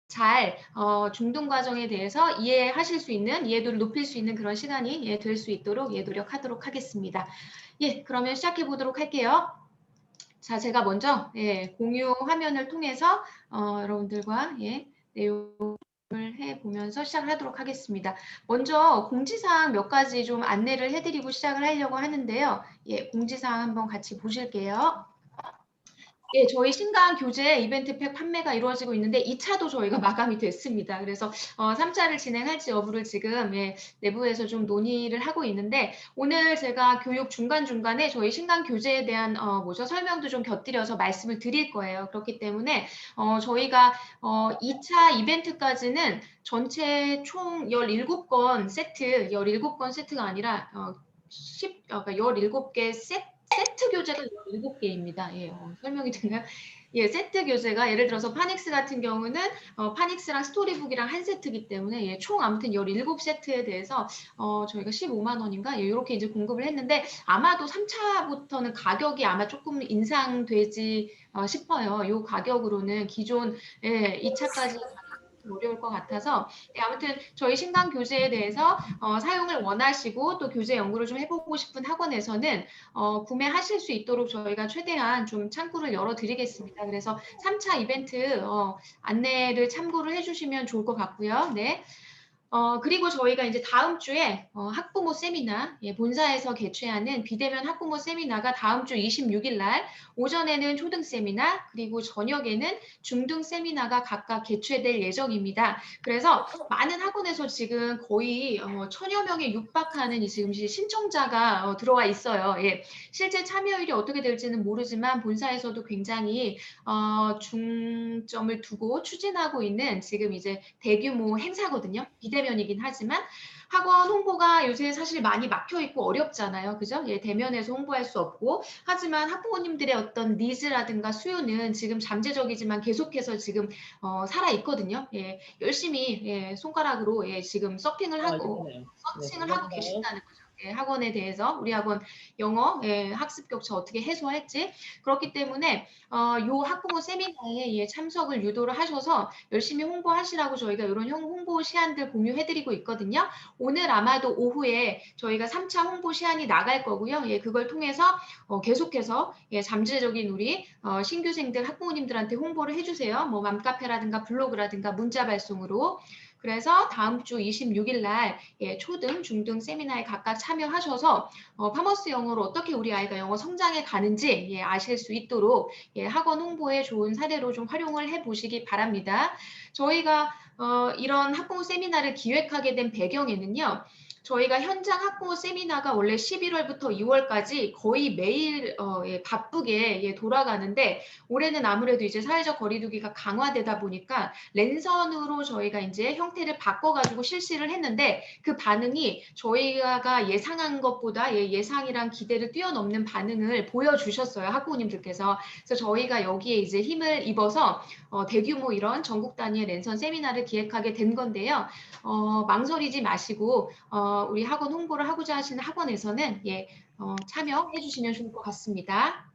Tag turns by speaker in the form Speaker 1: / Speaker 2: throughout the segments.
Speaker 1: 잘 중등 과정에 대해서 이해하실 수 있는, 이해도를 높일 수 있는 그런 시간이 될 수 있도록 노력하도록 하겠습니다. 그러면 시작해 보도록 할게요. 자, 제가 먼저 공유 화면을 통해서 여러분들과 내용을 해보면서 시작을 하도록 하겠습니다. 먼저 공지사항 몇 가지 좀 안내를 해드리고 시작을 하려고 하는데요. 공지사항 한번 같이 보실게요. 저희 신간 교재 이벤트 팩 판매가 이루어지고 있는데 2차도 저희가 마감이 됐습니다. 그래서 3차를 진행할지 여부를 지금 내부에서 좀 논의를 하고 있는데 오늘 제가 교육 중간중간에 저희 신간 교재에 대한 설명도 좀 곁들여서 말씀을 드릴 거예요. 그렇기 때문에 저희가 2차 이벤트까지는 전체 총 17건 세트, 17건 세트가 아니라 17개 세트 교재가 17개입니다. 설명이 되나요? 세트 교재가 예를 들어서 파닉스 같은 경우는 파닉스랑 스토리북이랑 한 세트이기 때문에 총 아무튼 17세트에 대해서 저희가 15만 원인가 이렇게 이제 공급을 했는데 아마도 3차부터는 가격이 아마 조금 인상되지 싶어요. 이 가격으로는 기존 2차까지 어려울 것 같아서 아무튼 저희 신강 교재에 대해서 사용을 원하시고 또 교재 연구를 좀 해보고 싶은 학원에서는 구매하실 수 있도록 저희가 최대한 좀 창구를 열어드리겠습니다. 그래서 3차 이벤트 안내를 참고를 해주시면 좋을 것 같고요. 네. 그리고 저희가 이제 다음 주에 학부모 세미나, 본사에서 개최하는 비대면 학부모 세미나가 다음 주 26일 날 오전에는 초등 세미나 그리고 저녁에는 중등 세미나가 각각 개최될 예정입니다. 그래서 많은 학원에서 지금 거의 1000여 명에 육박하는 지금 신청자가 들어와 있어요. 실제 참여율이 어떻게 될지는 모르지만 본사에서도 굉장히 중점을 두고 추진하고 있는 지금 이제 대규모 행사거든요. 비대면이긴 하지만 학원 홍보가 요새 사실 많이 막혀 있고 어렵잖아요. 그죠? 대면에서 홍보할 수 없고. 하지만 학부모님들의 어떤 니즈라든가 수요는 지금 잠재적이지만 계속해서 지금 살아 있거든요. 열심히 손가락으로 지금 서핑을 하고 서칭을 하고 계신다는 거죠. 학원에 대해서 우리 학원 영어 학습 격차 어떻게 해소할지 그렇기 때문에 요 학부모 세미나에 참석을 유도를 하셔서 열심히 홍보하시라고 저희가 이런 홍보 시안들 공유해드리고 있거든요. 오늘 아마도 오후에 저희가 3차 홍보 시안이 나갈 거고요. 그걸 통해서 계속해서 잠재적인 우리 신규생들 학부모님들한테 홍보를 해주세요. 뭐 맘카페라든가 블로그라든가 문자 발송으로. 그래서 다음 주 26일 날 초등, 중등 세미나에 각각 참여하셔서 파머스 영어로 어떻게 우리 아이가 영어 성장해 가는지 아실 수 있도록 학원 홍보에 좋은 사례로 좀 활용을 해보시기 바랍니다. 저희가 이런 학부모 세미나를 기획하게 된 배경에는요. 저희가 현장 학부모 세미나가 원래 11월부터 2월까지 거의 매일 바쁘게 돌아가는데 올해는 아무래도 이제 사회적 거리두기가 강화되다 보니까 랜선으로 저희가 이제 형태를 바꿔가지고 실시를 했는데 그 반응이 저희가 예상한 것보다 예상이랑 기대를 뛰어넘는 반응을 보여주셨어요. 학부모님들께서. 그래서 저희가 여기에 이제 힘을 입어서 대규모 이런 전국 단위의 랜선 세미나를 기획하게 된 건데요. 망설이지 마시고 우리 학원 홍보를 하고자 하시는 학원에서는 참여해 주시면 좋을 것 같습니다.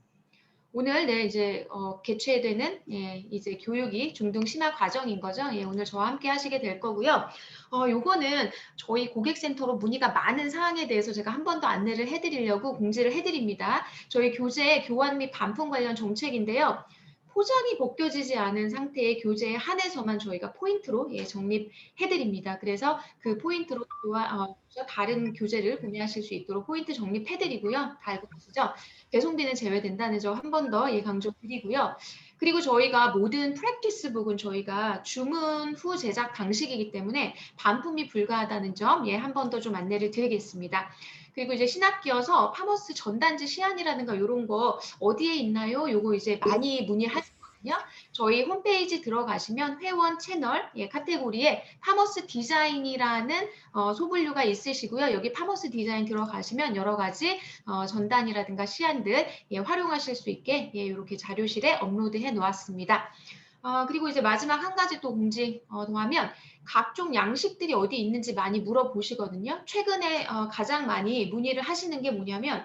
Speaker 1: 오늘 이제 개최되는 이제 교육이 중등 심화 과정인 거죠. 오늘 저와 함께 하시게 될 거고요. 요거는 저희 고객센터로 문의가 많은 사항에 대해서 제가 한 번 더 안내를 해드리려고 공지를 해드립니다. 저희 교재 교환 및 반품 관련 정책인데요. 포장이 벗겨지지 않은 상태의 교재에 한해서만 저희가 포인트로 적립해드립니다. 그래서 그 포인트로 다른 교재를 구매하실 수 있도록 포인트 적립해드리고요. 다 알고 계시죠? 배송비는 제외된다는 점 한 번 더 강조드리고요. 그리고 저희가 모든 프랙티스북은 저희가 주문 후 제작 방식이기 때문에 반품이 불가하다는 점 한 번 더 좀 안내를 드리겠습니다. 그리고 이제 신학기여서 파머스 전단지 시안이라든가 이런 거 어디에 있나요? 요거 이제 많이 문의하시거든요. 저희 홈페이지 들어가시면 회원 채널 카테고리에 파머스 디자인이라는 소분류가 있으시고요. 여기 파머스 디자인 들어가시면 여러 가지 전단이라든가 시안들 활용하실 수 있게 이렇게 자료실에 업로드해 놓았습니다. 그리고 이제 마지막 한 가지 또 공지 더하면 각종 양식들이 어디 있는지 많이 물어보시거든요. 최근에 가장 많이 문의를 하시는 게 뭐냐면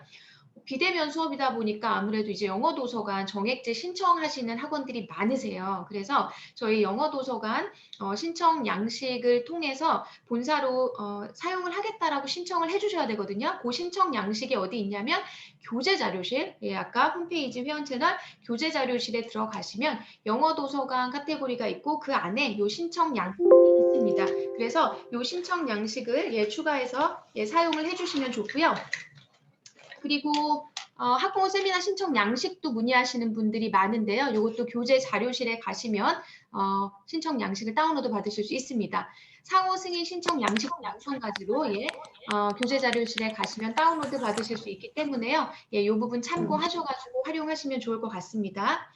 Speaker 1: 비대면 수업이다 보니까 아무래도 이제 영어 도서관 정액제 신청하시는 학원들이 많으세요. 그래서 저희 영어 도서관 신청 양식을 통해서 본사로 사용을 하겠다라고 신청을 해주셔야 되거든요. 그 신청 양식이 어디 있냐면 교재 자료실, 예, 아까 홈페이지 회원 채널 교재 자료실에 들어가시면 영어 도서관 카테고리가 있고 그 안에 요 신청 양식이 있습니다. 그래서 요 신청 양식을 예, 추가해서 예, 사용을 해주시면 좋고요. 그리고 학부모 세미나 신청 양식도 문의하시는 분들이 많은데요. 이것도 교재 자료실에 가시면 신청 양식을 다운로드 받으실 수 있습니다. 상호 승인 신청 양식도 마찬가지로 예, 교재 자료실에 가시면 다운로드 받으실 수 있기 때문에요. 예, 이 부분 참고하셔가지고 활용하시면 좋을 것 같습니다.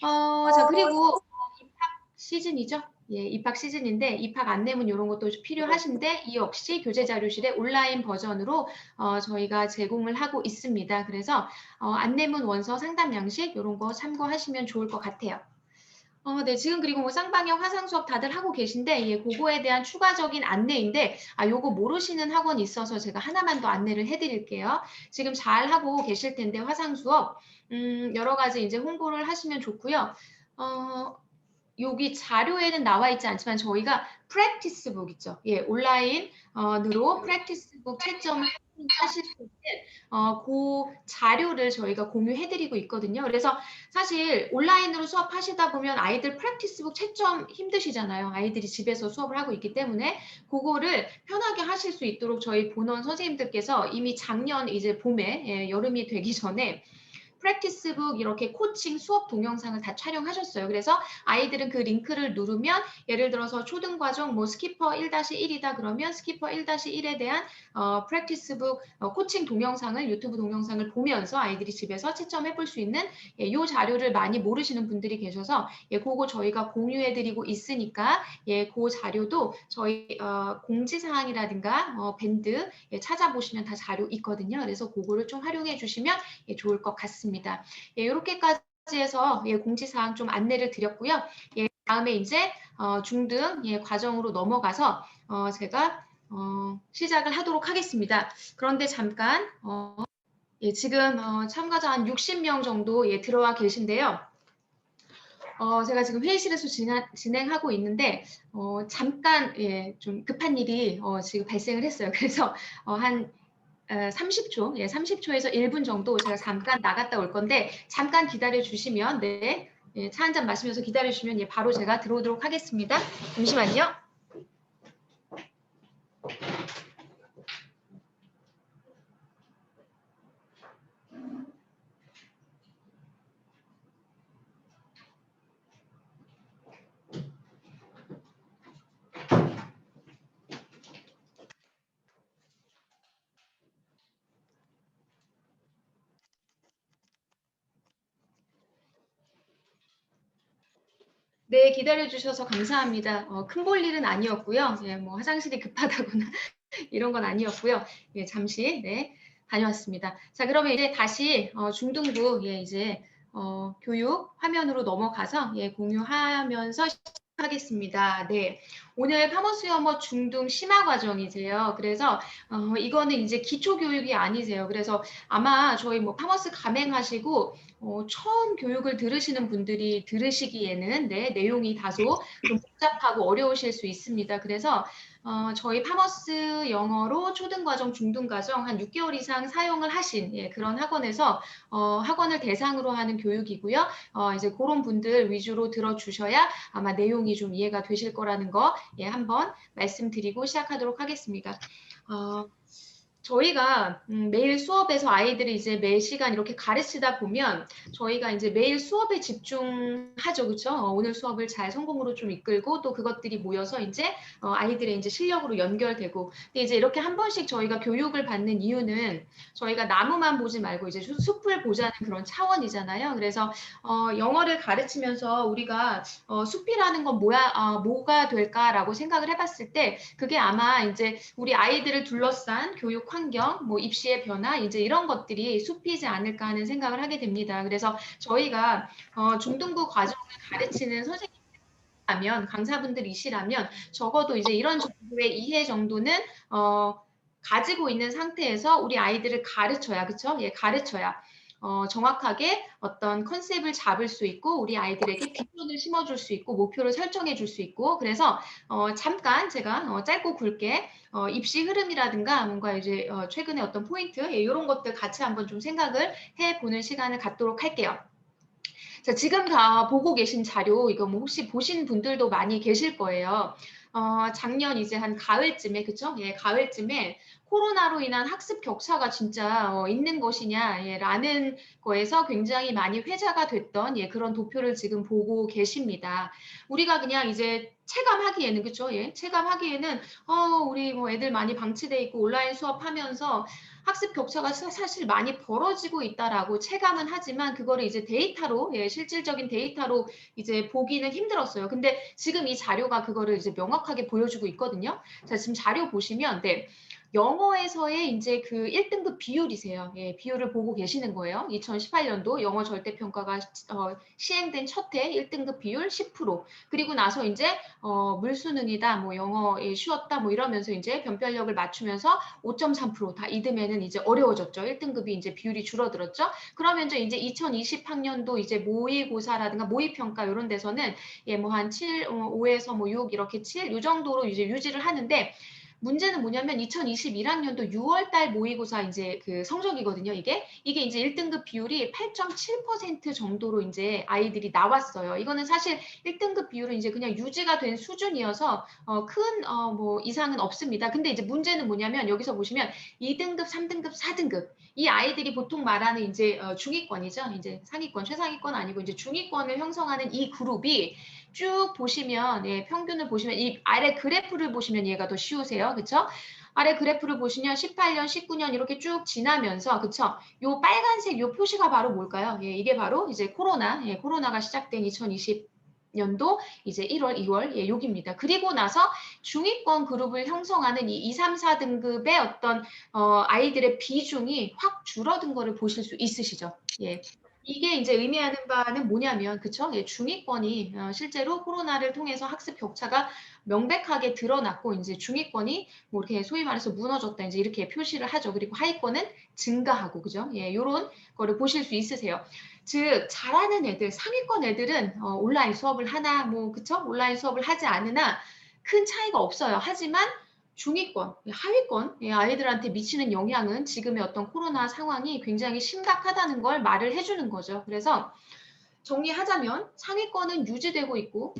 Speaker 1: 자, 그리고 입학 시즌이죠. 예, 입학 시즌인데 입학 안내문 이런 것도 필요하신데 이 역시 교재 자료실에 온라인 버전으로 저희가 제공을 하고 있습니다. 그래서 안내문 원서 상담 양식 이런 거 참고하시면 좋을 것 같아요. 네, 지금 그리고 뭐 쌍방향 화상 수업 다들 하고 계신데, 예, 그거에 대한 추가적인 안내인데, 요거 모르시는 학원이 있어서 제가 하나만 더 안내를 해드릴게요. 지금 잘 하고 계실 텐데, 화상 수업, 여러 가지 이제 홍보를 하시면 좋고요. 여기 자료에는 나와 있지 않지만 저희가 프랙티스북 있죠. 예, 온라인으로 프랙티스북 채점을 하실 수 있는 그 자료를 저희가 공유해드리고 있거든요. 그래서 사실 온라인으로 수업하시다 보면 아이들 프랙티스북 채점 힘드시잖아요. 아이들이 집에서 수업을 하고 있기 때문에 그거를 편하게 하실 수 있도록 저희 본원 선생님들께서 이미 작년 이제 봄에 예, 여름이 되기 전에 프랙티스북 이렇게 코칭 수업 동영상을 다 촬영하셨어요. 그래서 아이들은 그 링크를 누르면 예를 들어서 초등과정 뭐 스키퍼 1-1이다 그러면 스키퍼 1-1에 대한 프랙티스북 코칭 동영상을 유튜브 동영상을 보면서 아이들이 집에서 채점해 볼 수 있는 예, 요 자료를 많이 모르시는 분들이 계셔서 예, 그거 저희가 공유해 드리고 있으니까 예, 그 자료도 저희 공지사항이라든가 밴드 예, 찾아보시면 다 자료 있거든요. 그래서 그거를 좀 활용해 주시면 예, 좋을 것 같습니다. 예, 이렇게까지 해서 예, 공지사항 좀 안내를 드렸고요. 예, 다음에 이제 중등 예, 과정으로 넘어가서 제가 시작을 하도록 하겠습니다. 그런데 잠깐 예, 지금 참가자 한 60명 정도 예, 들어와 계신데요. 제가 지금 회의실에서 진행하고 있는데 잠깐 예, 좀 급한 일이 지금 발생을 했어요. 그래서 한 30초, 예, 30초에서 1분 정도 제가 잠깐 나갔다 올 건데 잠깐 기다려 주시면 네, 예, 차 한잔 마시면서 기다려 주시면 예, 바로 제가 들어오도록 하겠습니다. 잠시만요. 네, 기다려 주셔서 감사합니다. 큰 볼일은 아니었고요. 예, 뭐 화장실이 급하다거나 이런 건 아니었고요. 예, 잠시 네, 다녀왔습니다. 자, 그러면 이제 다시 중등부 예, 이제 교육 화면으로 넘어가서 예, 공유하면서 하겠습니다. 네, 오늘 파머스 영어 중등 심화 과정이세요. 그래서 이거는 이제 기초 교육이 아니세요. 그래서 아마 저희 뭐 파머스 감행하시고 처음 교육을 들으시는 분들이 들으시기에는 네, 내용이 다소 좀 복잡하고 어려우실 수 있습니다. 그래서 저희 파머스 영어로 초등과정, 중등과정 한 6개월 이상 사용을 하신 예, 그런 학원에서 학원을 대상으로 하는 교육이고요. 이제 그런 분들 위주로 들어주셔야 아마 내용이 좀 이해가 되실 거라는 거 예, 한번 말씀드리고 시작하도록 하겠습니다. 저희가 매일 수업에서 아이들이 이제 매 시간 이렇게 가르치다 보면 저희가 이제 매일 수업에 집중하죠, 그렇죠? 오늘 수업을 잘 성공으로 좀 이끌고 또 그것들이 모여서 이제 아이들의 이제 실력으로 연결되고. 근데 이제 이렇게 한 번씩 저희가 교육을 받는 이유는 저희가 나무만 보지 말고 이제 숲을 보자는 그런 차원이잖아요. 그래서 영어를 가르치면서 우리가 숲이라는 건 뭐가 될까라고 생각을 해봤을 때 그게 아마 이제 우리 아이들을 둘러싼 교육 환경, 뭐 입시의 변화, 이제 이런 것들이 숲이지 않을까 하는 생각을 하게 됩니다. 그래서 저희가 중등부 과정을 가르치는 선생님이라면 강사분들이시라면 적어도 이제 이런 정도의 이해 정도는 가지고 있는 상태에서 우리 아이들을 가르쳐야, 그쵸? 예, 가르쳐야 정확하게 어떤 컨셉을 잡을 수 있고 우리 아이들에게 비전을 심어줄 수 있고 목표를 설정해 줄 수 있고. 그래서 잠깐 제가 짧고 굵게 입시 흐름이라든가 뭔가 이제 최근에 어떤 포인트 예, 이런 것들 같이 한번 좀 생각을 해보는 시간을 갖도록 할게요. 자, 지금 다 보고 계신 자료 이거 뭐 혹시 보신 분들도 많이 계실 거예요. 작년 이제 한 가을쯤에 그쵸? 예, 가을쯤에 코로나로 인한 학습 격차가 진짜 있는 것이냐 예, 라는 거에서 굉장히 많이 회자가 됐던 예, 그런 도표를 지금 보고 계십니다. 우리가 그냥 이제 체감하기에는 그쵸? 예, 체감하기에는 우리 뭐 애들 많이 방치돼 있고 온라인 수업하면서 학습 격차가 사실 많이 벌어지고 있다라고 체감은 하지만 그거를 이제 데이터로 예, 실질적인 데이터로 이제 보기는 힘들었어요. 근데 지금 이 자료가 그거를 이제 명확하게 보여주고 있거든요. 자, 지금 자료 보시면 네. 영어에서의 이제 그 1등급 비율이세요. 예, 비율을 보고 계시는 거예요. 2018년도 영어 절대평가가 시행된 첫 해 1등급 비율 10%. 그리고 나서 이제 물수능이다, 뭐 영어에 쉬웠다, 뭐 이러면서 이제 변별력을 맞추면서 5.3%다 이듬해는 이제 어려워졌죠. 1등급이 이제 비율이 줄어들었죠. 그러면서 이제 2020학년도 이제 모의고사라든가 모의평가 이런 데서는 예, 뭐 한 7, 5에서 뭐 6 이렇게 7, 이 정도로 이제 유지를 하는데 문제는 뭐냐면 2021학년도 6월달 모의고사 이제 그 성적이거든요. 이게 이제 1등급 비율이 8.7% 정도로 이제 아이들이 나왔어요. 이거는 사실 1등급 비율은 이제 그냥 유지가 된 수준이어서 큰 뭐 이상은 없습니다. 근데 이제 문제는 뭐냐면 여기서 보시면 2등급, 3등급, 4등급 이 아이들이 보통 말하는 이제 중위권이죠. 이제 상위권, 최상위권 아니고 이제 중위권을 형성하는 이 그룹이 쭉 보시면 예, 평균을 보시면 이 아래 그래프를 보시면 얘가 더 쉬우세요. 그쵸? 아래 그래프를 보시면 18년, 19년 이렇게 쭉 지나면서 그쵸? 요 빨간색 요 표시가 바로 뭘까요? 예, 이게 바로 이제 코로나, 예, 코로나가 시작된 2020년도 이제 1월, 2월 예, 여기입니다. 그리고 나서 중위권 그룹을 형성하는 이 2, 3, 4등급의 어떤 아이들의 비중이 확 줄어든 거를 보실 수 있으시죠? 예. 이게 이제 의미하는 바는 뭐냐면, 그쵸? 예, 중위권이 실제로 코로나를 통해서 학습 격차가 명백하게 드러났고, 이제 중위권이 뭐 이렇게 소위 말해서 무너졌다, 이제 이렇게 표시를 하죠. 그리고 하위권은 증가하고, 그죠? 예, 요런 거를 보실 수 있으세요. 즉, 잘하는 애들, 상위권 애들은 온라인 수업을 하나, 뭐, 그쵸? 온라인 수업을 하지 않으나 큰 차이가 없어요. 하지만 중위권, 하위권 아이들한테 미치는 영향은 지금의 어떤 코로나 상황이 굉장히 심각하다는 걸 말을 해주는 거죠. 그래서 정리하자면 상위권은 유지되고 있고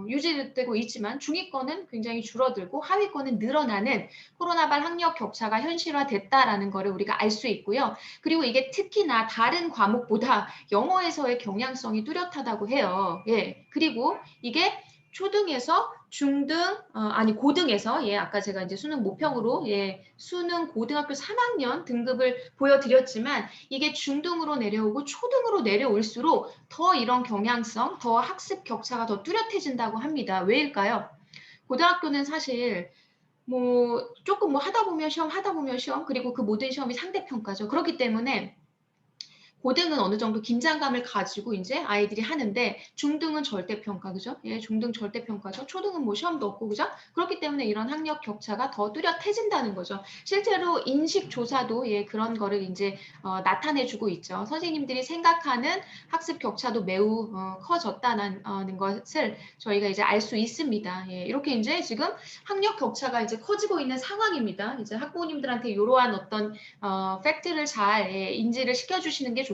Speaker 1: 유지되고 있지만 중위권은 굉장히 줄어들고 하위권은 늘어나는 코로나발 학력 격차가 현실화됐다라는 것을 우리가 알 수 있고요. 그리고 이게 특히나 다른 과목보다 영어에서의 경향성이 뚜렷하다고 해요. 예. 그리고 이게 초등에서 중등, 아니 고등에서 예, 아까 제가 이제 수능 모평으로 예, 수능 고등학교 3학년 등급을 보여드렸지만 이게 중등으로 내려오고 초등으로 내려올수록 더 이런 경향성, 더 학습 격차가 더 뚜렷해진다고 합니다. 왜일까요? 고등학교는 사실 뭐 조금 뭐 하다 보면 시험, 하다 보면 시험, 그리고 그 모든 시험이 상대평가죠. 그렇기 때문에 고등은 어느 정도 긴장감을 가지고 이제 아이들이 하는데 중등은 절대평가, 그죠? 예, 중등 절대평가죠. 초등은 뭐 시험도 없고, 그죠? 그렇기 때문에 이런 학력 격차가 더 뚜렷해진다는 거죠. 실제로 인식조사도 예, 그런 거를 이제 나타내주고 있죠. 선생님들이 생각하는 학습 격차도 매우 커졌다는 것을 저희가 이제 알 수 있습니다. 예, 이렇게 이제 지금 학력 격차가 이제 커지고 있는 상황입니다. 이제 학부모님들한테 이러한 어떤 팩트를 잘 예, 인지를 시켜주시는 게 좋고요.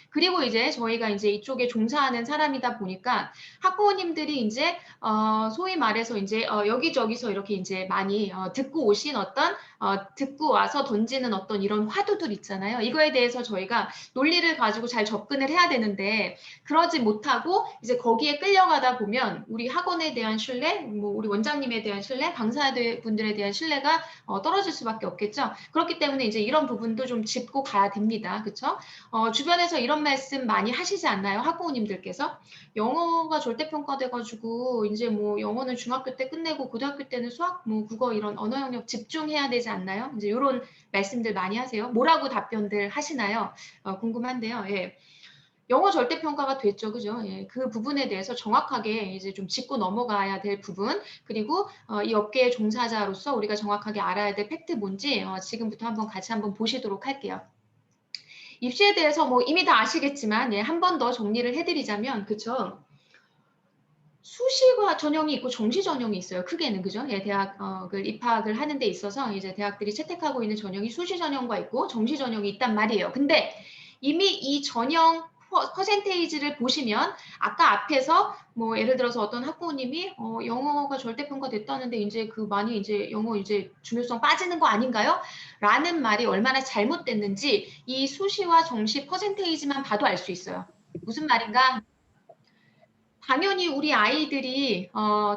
Speaker 1: 그리고 이제 저희가 이제 이쪽에 종사하는 사람이다 보니까 학부모님들이 이제 소위 말해서 이제 여기저기서 이렇게 이제 많이 듣고 오신 어떤 듣고 와서 던지는 어떤 이런 화두들 있잖아요. 이거에 대해서 저희가 논리를 가지고 잘 접근을 해야 되는데 그러지 못하고 이제 거기에 끌려가다 보면 우리 학원에 대한 신뢰, 뭐 우리 원장님에 대한 신뢰, 강사분들에 대한 신뢰가 떨어질 수밖에 없겠죠. 그렇기 때문에 이제 이런 부분도 좀 짚고 가야 됩니다. 그렇죠? 주변에서 이런 말씀 많이 하시지 않나요? 학부모님들께서 영어가 절대평가돼가지고 이제 뭐 영어는 중학교 때 끝내고 고등학교 때는 수학, 뭐 국어 이런 언어 영역 집중해야 되지 않나요? 이제 이런 말씀들 많이 하세요. 뭐라고 답변들 하시나요? 궁금한데요. 예. 영어 절대평가가 됐죠. 그죠? 예. 그 부분에 대해서 정확하게 이제 좀 짚고 넘어가야 될 부분, 그리고 이 업계의 종사자로서 우리가 정확하게 알아야 될 팩트 뭔지 지금부터 한번 같이 한번 보시도록 할게요. 입시에 대해서 뭐 이미 다 아시겠지만 예, 한 번 더 정리를 해드리자면 그쵸? 수시과 전형이 있고 정시 전형이 있어요. 크게는 그죠? 예, 대학을 입학을 하는 데 있어서 이제 대학들이 채택하고 있는 전형이 수시 전형과 있고 정시 전형이 있단 말이에요. 근데 이미 이 전형 퍼센테이지를 보시면 아까 앞에서 뭐 예를 들어서 어떤 학부모님이 영어가 절대평가 됐다는데 이제 그 많이 이제 영어 이제 중요성 빠지는 거 아닌가요? 라는 말이 얼마나 잘못됐는지 이 수시와 정시 퍼센테이지만 봐도 알 수 있어요. 무슨 말인가? 당연히 우리 아이들이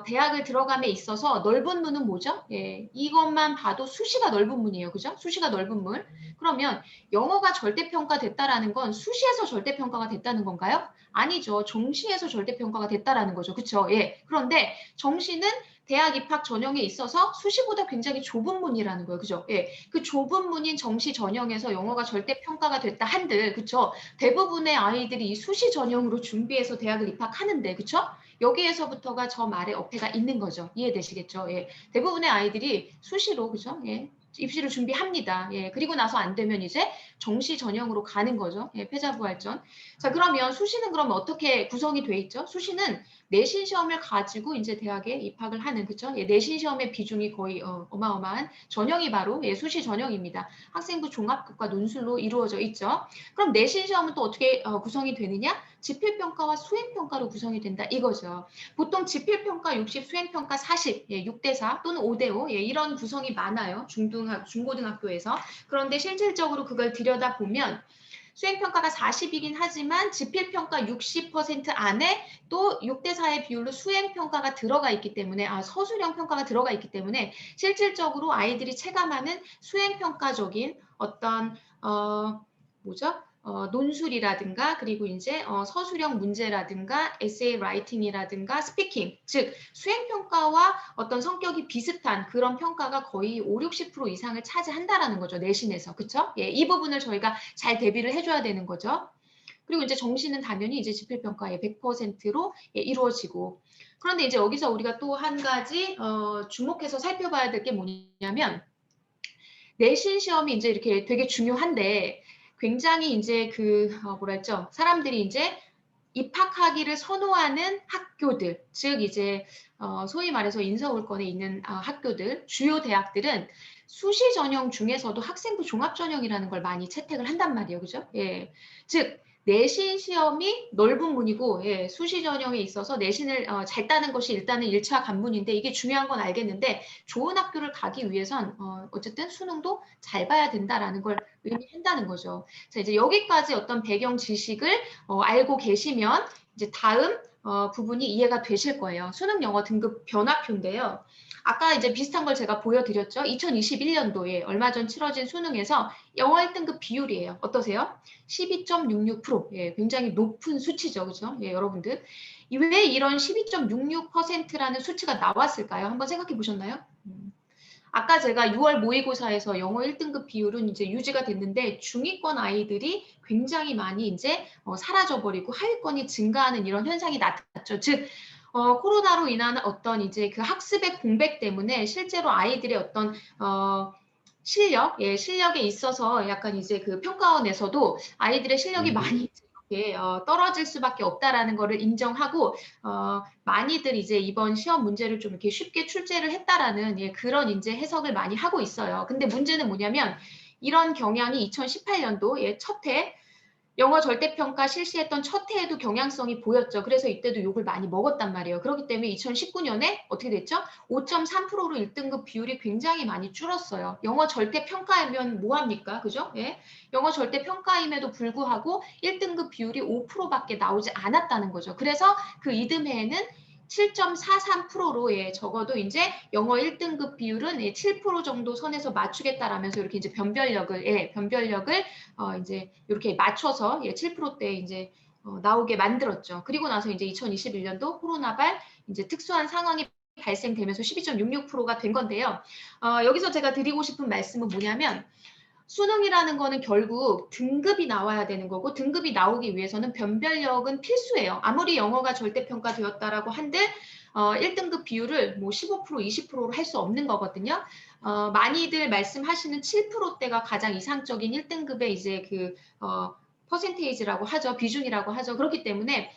Speaker 1: 대학을 들어감에 있어서 넓은 문은 뭐죠? 예, 이것만 봐도 수시가 넓은 문이에요. 그죠? 수시가 넓은 문. 그러면 영어가 절대평가 됐다라는 건 수시에서 절대평가가 됐다는 건가요? 아니죠. 정시에서 절대평가가 됐다라는 거죠. 그렇죠? 예. 그런데 정시는 대학 입학 전형에 있어서 수시보다 굉장히 좁은 문이라는 거예요. 그죠? 예. 그 좁은 문인 정시 전형에서 영어가 절대평가가 됐다 한들, 그쵸? 대부분의 아이들이 이 수시 전형으로 준비해서 대학을 입학하는데, 그쵸? 여기에서부터가 저 말의 어폐가 있는 거죠. 이해되시겠죠? 예. 대부분의 아이들이 수시로, 그죠? 예. 입시를 준비합니다. 예. 그리고 나서 안 되면 이제 정시 전형으로 가는 거죠. 예. 패자부활전. 자, 그러면 수시는 그럼 어떻게 구성이 돼 있죠? 수시는 내신 시험을 가지고 이제 대학에 입학을 하는, 그쵸? 예. 내신 시험의 비중이 거의 어마어마한 전형이 바로 예. 수시 전형입니다. 학생부 종합급과 논술로 이루어져 있죠. 그럼 내신 시험은 또 어떻게 구성이 되느냐? 지필평가와 수행평가로 구성이 된다 이거죠. 보통 지필평가 60, 수행평가 40, 예, 6대4 또는 5대5 예, 이런 구성이 많아요. 중고등학교에서. 그런데 실질적으로 그걸 들여다보면 수행평가가 40이긴 하지만 지필평가 60% 안에 또 6대4의 비율로 수행평가가 들어가 있기 때문에 서술형 평가가 들어가 있기 때문에 실질적으로 아이들이 체감하는 수행평가적인 어떤 뭐죠? 논술이라든가 그리고 이제 서술형 문제라든가 에세이 라이팅이라든가 스피킹, 즉 수행평가와 어떤 성격이 비슷한 그런 평가가 거의 5, 60% 이상을 차지한다라는 거죠. 내신에서. 그쵸? 예, 이 부분을 저희가 잘 대비를 해줘야 되는 거죠. 그리고 이제 정시는 당연히 이제 지필평가의 100%로 예, 이루어지고. 그런데 이제 여기서 우리가 또 한 가지 주목해서 살펴봐야 될 게 뭐냐면 내신 시험이 이제 이렇게 되게 중요한데 굉장히 이제 뭐라 했죠? 사람들이 이제 입학하기를 선호하는 학교들, 즉 이제 소위 말해서 인서울권에 있는 학교들, 주요 대학들은 수시 전형 중에서도 학생부 종합 전형이라는 걸 많이 채택을 한단 말이에요, 그죠? 예, 즉 내신 시험이 넓은 문이고 예, 수시 전형에 있어서 내신을 잘 따는 것이 일단은 1차 관문인데 이게 중요한 건 알겠는데 좋은 학교를 가기 위해선 어쨌든 수능도 잘 봐야 된다라는 걸 의미한다는 거죠. 자, 이제 여기까지 어떤 배경 지식을 알고 계시면 이제 다음 부분이 이해가 되실 거예요. 수능 영어 등급 변화표인데요. 아까 이제 비슷한 걸 제가 보여드렸죠. 2021년도에 얼마 전 치러진 수능에서 영어 1등급 비율이에요. 어떠세요? 12.66%. 예, 굉장히 높은 수치죠. 그죠? 예, 여러분들. 왜 이런 12.66%라는 수치가 나왔을까요? 한번 생각해 보셨나요? 아까 제가 6월 모의고사에서 영어 1등급 비율은 이제 유지가 됐는데 중위권 아이들이 굉장히 많이 이제 사라져버리고 하위권이 증가하는 이런 현상이 나타났죠. 즉 코로나로 인한 어떤 이제 그 학습의 공백 때문에 실제로 아이들의 어떤 실력에 있어서 약간 이제 그 평가원에서도 아이들의 실력이 많이 이렇게 떨어질 수밖에 없다라는 거를 인정하고 많이들 이제 이번 시험 문제를 좀 이렇게 쉽게 출제를 했다라는 예, 그런 이제 해석을 많이 하고 있어요. 근데 문제는 뭐냐면 이런 경향이 2018년도 예, 첫 해 영어 절대평가 실시했던 첫 해에도 경향성이 보였죠. 그래서 이때도 욕을 많이 먹었단 말이에요. 그렇기 때문에 2019년에 어떻게 됐죠? 5.3%로 1등급 비율이 굉장히 많이 줄었어요. 영어 절대평가이면 뭐합니까? 그죠? 예. 영어 절대평가임에도 불구하고 1등급 비율이 5%밖에 나오지 않았다는 거죠. 그래서 그 이듬해에는 7.43%로 예, 적어도 이제 영어 1등급 비율은 예, 7% 정도 선에서 맞추겠다라면서 이렇게 이제 변별력을 이제 이렇게 맞춰서 예, 7%대 이제 나오게 만들었죠. 그리고 나서 이제 2021년도 코로나발 이제 특수한 상황이 발생되면서 12.66%가 된 건데요. 여기서 제가 드리고 싶은 말씀은 뭐냐면 수능이라는 거는 결국 등급이 나와야 되는 거고 등급이 나오기 위해서는 변별력은 필수예요. 아무리 영어가 절대평가되었다라고 한들 1등급 비율을 뭐 15%, 20%로 할 수 없는 거거든요. 많이들 말씀하시는 7%대가 가장 이상적인 1등급의 이제 퍼센테이지라고 하죠. 비중이라고 하죠. 그렇기 때문에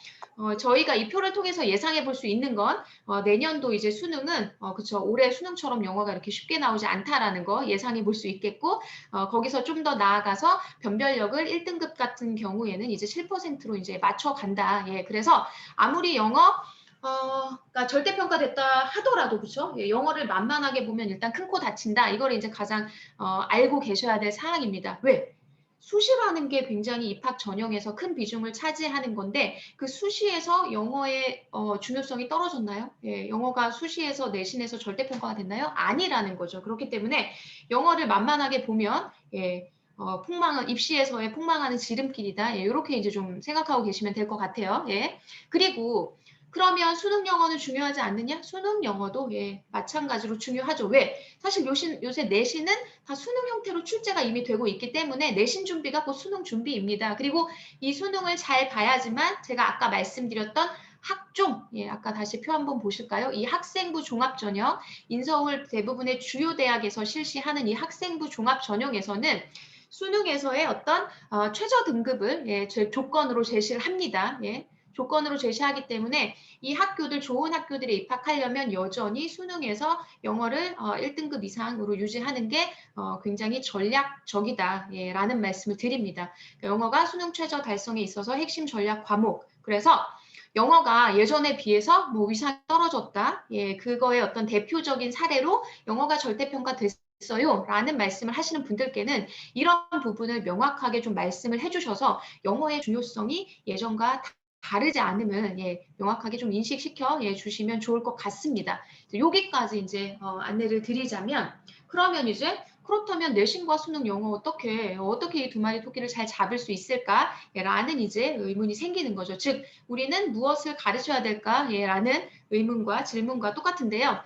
Speaker 1: 저희가 이 표를 통해서 예상해 볼 수 있는 건 내년도 이제 수능은 그쵸, 올해 수능처럼 영어가 이렇게 쉽게 나오지 않다라는 거 예상해 볼 수 있겠고 거기서 좀 더 나아가서 변별력을 1등급 같은 경우에는 이제 7%로 이제 맞춰간다. 예, 그래서 아무리 그러니까 절대평가됐다 하더라도, 그쵸? 예, 영어를 만만하게 보면 일단 큰 코 다친다. 이걸 이제 가장, 알고 계셔야 될 사항입니다. 왜? 수시라는 게 굉장히 입학 전형에서 큰 비중을 차지하는 건데, 그 수시에서 영어의, 중요성이 떨어졌나요? 예, 영어가 수시에서 내신에서 절대평가가 됐나요? 아니라는 거죠. 그렇기 때문에 영어를 만만하게 보면, 예, 입시에서의 폭망하는 지름길이다. 예, 이렇게 이제 좀 생각하고 계시면 될 것 같아요. 예. 그리고 그러면 수능 영어는 중요하지 않느냐? 수능 영어도 예, 마찬가지로 중요하죠. 왜? 사실 요새 내신은 다 수능 형태로 출제가 이미 되고 있기 때문에 내신 준비가 곧 수능 준비입니다. 그리고 이 수능을 잘 봐야지만 제가 아까 말씀드렸던 학종, 예, 아까 다시 표 한번 보실까요? 이 학생부 종합전형, 인서울 대부분의 주요 대학에서 실시하는 이 학생부 종합전형에서는 수능에서의 어떤 최저 등급을 예, 조건으로 제시를 합니다. 예. 조건으로 제시하기 때문에 이 학교들 좋은 학교들에 입학하려면 여전히 수능에서 영어를 1등급 이상으로 유지하는 게 굉장히 전략적이다 예, 라는 말씀을 드립니다. 영어가 수능 최저 달성에 있어서 핵심 전략 과목. 그래서 영어가 예전에 비해서 뭐 위상이 떨어졌다. 예, 그거의 어떤 대표적인 사례로 영어가 절대평가됐어요 라는 말씀을 하시는 분들께는 이런 부분을 명확하게 좀 말씀을 해주셔서 영어의 중요성이 예전과 다르지 않음을 예, 명확하게 좀 인식시켜 예, 주시면 좋을 것 같습니다. 여기까지 이제 안내를 드리자면 그러면 이제 그렇다면 내신과 수능 영어 어떻게 이 두 마리 토끼를 잘 잡을 수 있을까? 예, 라는 이제 의문이 생기는 거죠. 즉 우리는 무엇을 가르쳐야 될까? 예, 라는 의문과 질문과 똑같은데요.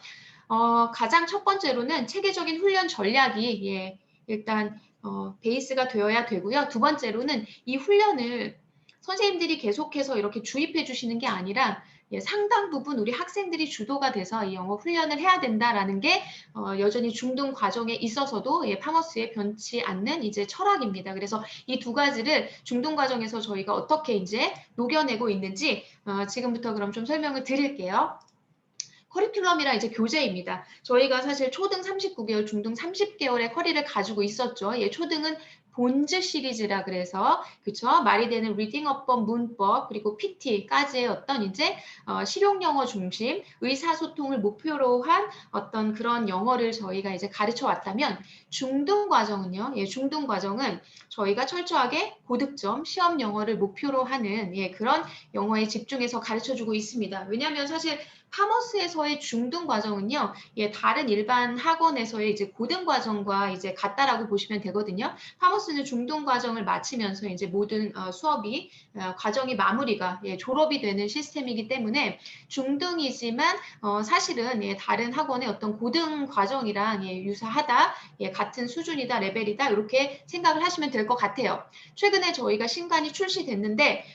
Speaker 1: 가장 첫 번째로는 체계적인 훈련 전략이 예, 일단 베이스가 되어야 되고요. 두 번째로는 이 훈련을 선생님들이 계속해서 이렇게 주입해 주시는 게 아니라 예, 상당 부분 우리 학생들이 주도가 돼서 이 영어 훈련을 해야 된다라는 게 여전히 중등 과정에 있어서도 예, 파머스에 변치 않는 이제 철학입니다. 그래서 이 두 가지를 중등 과정에서 저희가 어떻게 이제 녹여내고 있는지 지금부터 그럼 좀 설명을 드릴게요. 커리큘럼이랑 이제 교재입니다. 저희가 사실 초등 39개월, 중등 30개월의 커리를 가지고 있었죠. 예, 초등은 본즈 시리즈라 그래서 그쵸 말이 되는 리딩어법, 문법 그리고 PT까지의 어떤 이제 실용 영어 중심 의사소통을 목표로 한 어떤 그런 영어를 저희가 이제 가르쳐 왔다면 중등 과정은요. 예, 중등 과정은 저희가 철저하게 고득점 시험 영어를 목표로 하는 예, 그런 영어에 집중해서 가르쳐주고 있습니다. 왜냐하면 사실 파머스에서의 중등 과정은요, 예, 다른 일반 학원에서의 이제 고등 과정과 이제 같다라고 보시면 되거든요. 파머스는 중등 과정을 마치면서 이제 모든 수업이 과정이 마무리가 예, 졸업이 되는 시스템이기 때문에 중등이지만 사실은 예, 다른 학원의 어떤 고등 과정이랑 예, 유사하다, 예, 같은 수준이다, 레벨이다 이렇게 생각을 하시면 될 것 같아요. 최근에 저희가 신간이 출시됐는데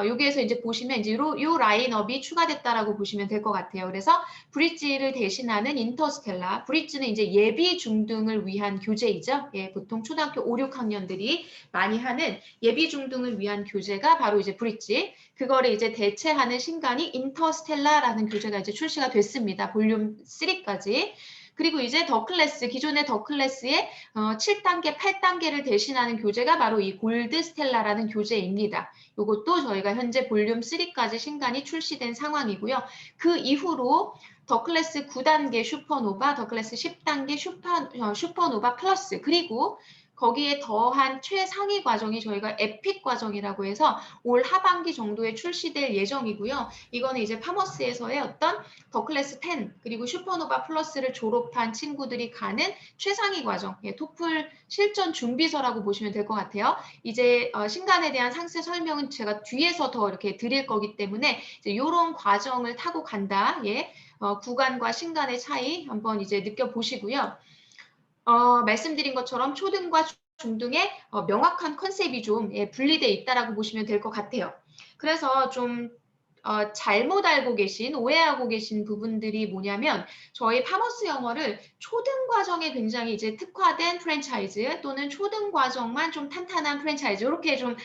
Speaker 1: 여기에서 이제 보시면 이제 요 라인업이 추가됐다라고 보시면 될 것 같아요. 그래서 브릿지를 대신하는 인터스텔라, 브릿지는 이제 예비 중등을 위한 교재이죠. 예, 보통 초등학교 5, 6학년들이 많이 하는 예비 중등을 위한 교재가 바로 이제 브릿지. 그거를 이제 대체하는 신간이 인터스텔라라는 교재가 이제 출시가 됐습니다. 볼륨 3까지. 그리고 이제 더 클래스, 기존의 더 클래스의 7단계, 8단계를 대신하는 교재가 바로 이 골드 스텔라라는 교재입니다. 이것도 저희가 현재 볼륨 3까지 신간이 출시된 상황이고요. 그 이후로 더 클래스 9단계 슈퍼노바, 더 클래스 10단계 슈퍼노바 플러스 그리고 거기에 더한 최상위 과정이 저희가 에픽 과정이라고 해서 올 하반기 정도에 출시될 예정이고요. 이거는 이제 파머스에서의 어떤 더 클래스 10 그리고 슈퍼노바 플러스를 졸업한 친구들이 가는 최상위 과정, 예, 토플 실전 준비서라고 보시면 될 것 같아요. 이제 신간에 대한 상세 설명은 제가 뒤에서 더 이렇게 드릴 거기 때문에 이제 이런 과정을 타고 간다. 예, 구간과 신간의 차이 한번 이제 느껴보시고요. 말씀드린 것처럼 초등과 중등의 명확한 컨셉이 좀 예, 분리돼 있다라고 보시면 될 것 같아요. 그래서 좀 잘못 알고 계신, 오해하고 계신 부분들이 뭐냐면 저희 파머스 영어를 초등 과정에 굉장히 이제 특화된 프랜차이즈 또는 초등 과정만 좀 탄탄한 프랜차이즈 이렇게 좀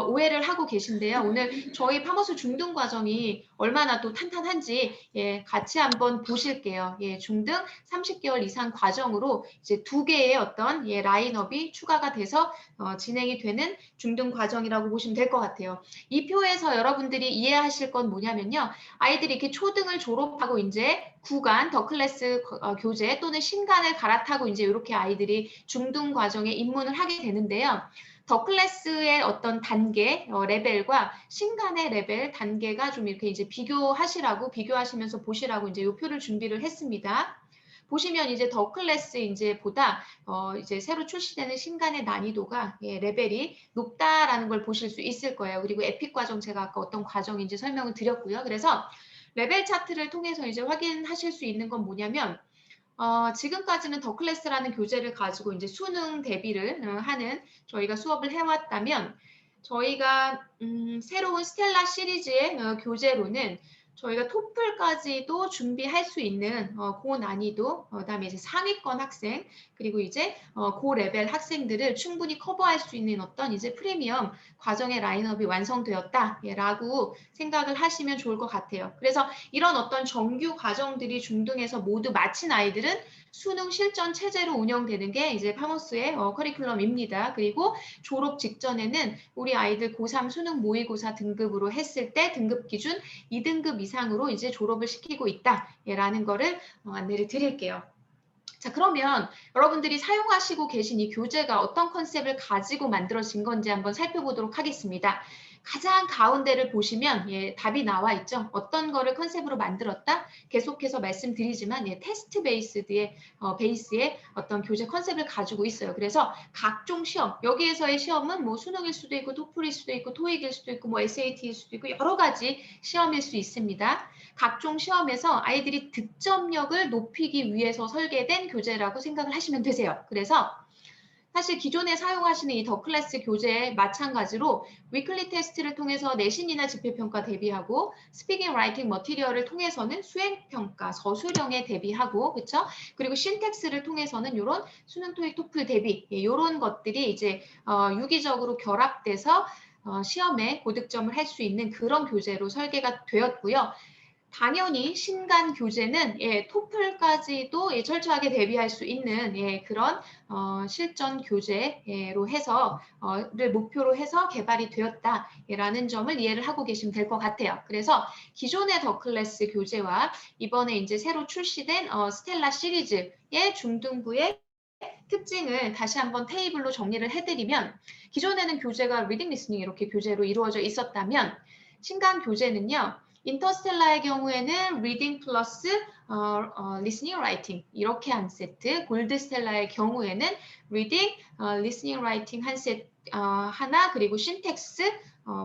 Speaker 1: 오해를 하고 계신데요. 오늘 저희 파머스 중등 과정이 얼마나 또 탄탄한지 예, 같이 한번 보실게요. 예, 중등 30개월 이상 과정으로 이제 2개의 어떤 예, 라인업이 추가가 돼서 진행이 되는 중등 과정이라고 보시면 될 것 같아요. 이 표에서 여러분들이 이해하실 건 뭐냐면요. 아이들이 이렇게 초등을 졸업하고 이제 구간, 더 클래스 교재 또는 신간을 갈아타고 이제 이렇게 아이들이 중등 과정에 입문을 하게 되는데요. 더 클래스의 어떤 단계, 레벨과 신간의 레벨 단계가 좀 이렇게 이제 비교하시면서 보시라고 이제 이 표를 준비를 했습니다. 보시면 이제 더 클래스 이제 보다 이제 새로 출시되는 신간의 난이도가 예, 레벨이 높다라는 걸 보실 수 있을 거예요. 그리고 에픽 과정 제가 아까 어떤 과정인지 설명을 드렸고요. 그래서 레벨 차트를 통해서 이제 확인하실 수 있는 건 뭐냐면 지금까지는 더 클래스라는 교재를 가지고 이제 수능 대비를 하는 저희가 수업을 해왔다면 저희가 새로운 스텔라 시리즈의 교재로는 저희가 토플까지도 준비할 수 있는 고난이도, 그다음에 이제 상위권 학생, 그리고 이제 고레벨 학생들을 충분히 커버할 수 있는 어떤 이제 프리미엄 과정의 라인업이 완성되었다라고 생각을 하시면 좋을 것 같아요. 그래서 이런 어떤 정규 과정들이 중등에서 모두 마친 아이들은 수능 실전 체제로 운영되는 게 이제 파머스의 커리큘럼입니다. 그리고 졸업 직전에는 우리 아이들 고3 수능 모의고사 등급으로 했을 때 등급 기준 2등급 이상으로 이제 졸업을 시키고 있다라는 거를 안내를 드릴게요. 자, 그러면 여러분들이 사용하시고 계신 이 교재가 어떤 컨셉을 가지고 만들어진 건지 한번 살펴보도록 하겠습니다. 가장 가운데를 보시면 예, 답이 나와 있죠. 어떤 거를 컨셉으로 만들었다? 계속해서 말씀드리지만 예, 테스트 베이스의 어떤 교재 컨셉을 가지고 있어요. 그래서 각종 시험, 여기에서의 시험은 뭐 수능일 수도 있고 토플일 수도 있고 토익일 수도 있고 뭐 SAT일 수도 있고 여러 가지 시험일 수 있습니다. 각종 시험에서 아이들이 득점력을 높이기 위해서 설계된 교재라고 생각을 하시면 되세요. 그래서 사실 기존에 사용하시는 이 더 클래스 교재에 마찬가지로 위클리 테스트를 통해서 내신이나 집필평가 대비하고 스피킹 라이팅 머티리얼을 통해서는 수행평가, 서술형에 대비하고 그렇죠? 그리고 신텍스를 통해서는 이런 수능 토익 토플 대비 이런 것들이 이제 유기적으로 결합돼서 시험에 고득점을 할 수 있는 그런 교재로 설계가 되었고요. 당연히 신간 교재는 예, 토플까지도 예, 철저하게 대비할 수 있는 예, 그런 실전 교재로 해서 를 목표로 해서 개발이 되었다라는 점을 이해를 하고 계시면 될 것 같아요. 그래서 기존의 더 클래스 교재와 이번에 이제 새로 출시된 스텔라 시리즈의 중등부의 특징을 다시 한번 테이블로 정리를 해드리면 기존에는 교재가 리딩 리스닝 이렇게 교재로 이루어져 있었다면 신간 교재는요. 인터스텔라의 경우에는 리딩 플러스 리스닝 라이팅 이렇게 한 세트, 골드스텔라의 경우에는 리딩, 리스닝 라이팅 한 세트 하나 그리고 신텍스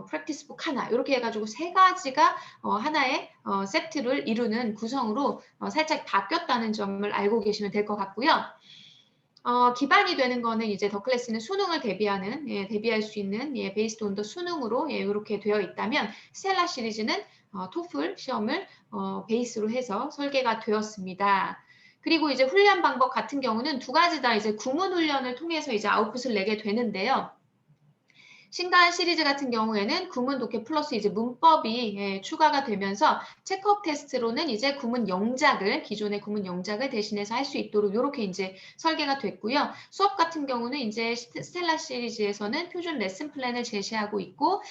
Speaker 1: 프랙티스북 하나 이렇게 해가지고 세 가지가 하나의 세트를 이루는 구성으로 살짝 바뀌었다는 점을 알고 계시면 될 것 같고요. 기반이 되는 거는 이제 더 클래스는 수능을 대비할 수 있는 베이스드 온 더 수능으로 이렇게 되어 있다면 스텔라 시리즈는 토플 시험을 베이스로 해서 설계가 되었습니다. 그리고 이제 훈련 방법 같은 경우는 두 가지 다 이제 구문 훈련을 통해서 이제 아웃풋을 내게 되는데요. 신간 시리즈 같은 경우에는 구문 독해 플러스 이제 문법이 추가가 되면서 체크업 테스트로는 이제 구문 영작을 기존의 구문 영작을 대신해서 할 수 있도록 이렇게 이제 설계가 됐고요. 수업 같은 경우는 이제 스텔라 시리즈에서는 표준 레슨 플랜을 제시하고 있고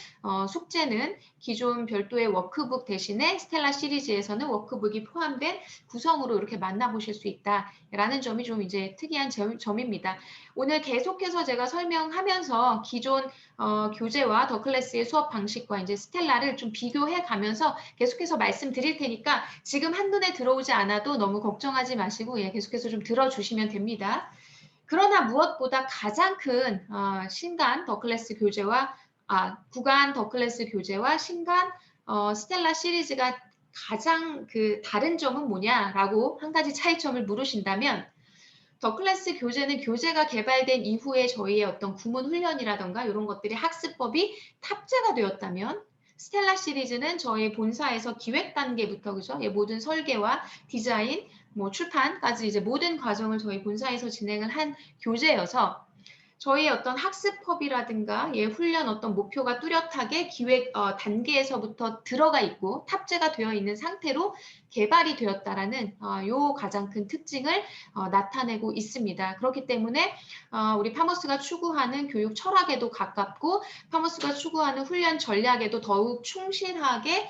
Speaker 1: 숙제는 기존 별도의 워크북 대신에 스텔라 시리즈에서는 워크북이 포함된 구성으로 이렇게 만나보실 수 있다라는 점이 좀 이제 특이한 점입니다. 오늘 계속해서 제가 설명하면서 기존 교재와 더 클래스의 수업 방식과 이제 스텔라를 좀 비교해 가면서 계속해서 말씀드릴 테니까 지금 한눈에 들어오지 않아도 너무 걱정하지 마시고 계속해서 좀 들어주시면 됩니다. 그러나 무엇보다 가장 큰 신간 더 클래스 교재와 구간 더 클래스 교재와 신간 스텔라 시리즈가 가장 그 다른 점은 뭐냐라고 한 가지 차이점을 물으신다면 더 클래스 교재는 교재가 개발된 이후에 저희의 어떤 구문 훈련이라던가 이런 것들이 학습법이 탑재가 되었다면 스텔라 시리즈는 저희 본사에서 기획 단계부터 그죠? 예, 모든 설계와 디자인, 뭐 출판까지 이제 모든 과정을 저희 본사에서 진행을 한 교재여서 저희의 어떤 학습법이라든가 예, 훈련 어떤 목표가 뚜렷하게 기획 단계에서부터 들어가 있고 탑재가 되어 있는 상태로 개발이 되었다라는 요 가장 큰 특징을 나타내고 있습니다. 그렇기 때문에 우리 파머스가 추구하는 교육 철학에도 가깝고 파머스가 추구하는 훈련 전략에도 더욱 충실하게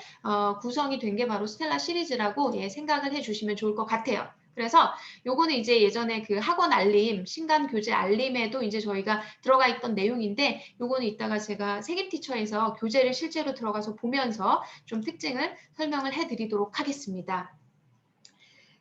Speaker 1: 구성이 된 게 바로 스텔라 시리즈라고 예, 생각을 해주시면 좋을 것 같아요. 그래서 요거는 이제 예전에 그 학원 알림, 신간 교재 알림에도 이제 저희가 들어가 있던 내용인데 요거는 이따가 제가 세계 티처에서 교재를 실제로 들어가서 보면서 좀 특징을 설명을 해드리도록 하겠습니다.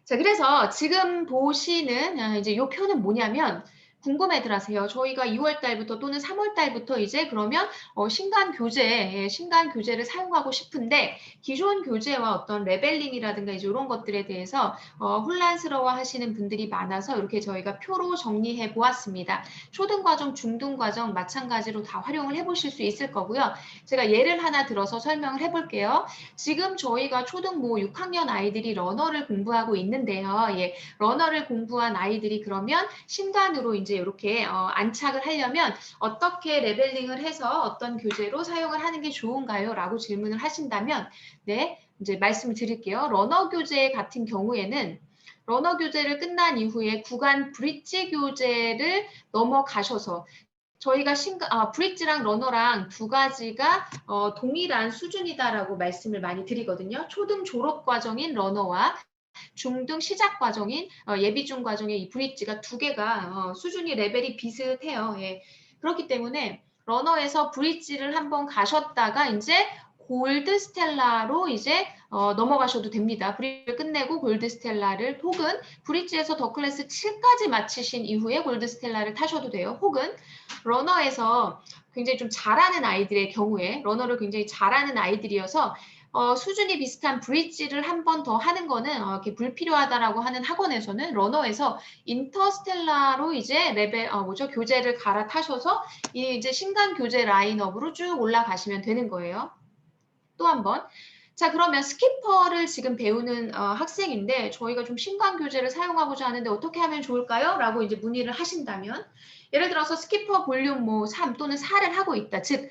Speaker 1: 자, 그래서 지금 보시는 이제 요 표는 뭐냐면 궁금해들 하세요. 저희가 2월 달부터 또는 3월 달부터 이제 그러면 신간 교재, 신간 교재를 사용하고 싶은데 기존 교재와 어떤 레벨링이라든가 이제 이런 것들에 대해서 혼란스러워 하시는 분들이 많아서 이렇게 저희가 표로 정리해 보았습니다. 초등과정, 중등과정 마찬가지로 다 활용을 해보실 수 있을 거고요. 제가 예를 하나 들어서 설명을 해볼게요. 지금 저희가 초등 뭐 6학년 아이들이 러너를 공부하고 있는데요. 예, 러너를 공부한 아이들이 그러면 신간으로 이제 이렇게 안착을 하려면 어떻게 레벨링을 해서 어떤 교재로 사용을 하는 게 좋은가요? 라고 질문을 하신다면 네, 이제 말씀을 드릴게요. 러너 교재 같은 경우에는 러너 교재를 끝난 이후에 구간 브릿지 교재를 넘어가셔서 저희가 브릿지랑 러너랑 두 가지가 동일한 수준이다라고 말씀을 많이 드리거든요. 초등 졸업 과정인 러너와 중등 시작 과정인 예비중 과정의 이 브릿지가 두 개가 수준이 레벨이 비슷해요. 예. 그렇기 때문에 러너에서 브릿지를 한번 가셨다가 이제 골드 스텔라로 이제 넘어가셔도 됩니다. 브릿지를 끝내고 골드 스텔라를 혹은 브릿지에서 더 클래스 7까지 마치신 이후에 골드 스텔라를 타셔도 돼요. 혹은 러너에서 굉장히 좀 잘하는 아이들의 경우에 러너를 굉장히 잘하는 아이들이어서 수준이 비슷한 브릿지를 한 번 더 하는 거는 이렇게 불필요하다라고 하는 학원에서는 러너에서 인터스텔라로 이제 레벨 교재를 갈아타셔서 이제 신간 교재 라인업으로 쭉 올라가시면 되는 거예요. 또 한 번. 자, 그러면 스키퍼를 지금 배우는 학생인데 저희가 좀 신간 교재를 사용하고자 하는데 어떻게 하면 좋을까요? 라고 이제 문의를 하신다면 예를 들어서 스키퍼 볼륨 뭐 3 또는 4를 하고 있다. 즉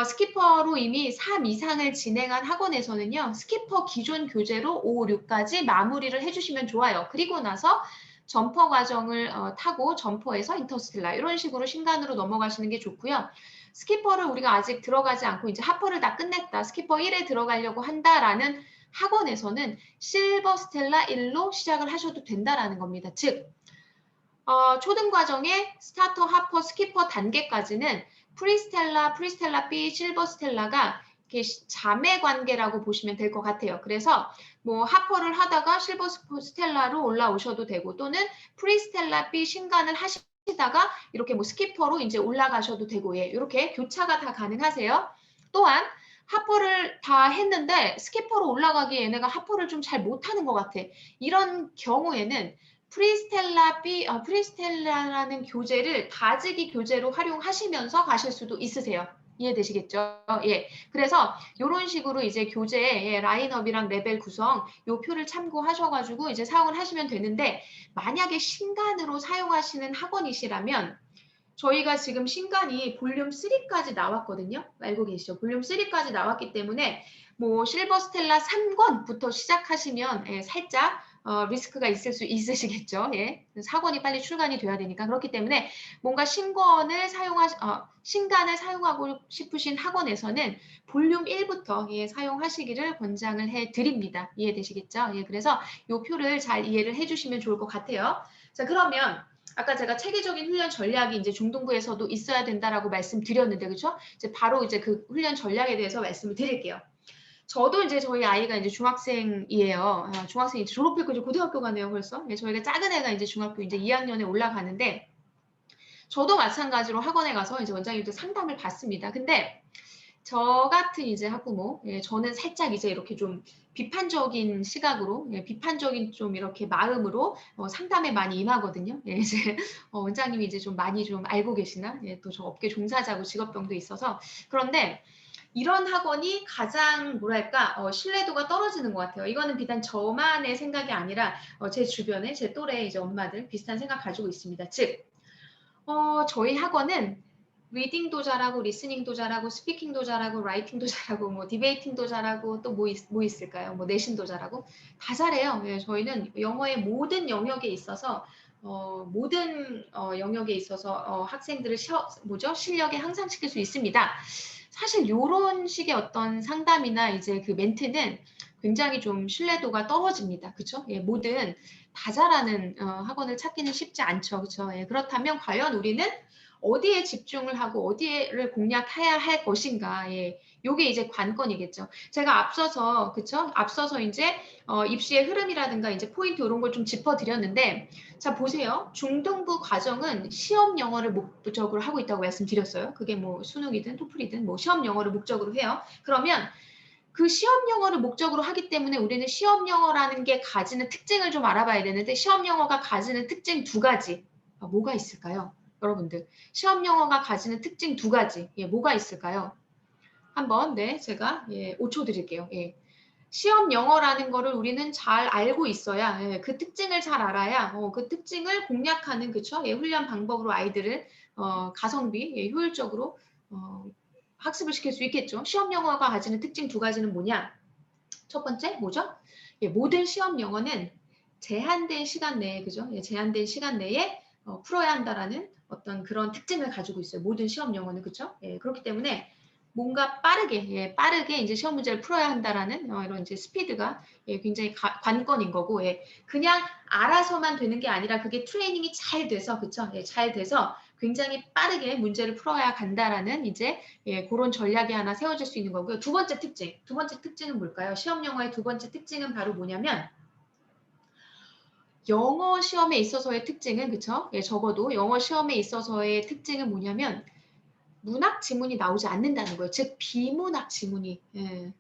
Speaker 1: 스키퍼로 이미 3 이상을 진행한 학원에서는요. 스키퍼 기존 교재로 5, 6까지 마무리를 해주시면 좋아요. 그리고 나서 점퍼 과정을 타고 점퍼에서 인터스텔라 이런 식으로 신간으로 넘어가시는 게 좋고요. 스키퍼를 우리가 아직 들어가지 않고 이제 하퍼를 다 끝냈다. 스키퍼 1에 들어가려고 한다라는 학원에서는 실버 스텔라 1로 시작을 하셔도 된다라는 겁니다. 즉 초등 과정의 스타터, 하퍼, 스키퍼 단계까지는 프리스텔라, 프리스텔라 B, 실버 스텔라가 이렇게 자매 관계라고 보시면 될 것 같아요. 그래서 뭐 하퍼를 하다가 실버 스텔라로 올라오셔도 되고 또는 프리스텔라 B 신간을 하시다가 이렇게 뭐 스키퍼로 이제 올라가셔도 되고 예, 이렇게 교차가 다 가능하세요. 또한 하퍼를 다 했는데 스키퍼로 올라가기에 얘네가 하퍼를 좀 잘 못하는 것 같아. 이런 경우에는 프리스텔라 프리스텔라라는 교재를 다지기 교재로 활용하시면서 가실 수도 있으세요. 이해되시겠죠? 예. 그래서 이런 식으로 이제 교재의 라인업이랑 레벨 구성 요 표를 참고하셔가지고 이제 사용을 하시면 되는데 만약에 신간으로 사용하시는 학원이시라면 저희가 지금 신간이 볼륨 3까지 나왔거든요. 알고 계시죠? 볼륨 3까지 나왔기 때문에 뭐 실버 스텔라 3권부터 시작하시면 예, 살짝 리스크가 있을 수 있으시겠죠. 예. 사권이 빨리 출간이 돼야 되니까. 그렇기 때문에 뭔가 신간을 사용하고 싶으신 학원에서는 볼륨 1부터 예, 사용하시기를 권장을 해 드립니다. 이해되시겠죠? 예, 그래서 이 표를 잘 이해를 해주시면 좋을 것 같아요. 자, 그러면 아까 제가 체계적인 훈련 전략이 이제 중등부에서도 있어야 된다라고 말씀드렸는데, 그렇죠? 이제 바로 이제 그 훈련 전략에 대해서 말씀을 드릴게요. 저도 이제 저희 아이가 이제 중학생이에요. 중학생이 졸업했고 이제 고등학교 가네요, 벌써. 네, 저희가 작은 애가 이제 중학교 이제 2학년에 올라가는데, 저도 마찬가지로 학원에 가서 이제 원장님들 상담을 받습니다. 근데 저 같은 이제 학부모, 예, 저는 살짝 이제 이렇게 좀 비판적인 시각으로, 예, 비판적인 좀 이렇게 마음으로 상담에 많이 임하거든요. 예, 이제 원장님이 이제 좀 많이 좀 알고 계시나? 예, 또 저 업계 종사자고 직업병도 있어서 그런데 이런 학원이 가장 뭐랄까 신뢰도가 떨어지는 것 같아요. 이거는 비단 저만의 생각이 아니라 제 주변에 제 또래 이제 엄마들 비슷한 생각 가지고 있습니다. 즉 저희 학원은 리딩도 잘하고 리스닝도 잘하고 스피킹도 잘하고 라이팅도 잘하고 뭐 디베이팅도 잘하고 또 뭐 있을까요? 뭐 내신도 잘하고 다 잘해요. 예, 저희는 영어의 모든 영역에 있어서 모든 영역에 있어서 학생들을 실력에 향상시킬 수 있습니다. 사실 요런 식의 어떤 상담이나 이제 그 멘트는 굉장히 좀 신뢰도가 떨어집니다. 그쵸? 예, 뭐든 다 잘하는 학원을 찾기는 쉽지 않죠. 그쵸? 예, 그렇다면 과연 우리는 어디에 집중을 하고 어디를 공략해야 할 것인가. 예, 요게 이제 관건이겠죠. 제가 앞서서 그쵸? 앞서서 이제 입시의 흐름이라든가 이제 포인트 이런 걸 좀 짚어드렸는데 자 보세요. 중등부 과정은 시험 영어를 목적으로 하고 있다고 말씀드렸어요. 그게 뭐 수능이든 토플이든 뭐 시험 영어를 목적으로 해요. 그러면 그 시험 영어를 목적으로 하기 때문에 우리는 시험 영어라는 게 가지는 특징을 좀 알아봐야 되는데 시험 영어가 가지는 특징 두 가지. 뭐가 있을까요? 여러분들. 시험 영어가 가지는 특징 두 가지. 예, 뭐가 있을까요? 한번 네, 제가 5초 드릴게요. 예. 시험 영어라는 거를 우리는 잘 알고 있어야 예, 그 특징을 잘 알아야 그 특징을 공략하는 그쵸? 예, 훈련 방법으로 아이들을 가성비 예, 효율적으로 학습을 시킬 수 있겠죠. 시험 영어가 가지는 특징 두 가지는 뭐냐? 첫 번째 뭐죠? 예, 모든 시험 영어는 제한된 시간 내에 그죠? 예, 제한된 시간 내에 풀어야 한다라는 어떤 그런 특징을 가지고 있어요. 모든 시험 영어는 그렇죠? 예, 그렇기 때문에 뭔가 빠르게 이제 시험 문제를 풀어야 한다라는 이런 이제 스피드가 예, 굉장히 관건인 거고 예, 그냥 알아서만 되는 게 아니라 그게 트레이닝이 잘 돼서 그쵸? 예, 잘 돼서 굉장히 빠르게 문제를 풀어야 간다라는 이제 예, 그런 전략이 하나 세워질 수 있는 거고요. 두 번째 특징은 뭘까요? 시험 영어의 두 번째 특징은 바로 뭐냐면 영어 시험에 있어서의 특징은 그쵸? 예, 적어도 영어 시험에 있어서의 특징은 뭐냐면 문학 지문이 나오지 않는다는 거예요. 즉 비문학 지문이 예,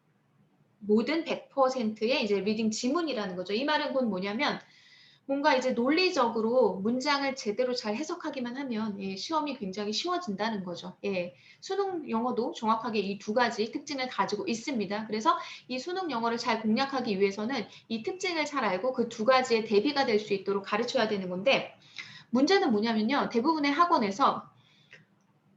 Speaker 1: 모든 100%의 이제 리딩 지문이라는 거죠. 이 말은 곧 뭐냐면 뭔가 이제 논리적으로 문장을 제대로 잘 해석하기만 하면 예, 시험이 굉장히 쉬워진다는 거죠. 예, 수능 영어도 정확하게 이 두 가지 특징을 가지고 있습니다. 그래서 이 수능 영어를 잘 공략하기 위해서는 이 특징을 잘 알고 그 두 가지의 대비가 될 수 있도록 가르쳐야 되는 건데 문제는 뭐냐면요. 대부분의 학원에서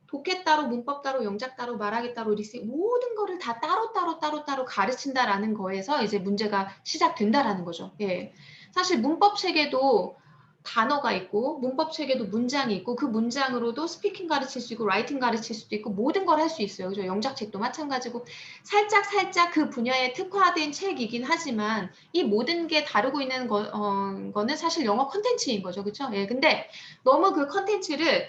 Speaker 1: 독해 따로, 문법 따로, 영작 따로, 말하기 따로, 리스닝 모든 거를 다 따로 가르친다라는 거에서 이제 문제가 시작된다라는 거죠. 예. 사실 문법 체계도 단어가 있고 문법 체계도 문장이 있고 그 문장으로도 스피킹 가르칠 수 있고 라이팅 가르칠 수도 있고 모든 걸 할 수 있어요. 그죠? 영작책도 마찬가지고 살짝 그 분야에 특화된 책이긴 하지만 이 모든 게 다루고 있는 거는 사실 영어 콘텐츠인 거죠. 그렇죠? 예. 근데 너무 그 콘텐츠를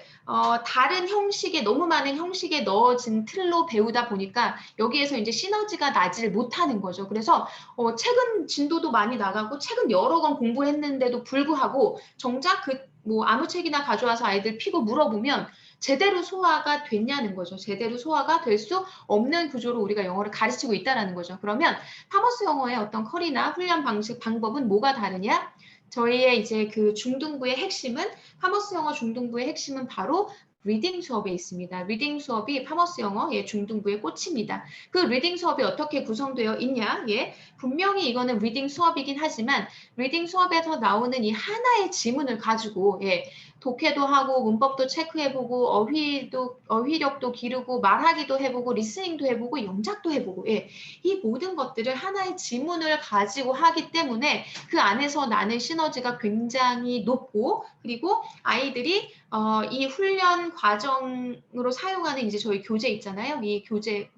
Speaker 1: 다른 형식의 너무 많은 형식에 넣어진 틀로 배우다 보니까 여기에서 이제 시너지가 나지를 못하는 거죠. 그래서 책은 진도도 많이 나가고 책은 여러 권 공부했는데도 불구하고 정작 그 뭐 아무 책이나 가져와서 아이들 피고 물어보면 제대로 소화가 됐냐는 거죠. 제대로 소화가 될 수 없는 구조로 우리가 영어를 가르치고 있다는 거죠. 그러면 파머스 영어의 어떤 컬이나 훈련 방식, 방법은 뭐가 다르냐? 저희의 이제 그 중등부의 핵심은 파머스 영어 중등부의 핵심은 바로 리딩 수업에 있습니다. 리딩 수업이 파머스 영어의 중등부의 꽃입니다. 그 리딩 수업이 어떻게 구성되어 있냐? 예, 분명히 이거는 리딩 수업이긴 하지만 리딩 수업에서 나오는 이 하나의 지문을 가지고 예, 독해도 하고 문법도 체크해보고 어휘력도 기르고 말하기도 해보고 리스닝도 해보고 영작도 해보고 예, 이 모든 것들을 하나의 지문을 가지고 하기 때문에 그 안에서 나는 시너지가 굉장히 높고 그리고 아이들이 이 훈련 과정으로 사용하는 이제 저희 교재 있잖아요. 이 교재를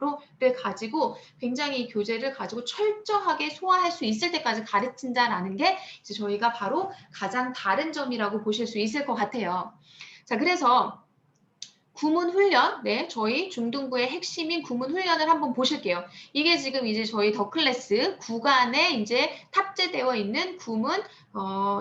Speaker 1: 가지고 굉장히 이 교재를 가지고 철저하게 소화할 수 있을 때까지 가르친다라는 게 이제 저희가 바로 가장 다른 점이라고 보실 수 있을 것 같아요. 자, 그래서 구문 훈련, 네, 저희 중등부의 핵심인 구문 훈련을 한번 보실게요. 이게 지금 이제 저희 더 클래스 구간에 이제 탑재되어 있는 구문,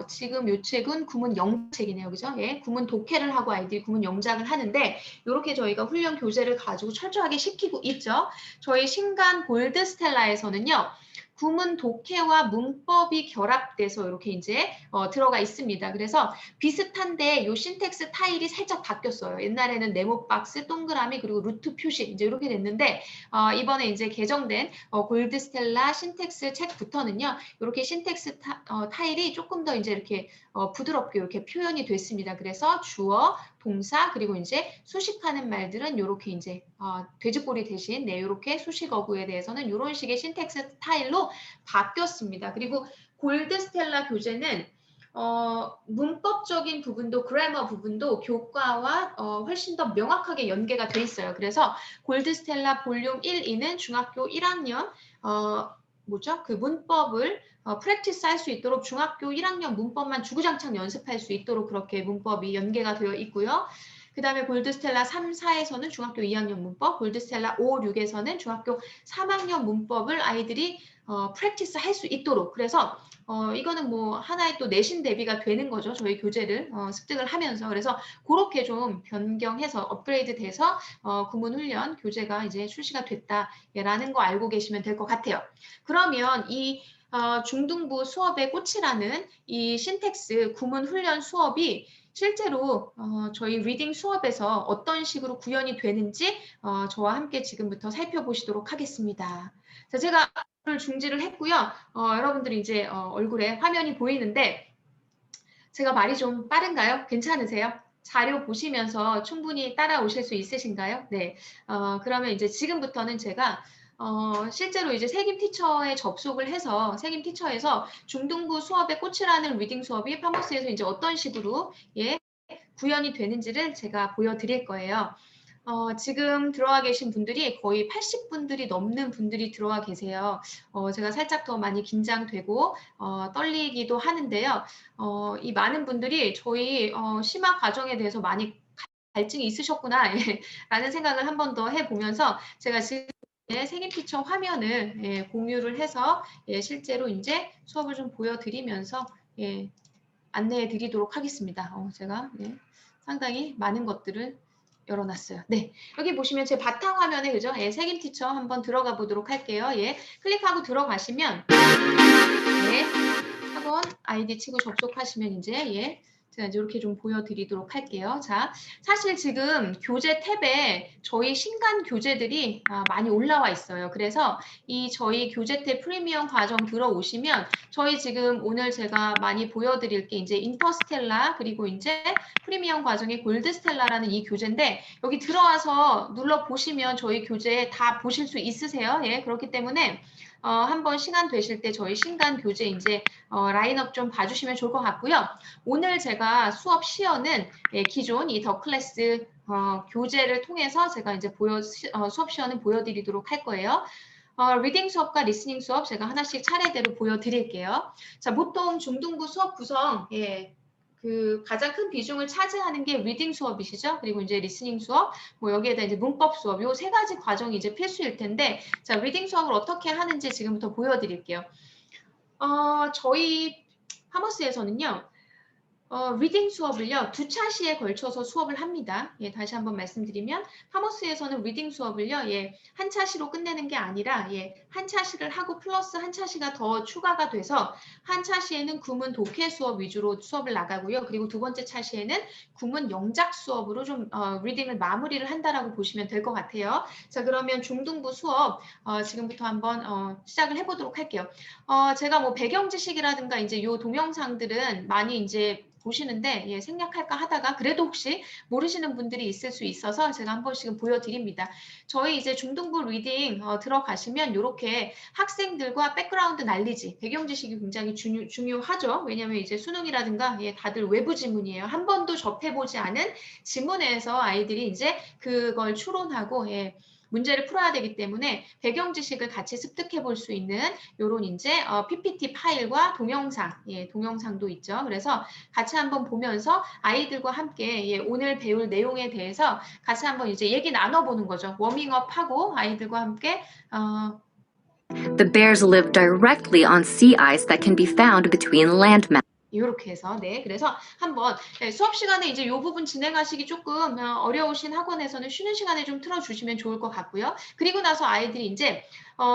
Speaker 1: 지금 요 책은 구문 영책이네요. 그죠? 예, 구문 독해를 하고 아이들이 구문 영작을 하는데, 이렇게 저희가 훈련 교재를 가지고 철저하게 시키고 있죠. 저희 신간 골드 스텔라에서는요, 구문 독해와 문법이 결합돼서 이렇게 이제 들어가 있습니다. 그래서 비슷한데 요 신텍스 타일이 살짝 바뀌었어요. 옛날에는 네모 박스, 동그라미 그리고 루트 표시 이제 이렇게 됐는데 이번에 이제 개정된 골드 스텔라 신텍스 책부터는요. 이렇게 신텍스 타일이 조금 더 이제 이렇게 부드럽게 이렇게 표현이 됐습니다. 그래서 주어, 동사 그리고 이제 수식하는 말들은 이렇게 이제 돼지꼬리 대신 네 이렇게 수식어구에 대해서는 이런 식의 신텍스 스타일로 바뀌었습니다. 그리고 골드 스텔라 교재는 문법적인 부분도 그래머 부분도 교과와 훨씬 더 명확하게 연계가 돼 있어요. 그래서 골드 스텔라 볼륨 1, 2는 중학교 1학년 뭐죠? 그 문법을 프랙티스 할 수 있도록 중학교 1학년 문법만 주구장창 연습할 수 있도록 그렇게 문법이 연계가 되어 있고요. 그 다음에 골드스텔라 3, 4에서는 중학교 2학년 문법, 골드스텔라 5, 6에서는 중학교 3학년 문법을 아이들이 프랙티스 할 수 있도록 그래서 이거는 뭐 하나의 또 내신 대비가 되는 거죠. 저희 교재를 습득을 하면서 그래서 그렇게 좀 변경해서 업그레이드 돼서 구문 훈련 교재가 이제 출시가 됐다라는 거 알고 계시면 될 것 같아요. 그러면 이 중등부 수업의 꽃이라는 이 신텍스 구문 훈련 수업이 실제로 저희 리딩 수업에서 어떤 식으로 구현이 되는지 저와 함께 지금부터 살펴보시도록 하겠습니다. 자, 제가 오늘 중지를 했고요. 여러분들이 이제 얼굴에 화면이 보이는데 제가 말이 좀 빠른가요? 괜찮으세요? 자료 보시면서 충분히 따라오실 수 있으신가요? 네. 그러면 이제 지금부터는 제가 실제로 이제 세김 티처에 접속을 해서 세김 티처에서 중등부 수업의 꽃이라는 리딩 수업이 파머스에서 이제 어떤 식으로 예, 구현이 되는지를 제가 보여드릴 거예요. 지금 들어와 계신 분들이 거의 80분들이 넘는 분들이 들어와 계세요. 제가 살짝 더 많이 긴장되고 떨리기도 하는데요. 이 많은 분들이 저희 심화 과정에 대해서 많이 갈증이 있으셨구나 라는 생각을 한 번 더 해보면서 제가 지금 세김 티처 화면을 공유를 해서 실제로 이제 수업을 좀 보여드리면서 안내해 드리도록 하겠습니다. 제가 상당히 많은 것들을 열어놨어요. 네, 여기 보시면 제 바탕 화면에 그죠? 세김 티처 한번 들어가 보도록 할게요. 클릭하고 들어가시면 학원 아이디 치고 접속하시면 이제 제가 이제 이렇게 좀 보여드리도록 할게요. 자, 사실 지금 교재 탭에 저희 신간 교재들이 많이 올라와 있어요. 그래서 이 저희 교재 탭 프리미엄 과정 들어오시면 저희 지금 오늘 제가 많이 보여드릴 게 이제 인터스텔라 그리고 이제 프리미엄 과정의 골드스텔라라는 이 교재인데 여기 들어와서 눌러 보시면 저희 교재 다 보실 수 있으세요. 그렇기 때문에 한번 시간 되실 때 저희 신간 교재 이제 라인업 좀 봐주시면 좋을 것 같고요. 오늘 제가 수업 시연은 기존 이 더 클래스 교재를 통해서 제가 이제 수업 시연을 보여드리도록 할 거예요. 리딩 수업과 리스닝 수업 제가 하나씩 차례대로 보여드릴게요. 자, 보통 중등부 수업 구성 그 가장 큰 비중을 차지하는 게 리딩 수업이시죠. 그리고 이제 리스닝 수업, 뭐 여기에다 이제 문법 수업, 요 세 가지 과정이 이제 필수일 텐데, 자, 리딩 수업을 어떻게 하는지 지금부터 보여드릴게요. 저희 하머스에서는요. 리딩 수업을요, 2차시에 걸쳐서 수업을 합니다. 다시 한번 말씀드리면, 파머스에서는 리딩 수업을요, 한 차시로 끝내는 게 아니라, 한 차시를 하고 플러스 한 차시가 더 추가가 돼서, 한 차시에는 구문 독해 수업 위주로 수업을 나가고요. 그리고 두 번째 차시에는 구문 영작 수업으로 좀, 리딩을 마무리를 한다라고 보시면 될 것 같아요. 자, 그러면 중등부 수업, 지금부터 한번, 시작을 해보도록 할게요. 제가 뭐 배경 지식이라든가 이제 요 동영상들은 많이 이제 보시는데 생략할까 하다가 그래도 혹시 모르시는 분들이 있을 수 있어서 제가 한 번씩은 보여드립니다. 저희 이제 중등부 리딩 들어가시면 이렇게 학생들과 백그라운드 날리지 배경 지식이 굉장히 중요하죠. 왜냐하면 이제 수능이라든가 다들 외부 지문이에요. 한 번도 접해보지 않은 지문에서 아이들이 이제 그걸 추론하고 문제를 풀어야 되기 때문에 배경 지식을 같이 습득해 볼 수 있는 요런 이제 PPT 파일과 동영상, 예, 동영상도 있죠. 그래서 같이 한번 보면서 아이들과 함께 예, 오늘 배울 내용에 대해서 같이 한번 이제 얘기 나눠보는 거죠. 워밍업하고 아이들과 함께
Speaker 2: The bears live directly on sea ice that can be found between land masses.
Speaker 1: 이렇게 해서 네 그래서 한번 네, 수업 시간에 이제 이 부분 진행하시기 조금 어려우신 학원에서는 쉬는 시간에 좀 틀어주시면 좋을 것 같고요. 그리고 나서 아이들이 이제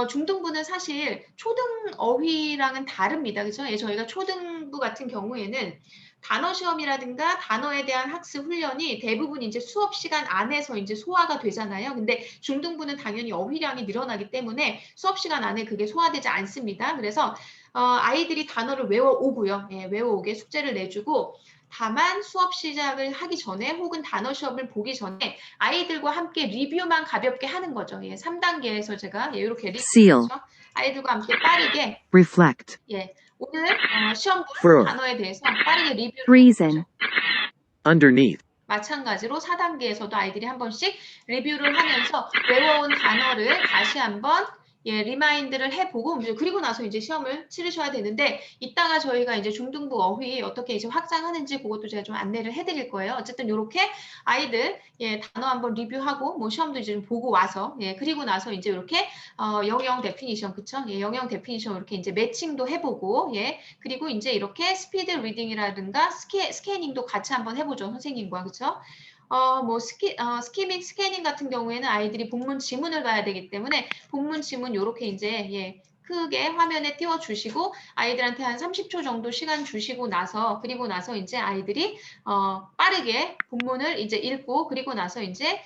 Speaker 1: 중등부는 사실 초등 어휘랑은 다릅니다. 그렇죠? 예, 저희가 초등부 같은 경우에는 단어 시험이라든가 단어에 대한 학습 훈련이 대부분 이제 수업 시간 안에서 이제 소화가 되잖아요. 근데 중등부는 당연히 어휘량이 늘어나기 때문에 수업 시간 안에 그게 소화되지 않습니다. 그래서 아이들이 단어를 외워오고요. 예, 외워오게 숙제를 내주고 다만 수업 시작을 하기 전에 혹은 단어 시험을 보기 전에 아이들과 함께 리뷰만 가볍게 하는 거죠. 예, 3단계에서 제가 예, 이렇게
Speaker 2: Seal.
Speaker 1: 리뷰죠. 아이들과 함께 빠르게
Speaker 2: Reflect.
Speaker 1: 예, 오늘 시험 볼
Speaker 3: Fur.
Speaker 1: 단어에 대해서 빠르게 리뷰를
Speaker 2: Reason.
Speaker 1: 하는 거죠.
Speaker 3: underneath,
Speaker 1: 마찬가지로 4단계에서도 아이들이 한 번씩 리뷰를 하면서 외워온 단어를 다시 한번 예, 리마인드를 해보고 그리고 나서 이제 시험을 치르셔야 되는데 이따가 저희가 이제 중등부 어휘 어떻게 이제 확장하는지 그것도 제가 좀 안내를 해드릴 거예요. 어쨌든 이렇게 아이들 예, 단어 한번 리뷰하고 뭐 시험도 이제 좀 보고 와서 예, 그리고 나서 이제 이렇게 영영 데피니션 그쵸? 예, 영영 데피니션 이렇게 이제 매칭도 해보고 예, 그리고 이제 이렇게 스피드 리딩이라든가 스캐닝도 같이 한번 해보죠 선생님과 그쵸? 스키밍 스캐닝 같은 경우에는 아이들이 본문 지문을 봐야 되기 때문에 본문 지문 요렇게 이제 예, 크게 화면에 띄워주시고 아이들한테 한 30초 정도 시간 주시고 나서 그리고 나서 이제 아이들이 빠르게 본문을 이제 읽고 그리고 나서 이제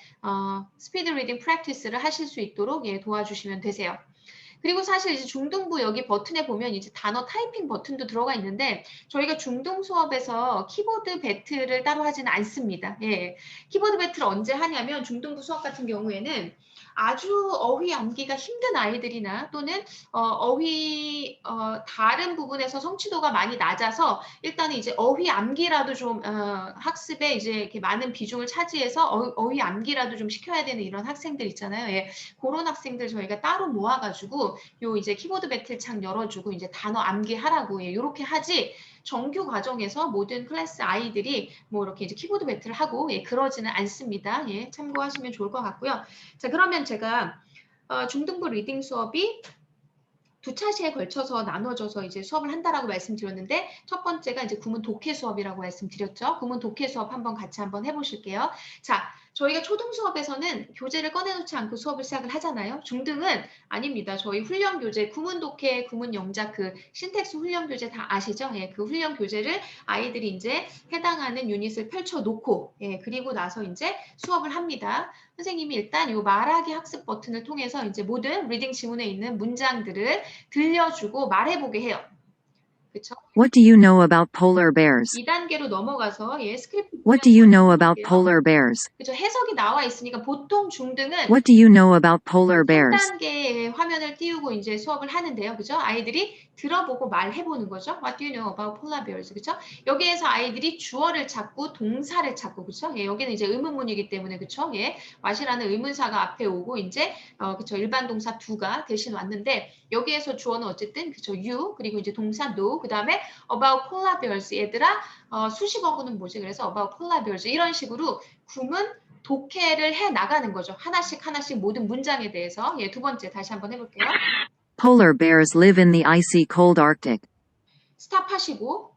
Speaker 1: 스피드 리딩 프랙티스를 하실 수 있도록 예, 도와주시면 되세요. 그리고 사실 이제 중등부 여기 버튼에 보면 이제 단어 타이핑 버튼도 들어가 있는데 저희가 중등 수업에서 키보드 배틀을 따로 하지는 않습니다. 예. 키보드 배틀을 언제 하냐면 중등부 수업 같은 경우에는 아주 어휘 암기가 힘든 아이들이나 또는 어휘 다른 부분에서 성취도가 많이 낮아서 일단은 이제 어휘 암기라도 좀 학습에 이제 이렇게 많은 비중을 차지해서 어휘 암기라도 좀 시켜야 되는 이런 학생들 있잖아요. 예. 그런 학생들 저희가 따로 모아가지고 요 이제 키보드 배틀 창 열어주고 이제 단어 암기하라고 예, 요렇게 하지 정규 과정에서 모든 클래스 아이들이 뭐 이렇게 이제 키보드 배틀을 하고 예, 그러지는 않습니다. 예, 참고하시면 좋을 것 같고요. 자 그러면 제가 중등부 리딩 수업이 두 차시에 걸쳐서 나눠져서 이제 수업을 한다라고 말씀드렸는데 첫 번째가 이제 구문 독해 수업이라고 말씀드렸죠. 구문 독해 수업 한번 같이 한번 해보실게요. 자, 저희가 초등 수업에서는 교재를 꺼내놓지 않고 수업을 시작을 하잖아요. 중등은 아닙니다. 저희 훈련 교재, 구문 독해, 구문 영작 그 신텍스 훈련 교재 다 아시죠? 예, 그 훈련 교재를 아이들이 이제 해당하는 유닛을 펼쳐놓고 예, 그리고 나서 이제 수업을 합니다. 선생님이 일단 이 말하기 학습 버튼을 통해서 이제 모든 리딩 지문에 있는 문장들을 들려주고 말해보게 해요. 그렇죠?
Speaker 2: What do you know about polar bears?
Speaker 1: 2단계로 넘어가서 예, 스크립트
Speaker 2: What do you know about polar bears?
Speaker 1: 그렇죠. 해석이 나와 있으니까 보통 중등은
Speaker 2: What do you know about polar bears?
Speaker 1: 3단계의 화면을 띄우고 이제 수업을 하는데요. 그죠? 아이들이 들어보고 말해보는 거죠. What do you know about polar bears? 그죠? 여기에서 아이들이 주어를 찾고 동사를 찾고 그죠? 예, 여기는 이제 의문문이기 때문에 그죠? 예, what이라는 의문사가 앞에 오고 이제 그죠? 일반 동사 do가 대신 왔는데 여기에서 주어는 어쨌든 그죠? you 그리고 이제 동사 know 그다음에 about polar bears 얘들아 수식어구는 뭐지? 그래서 about polar bears 이런 식으로 구문 독해를 해 나가는 거죠. 하나씩 하나씩 모든 문장에 대해서. 예, 두 번째 다시 한번 해볼게요.
Speaker 2: Polar bears live in the icy cold Arctic.
Speaker 1: 스탑하시고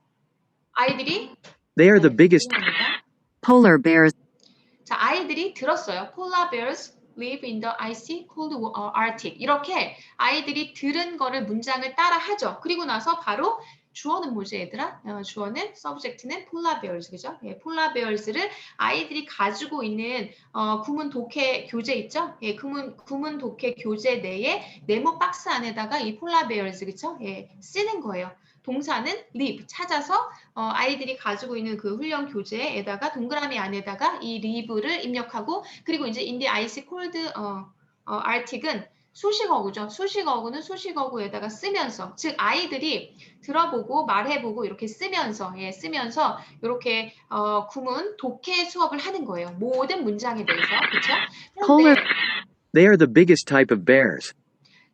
Speaker 1: 아이들이
Speaker 3: they are the biggest.
Speaker 2: Polar bears
Speaker 1: 자, 아이들이 들었어요. Polar bears live in the icy cold Arctic. 이렇게 아이들이 들은 거를 문장을 따라 하죠. 그리고 나서 바로 주어는 뭐지 얘들아? 주어는 subject는 polar bears 그죠? 예, polar bears를 아이들이 가지고 있는 구문 독해 교재 있죠? 예, 구문 독해 교재 내에 네모 박스 안에다가 이 polar bears 그죠? 예, 쓰는 거예요. 동사는 live 찾아서 아이들이 가지고 있는 그 훈련 교재에다가 동그라미 안에다가 이 live를 입력하고 그리고 이제 in the icy cold Arctic은 수식어구죠. 수식어구는 수식어구에다가 쓰면서 즉 아이들이 들어보고 말해보고 이렇게 쓰면서 예, 쓰면서 이렇게 구문 독해 수업을 하는 거예요. 모든 문장에 대해서 그렇죠?
Speaker 2: Polar
Speaker 3: They are the biggest type of bears.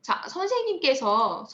Speaker 1: 자, 선생님께서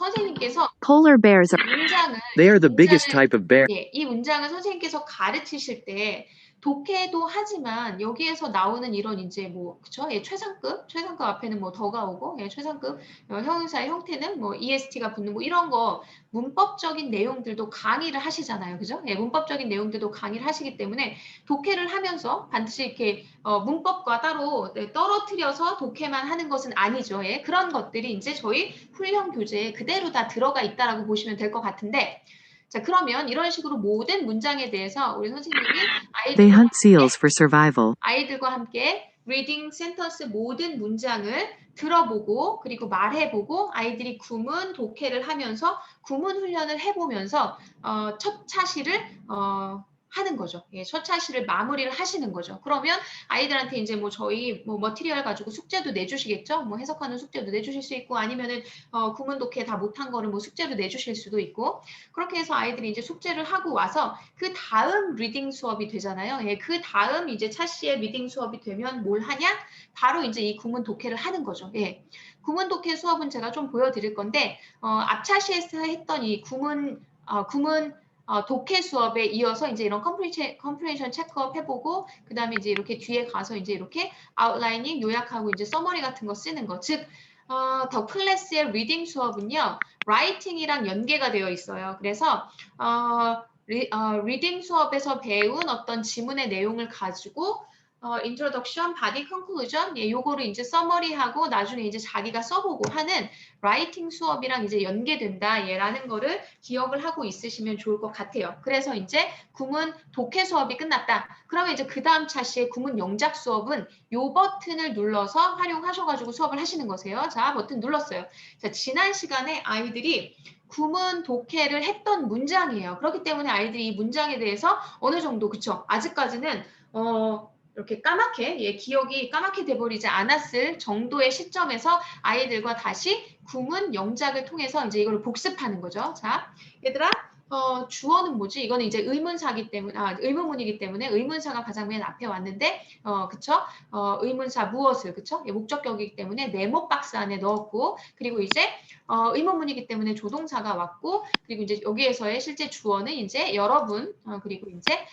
Speaker 2: Polar bears are
Speaker 1: 문장을
Speaker 3: They are the biggest
Speaker 1: 문장을
Speaker 3: type of bear.
Speaker 1: 예, 이 문장을 선생님께서 가르치실 때 독해도 하지만 여기에서 나오는 이런 이제 뭐 그쵸? 예, 최상급 앞에는 뭐 더가 오고 예, 최상급 형용사의 형태는 뭐 EST가 붙는 뭐 이런 거 문법적인 내용들도 강의를 하시잖아요, 그죠? 예, 문법적인 내용들도 강의를 하시기 때문에 독해를 하면서 반드시 이렇게 문법과 따로 네, 떨어뜨려서 독해만 하는 것은 아니죠. 예, 그런 것들이 이제 저희 훈련 교재에 그대로 다 들어가 있다라고 보시면 될 것 같은데. 자, 그러면 이런 식으로 모든 문장에 대해서 우리 선생님이
Speaker 2: They hunt seals for survival.
Speaker 1: 아이들과 함께 리딩 센턴스 모든 문장을 들어보고 그리고 말해보고 아이들이 구문 독해를 하면서 구문 훈련을 해보면서 첫 차시를 하는 거죠. 예, 첫 차시를 마무리를 하시는 거죠. 그러면 아이들한테 이제 뭐 저희 뭐 머티리얼 가지고 숙제도 내주시겠죠. 뭐 해석하는 숙제도 내주실 수 있고 아니면은 구문 독해 다 못한 거를 뭐 숙제로 내주실 수도 있고 그렇게 해서 아이들이 이제 숙제를 하고 와서 그 다음 리딩 수업이 되잖아요. 예, 그 다음 이제 차시의 리딩 수업이 되면 뭘 하냐? 바로 이제 이 구문 독해를 하는 거죠. 예. 구문 독해 수업은 제가 좀 보여드릴 건데 앞차시에서 했던 이 구문 독해 수업에 이어서 이제 이런 컴프레hen션 체크업 해보고 그 다음에 이제 이렇게 뒤에 가서 이제 이렇게 아웃라이닝 요약하고 이제 서머리 같은 거 쓰는 거. 즉 더 클래스의 리딩 수업은요. 라이팅이랑 연계가 되어 있어요. 그래서 리딩 수업에서 배운 어떤 지문의 내용을 가지고 인트로덕션, 바디 컨클루전, 예, 요거를 이제 서머리하고 나중에 이제 자기가 써보고 하는 라이팅 수업이랑 이제 연계된다, 예라는 거를 기억을 하고 있으시면 좋을 것 같아요. 그래서 이제 구문 독해 수업이 끝났다. 그러면 이제 그 다음 차시의 구문 영작 수업은 요 버튼을 눌러서 활용하셔가지고 수업을 하시는 거세요. 자, 버튼 눌렀어요. 자, 지난 시간에 아이들이 구문 독해를 했던 문장이에요. 그렇기 때문에 아이들이 이 문장에 대해서 어느 정도, 그쵸? 아직까지는, 이렇게 까맣게, 예, 기억이 까맣게 돼버리지 않았을 정도의 시점에서 아이들과 다시 구문 영작을 통해서 이제 이걸 복습하는 거죠. 자, 얘들아, 주어는 뭐지? 이거는 이제 의문사기 때문에, 의문문이기 때문에 의문사가 가장 맨 앞에 왔는데, 그쵸? 의문사 무엇을, 그쵸? 예, 목적격이기 때문에 네모 박스 안에 넣었고, 그리고 이제, 의문문이기 때문에 조동사가 왔고, 그리고 이제 여기에서의 실제 주어는 이제 여러분, 그리고 이제,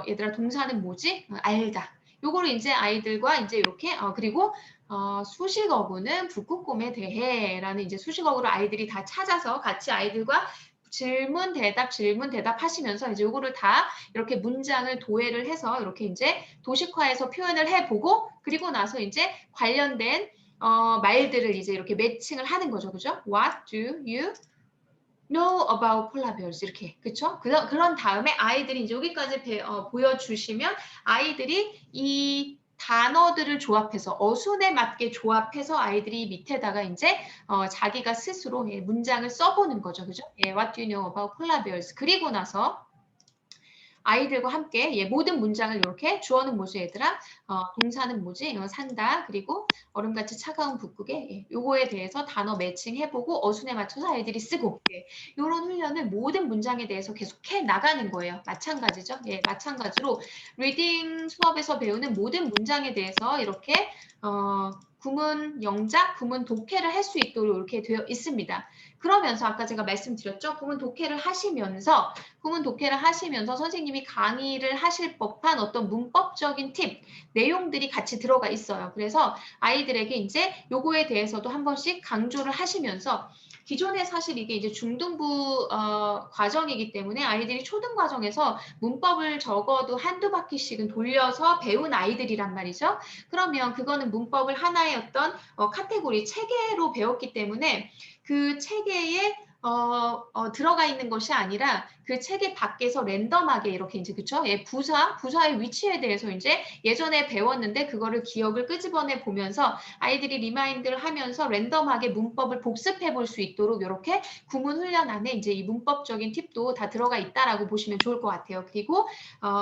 Speaker 1: 얘들아, 동사는 뭐지? 알다. 요거를 이제 아이들과 이제 이렇게 그리고 수식어구는 북극곰에 대해라는 이제 수식어구를 아이들이 다 찾아서 같이 아이들과 질문 대답 하시면서 이제 요거를 다 이렇게 문장을 도해를 해서 이렇게 이제 도식화해서 표현을 해보고 그리고 나서 이제 관련된 말들을 이제 이렇게 매칭을 하는 거죠, 그죠? What do you know about polar bears 이렇게 그쵸? 그런 다음에 아이들이 이제 여기까지 보여주시면 아이들이 이 단어들을 조합해서 어순에 맞게 조합해서 아이들이 밑에다가 이제 자기가 스스로 예, 문장을 써보는 거죠, 그죠? 예, What do you know about polar bears? 그리고 나서 아이들과 함께 예, 모든 문장을 이렇게 주어는 뭐지 얘들아? 동사는 뭐지? 산다. 그리고 얼음같이 차가운 북극에 예, 요거에 대해서 단어 매칭해보고 어순에 맞춰서 아이들이 쓰고 예, 이런 훈련을 모든 문장에 대해서 계속해 나가는 거예요. 마찬가지죠. 예, 마찬가지로 리딩 수업에서 배우는 모든 문장에 대해서 이렇게 구문 영작, 구문 독해를 할 수 있도록 이렇게 되어 있습니다. 그러면서 아까 제가 말씀드렸죠. 구문 독해를 하시면서 선생님이 강의를 하실 법한 어떤 문법적인 팁, 내용들이 같이 들어가 있어요. 그래서 아이들에게 이제 요거에 대해서도 한 번씩 강조를 하시면서 기존에 사실 이게 이제 중등부 과정이기 때문에 아이들이 초등 과정에서 문법을 적어도 한두 바퀴씩은 돌려서 배운 아이들이란 말이죠. 그러면 그거는 문법을 하나의 어떤 카테고리, 체계로 배웠기 때문에 그 체계에 들어가 있는 것이 아니라 그 체계 밖에서 랜덤하게 이렇게 이제 그쵸? 예, 부사의 위치에 대해서 이제 예전에 배웠는데 그거를 기억을 끄집어내 보면서 아이들이 리마인드를 하면서 랜덤하게 문법을 복습해 볼 수 있도록 이렇게 구문 훈련 안에 이제 이 문법적인 팁도 다 들어가 있다라고 보시면 좋을 것 같아요. 그리고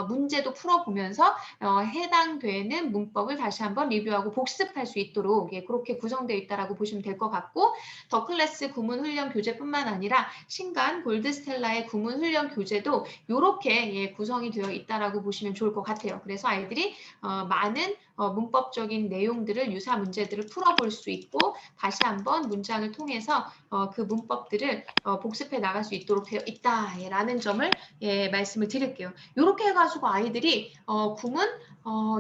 Speaker 1: 문제도 풀어보면서 해당되는 문법을 다시 한번 리뷰하고 복습할 수 있도록 예, 그렇게 구성되어 있다라고 보시면 될 것 같고 더 클래스 구문 훈련 교재뿐만 아니라 신간 골드스텔라의 구문 훈련 훈련 교재도 이렇게 예, 구성이 되어 있다라고 보시면 좋을 것 같아요. 그래서 아이들이 많은 문법적인 내용들을 유사 문제들을 풀어볼 수 있고 다시 한번 문장을 통해서 그 문법들을 복습해 나갈 수 있도록 되어 있다라는 점을 예, 말씀을 드릴게요. 이렇게 해가지고 아이들이 구문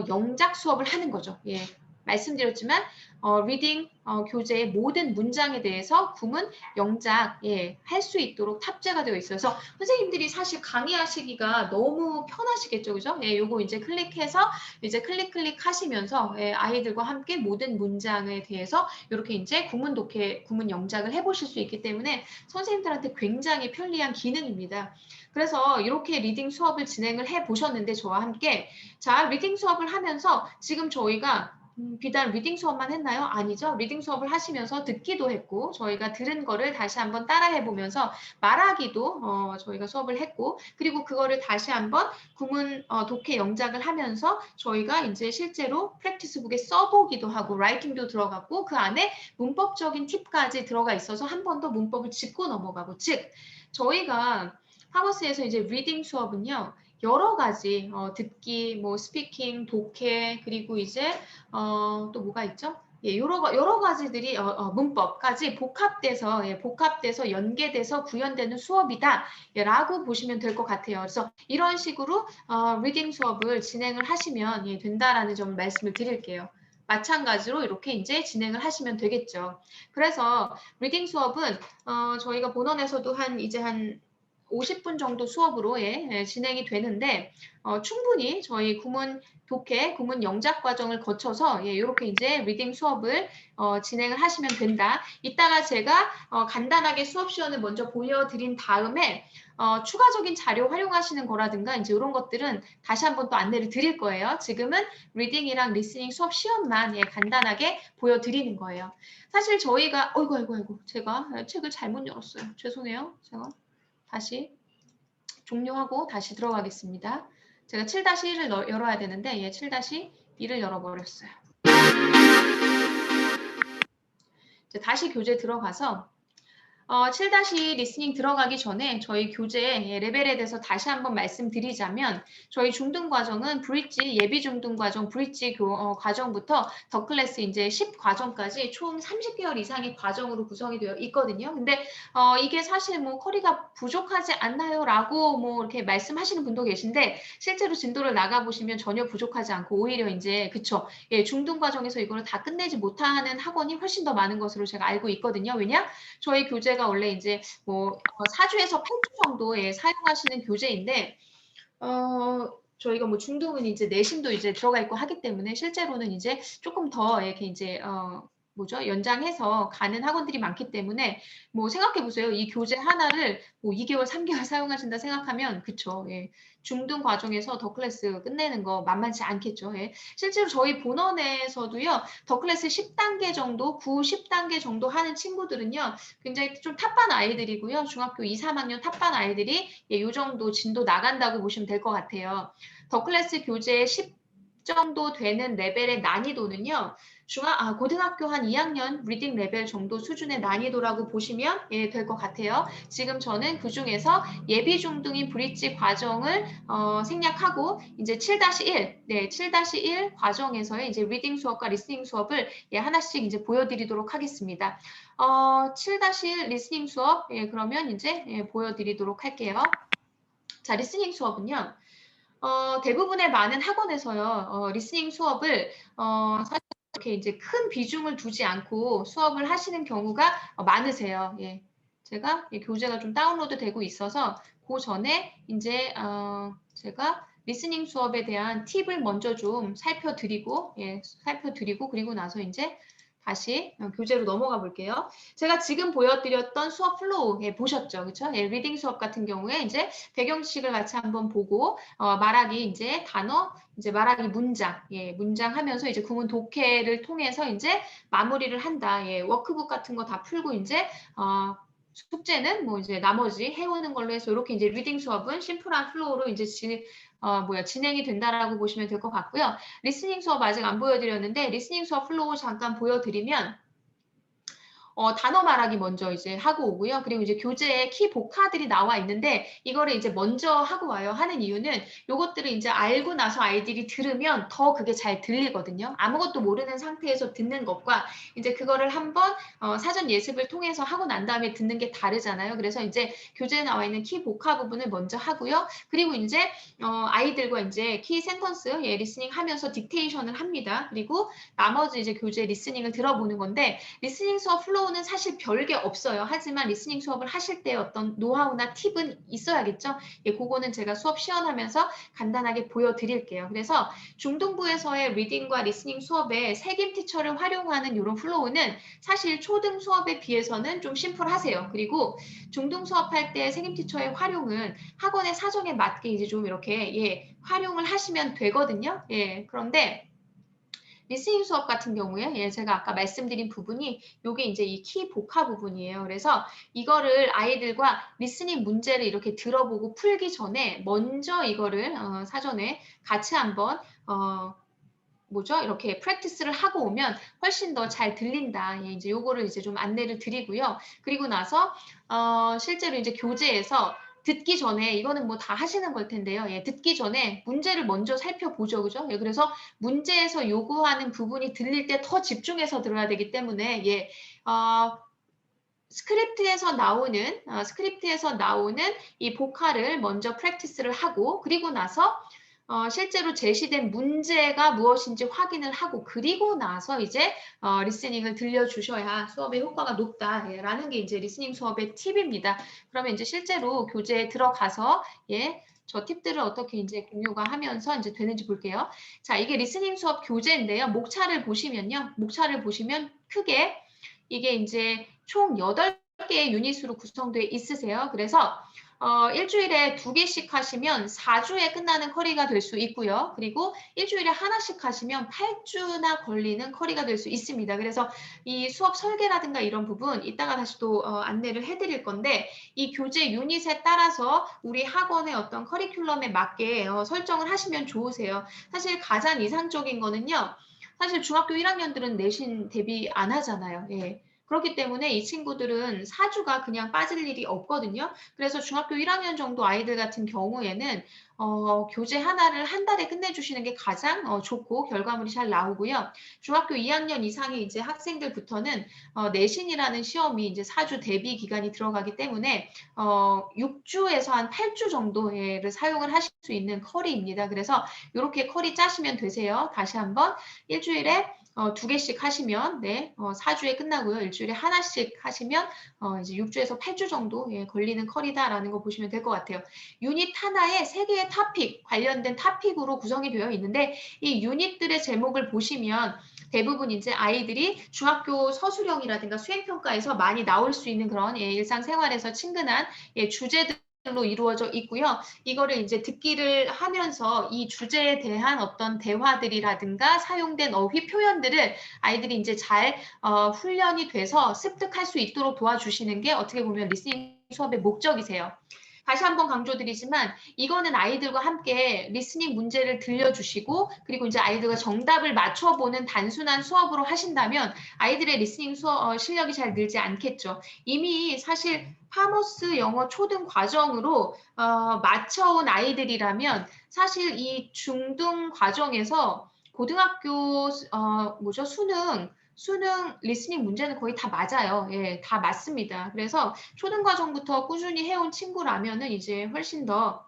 Speaker 1: 영작 수업을 하는 거죠. 예. 말씀드렸지만 리딩 교재의 모든 문장에 대해서 구문 영작 예, 할 수 있도록 탑재가 되어 있어서 선생님들이 사실 강의하시기가 너무 편하시겠죠, 그죠? 예, 요거 이제 클릭해서 이제 클릭 하시면서 예, 아이들과 함께 모든 문장에 대해서 이렇게 이제 구문 독해, 구문 영작을 해보실 수 있기 때문에 선생님들한테 굉장히 편리한 기능입니다. 그래서 이렇게 리딩 수업을 진행을 해 보셨는데 저와 함께 자, 리딩 수업을 하면서 지금 저희가 비단 리딩 수업만 했나요? 아니죠. 리딩 수업을 하시면서 듣기도 했고 저희가 들은 거를 다시 한번 따라해 보면서 말하기도 저희가 수업을 했고 그리고 그거를 다시 한번 구문 독해 영작을 하면서 저희가 이제 실제로 프랙티스북에 써보기도 하고 라이팅도 들어갔고 그 안에 문법적인 팁까지 들어가 있어서 한 번 더 문법을 짚고 넘어가고 즉 저희가 하버스에서 이제 리딩 수업은요. 여러 가지 듣기, 뭐 스피킹, 독해 그리고 이제 또 뭐가 있죠? 예, 여러 가지들이 문법까지 복합돼서 예, 복합돼서 연계돼서 구현되는 수업이다라고 보시면 될 것 같아요. 그래서 이런 식으로 리딩 수업을 진행을 하시면 예, 된다라는 점을 말씀을 드릴게요. 마찬가지로 이렇게 이제 진행을 하시면 되겠죠. 그래서 리딩 수업은 저희가 본원에서도 이제 한 50분 정도 수업으로 예, 진행이 되는데 충분히 저희 구문 독해, 구문 영작 과정을 거쳐서 예, 이렇게 이제 리딩 수업을 진행을 하시면 된다. 이따가 제가 간단하게 수업 시연을 먼저 보여드린 다음에 추가적인 자료 활용하시는 거라든가 이제 이런 것들은 다시 한번 또 안내를 드릴 거예요. 지금은 리딩이랑 리스닝 수업 시연만 예, 간단하게 보여드리는 거예요. 사실 저희가 아이고 제가 책을 잘못 열었어요. 죄송해요. 제가 다시 종료하고 다시 들어가겠습니다. 제가 7-1을 열어야 되는데 예, 7-2를 열어버렸어요. 이제 다시 교재 들어가서 7-2 리스닝 들어가기 전에 저희 교재 레벨에 대해서 다시 한번 말씀드리자면 저희 중등 과정은 브릿지 예비 중등 과정 브릿지 과정부터 더 클래스 이제 10과정까지 총 30개월 이상의 과정으로 구성이 되어 있거든요. 근데 이게 사실 뭐 커리가 부족하지 않나요라고 뭐 이렇게 말씀하시는 분도 계신데 실제로 진도를 나가 보시면 전혀 부족하지 않고 오히려 이제 그쵸 예, 중등 과정에서 이거를 다 끝내지 못하는 학원이 훨씬 더 많은 것으로 제가 알고 있거든요. 왜냐 저희 교재가 원래 이제 뭐 4주에서 8주 정도에 사용하시는 교재인데 저희가 뭐 중등은 이제 내신도 이제 들어가 있고 하기 때문에 실제로는 이제 조금 더 이렇게 이제 연장해서 가는 학원들이 많기 때문에 뭐 생각해 보세요. 이 교재 하나를 뭐 2개월, 3개월 사용하신다 생각하면 그쵸. 예. 중등 과정에서 더 클래스 끝내는 거 만만치 않겠죠. 예. 실제로 저희 본원에서도요. 더 클래스 10단계 정도, 9, 10단계 정도 하는 친구들은요. 굉장히 좀 탑반 아이들이고요. 중학교 2, 3학년 탑반 아이들이 예, 요 정도 진도 나간다고 보시면 될 것 같아요. 더 클래스 교재 10 정도 되는 레벨의 난이도는요. 고등학교 한 2학년 리딩 레벨 정도 수준의 난이도라고 보시면 예, 될 것 같아요. 지금 저는 그 중에서 예비 중등인 브릿지 과정을 생략하고 이제 7-1, 네, 7-1 과정에서의 이제 리딩 수업과 리스닝 수업을 예, 하나씩 이제 보여드리도록 하겠습니다. 7-1 리스닝 수업, 예, 그러면 이제 예, 보여드리도록 할게요. 자, 리스닝 수업은요. 대부분의 많은 학원에서요, 리스닝 수업을, 사실 이렇게 이제 큰 비중을 두지 않고 수업을 하시는 경우가 많으세요. 예. 제가 교재가 좀 다운로드 되고 있어서 그 전에 이제, 제가 리스닝 수업에 대한 팁을 먼저 좀 살펴드리고, 예, 그리고 나서 이제 다시 교재로 넘어가 볼게요. 제가 지금 보여드렸던 수업 플로우 예, 보셨죠? 그렇죠? 예, 리딩 수업 같은 경우에 이제 배경식을 같이 한번 보고 말하기 이제 단어 이제 말하기 문장 예, 문장 하면서 이제 구문 독해를 통해서 이제 마무리를 한다. 예, 워크북 같은 거 다 풀고 이제 숙제는 뭐 이제 나머지 해오는 걸로 해서 이렇게 이제 리딩 수업은 심플한 플로우로 이제 진행이 된다라고 보시면 될 것 같고요. 리스닝 수업 아직 안 보여드렸는데 리스닝 수업 플로우 잠깐 보여드리면 단어 말하기 먼저 이제 하고 오고요. 그리고 이제 교재에 키 복화들이 나와 있는데 이거를 이제 먼저 하고 와요. 하는 이유는 요것들을 이제 알고 나서 아이들이 들으면 더 그게 잘 들리거든요. 아무것도 모르는 상태에서 듣는 것과 이제 그거를 한번 사전 예습을 통해서 하고 난 다음에 듣는 게 다르잖아요. 그래서 이제 교재에 나와 있는 키 복화 부분을 먼저 하고요. 그리고 이제 아이들과 이제 키 센턴스 리스닝 하면서 딕테이션을 합니다. 그리고 나머지 이제 교재 리스닝을 들어보는 건데 리스닝 수업 플로우는 사실 별게 없어요. 하지만 리스닝 수업을 하실 때 어떤 노하우나 팁은 있어야겠죠. 그거는 제가 수업 시연하면서 간단하게 보여드릴게요. 그래서 중등부에서의 리딩과 리스닝 수업에 색임 티처를 활용하는 이런 플로우는 사실 초등 수업에 비해서는 좀 심플하세요. 그리고 중등 수업할 때 색임 티처의 활용은 학원의 사정에 맞게 이제 좀 이렇게 활용을 하시면 되거든요. 그런데 리스닝 수업 같은 경우에 제가 아까 말씀드린 부분이 요게 이제 이 키 복화 부분이에요. 그래서 이거를 아이들과 리스닝 문제를 이렇게 들어보고 풀기 전에 먼저 이거를 사전에 같이 한번 이렇게 프랙티스를 하고 오면 훨씬 더 잘 들린다. 이제 요거를 이제 좀 안내를 드리고요. 그리고 나서 실제로 이제 교재에서 듣기 전에 이거는 뭐 다 하시는 걸 텐데요. 듣기 전에 문제를 먼저 살펴보죠. 그죠? 그래서 문제에서 요구하는 부분이 들릴 때 더 집중해서 들어야 되기 때문에 스크립트에서 나오는 이 보카를 먼저 프랙티스를 하고 그리고 나서 실제로 제시된 문제가 무엇인지 확인을 하고 그리고 나서 이제 리스닝을 들려주셔야 수업의 효과가 높다라는 게 이제 리스닝 수업의 팁입니다. 그러면 이제 실제로 교재에 들어가서 저 팁들을 어떻게 이제 공유가 하면서 이제 되는지 볼게요. 자, 이게 리스닝 수업 교재인데요. 목차를 보시면 크게 이게 이제 총 8개의 유닛으로 구성되어 있으세요. 그래서 일주일에 2개씩 하시면 4주에 끝나는 커리가 될 수 있고요. 그리고 일주일에 하나씩 하시면 8주나 걸리는 커리가 될 수 있습니다. 그래서 이 수업 설계라든가 이런 부분 이따가 다시 또 안내를 해드릴 건데 이 교재 유닛에 따라서 우리 학원의 어떤 커리큘럼에 맞게 설정을 하시면 좋으세요. 사실 가장 이상적인 거는요. 사실 중학교 1학년들은 내신 대비 안 하잖아요. 그렇기 때문에 이 친구들은 4주가 그냥 빠질 일이 없거든요. 그래서 중학교 1학년 정도 아이들 같은 경우에는 교재 하나를 한 달에 끝내주시는 게 가장 좋고 결과물이 잘 나오고요. 중학교 2학년 이상의 이제 학생들부터는 내신이라는 시험이 이제 4주 대비 기간이 들어가기 때문에 6주에서 한 8주 정도를 사용을 하실 수 있는 커리입니다. 그래서 이렇게 커리 짜시면 되세요. 다시 한번 일주일에 2개씩 하시면 4주에 끝나고요. 일주일에 하나씩 하시면 이제 6주에서 8주 정도 걸리는 커리다라는 거 보시면 될 것 같아요. 유닛 하나에 3개의 토픽, 관련된 토픽으로 구성이 되어 있는데 이 유닛들의 제목을 보시면 대부분 이제 아이들이 중학교 서술형이라든가 수행평가에서 많이 나올 수 있는 그런 일상생활에서 친근한 주제들 로 이루어져 있고요. 이거를 이제 듣기를 하면서 이 주제에 대한 어떤 대화들이라든가 사용된 어휘 표현들을 아이들이 이제 잘 훈련이 돼서 습득할 수 있도록 도와주시는 게 어떻게 보면 리스닝 수업의 목적이세요. 다시 한번 강조드리지만 이거는 아이들과 함께 리스닝 문제를 들려주시고 그리고 이제 아이들과 정답을 맞춰보는 단순한 수업으로 하신다면 아이들의 리스닝 실력이 잘 늘지 않겠죠. 이미 사실 파머스 영어 초등 과정으로 맞춰온 아이들이라면 사실 이 중등 과정에서 고등학교 수능 리스닝 문제는 거의 다 맞아요. 다 맞습니다. 그래서 초등 과정부터 꾸준히 해온 친구라면은 이제 훨씬 더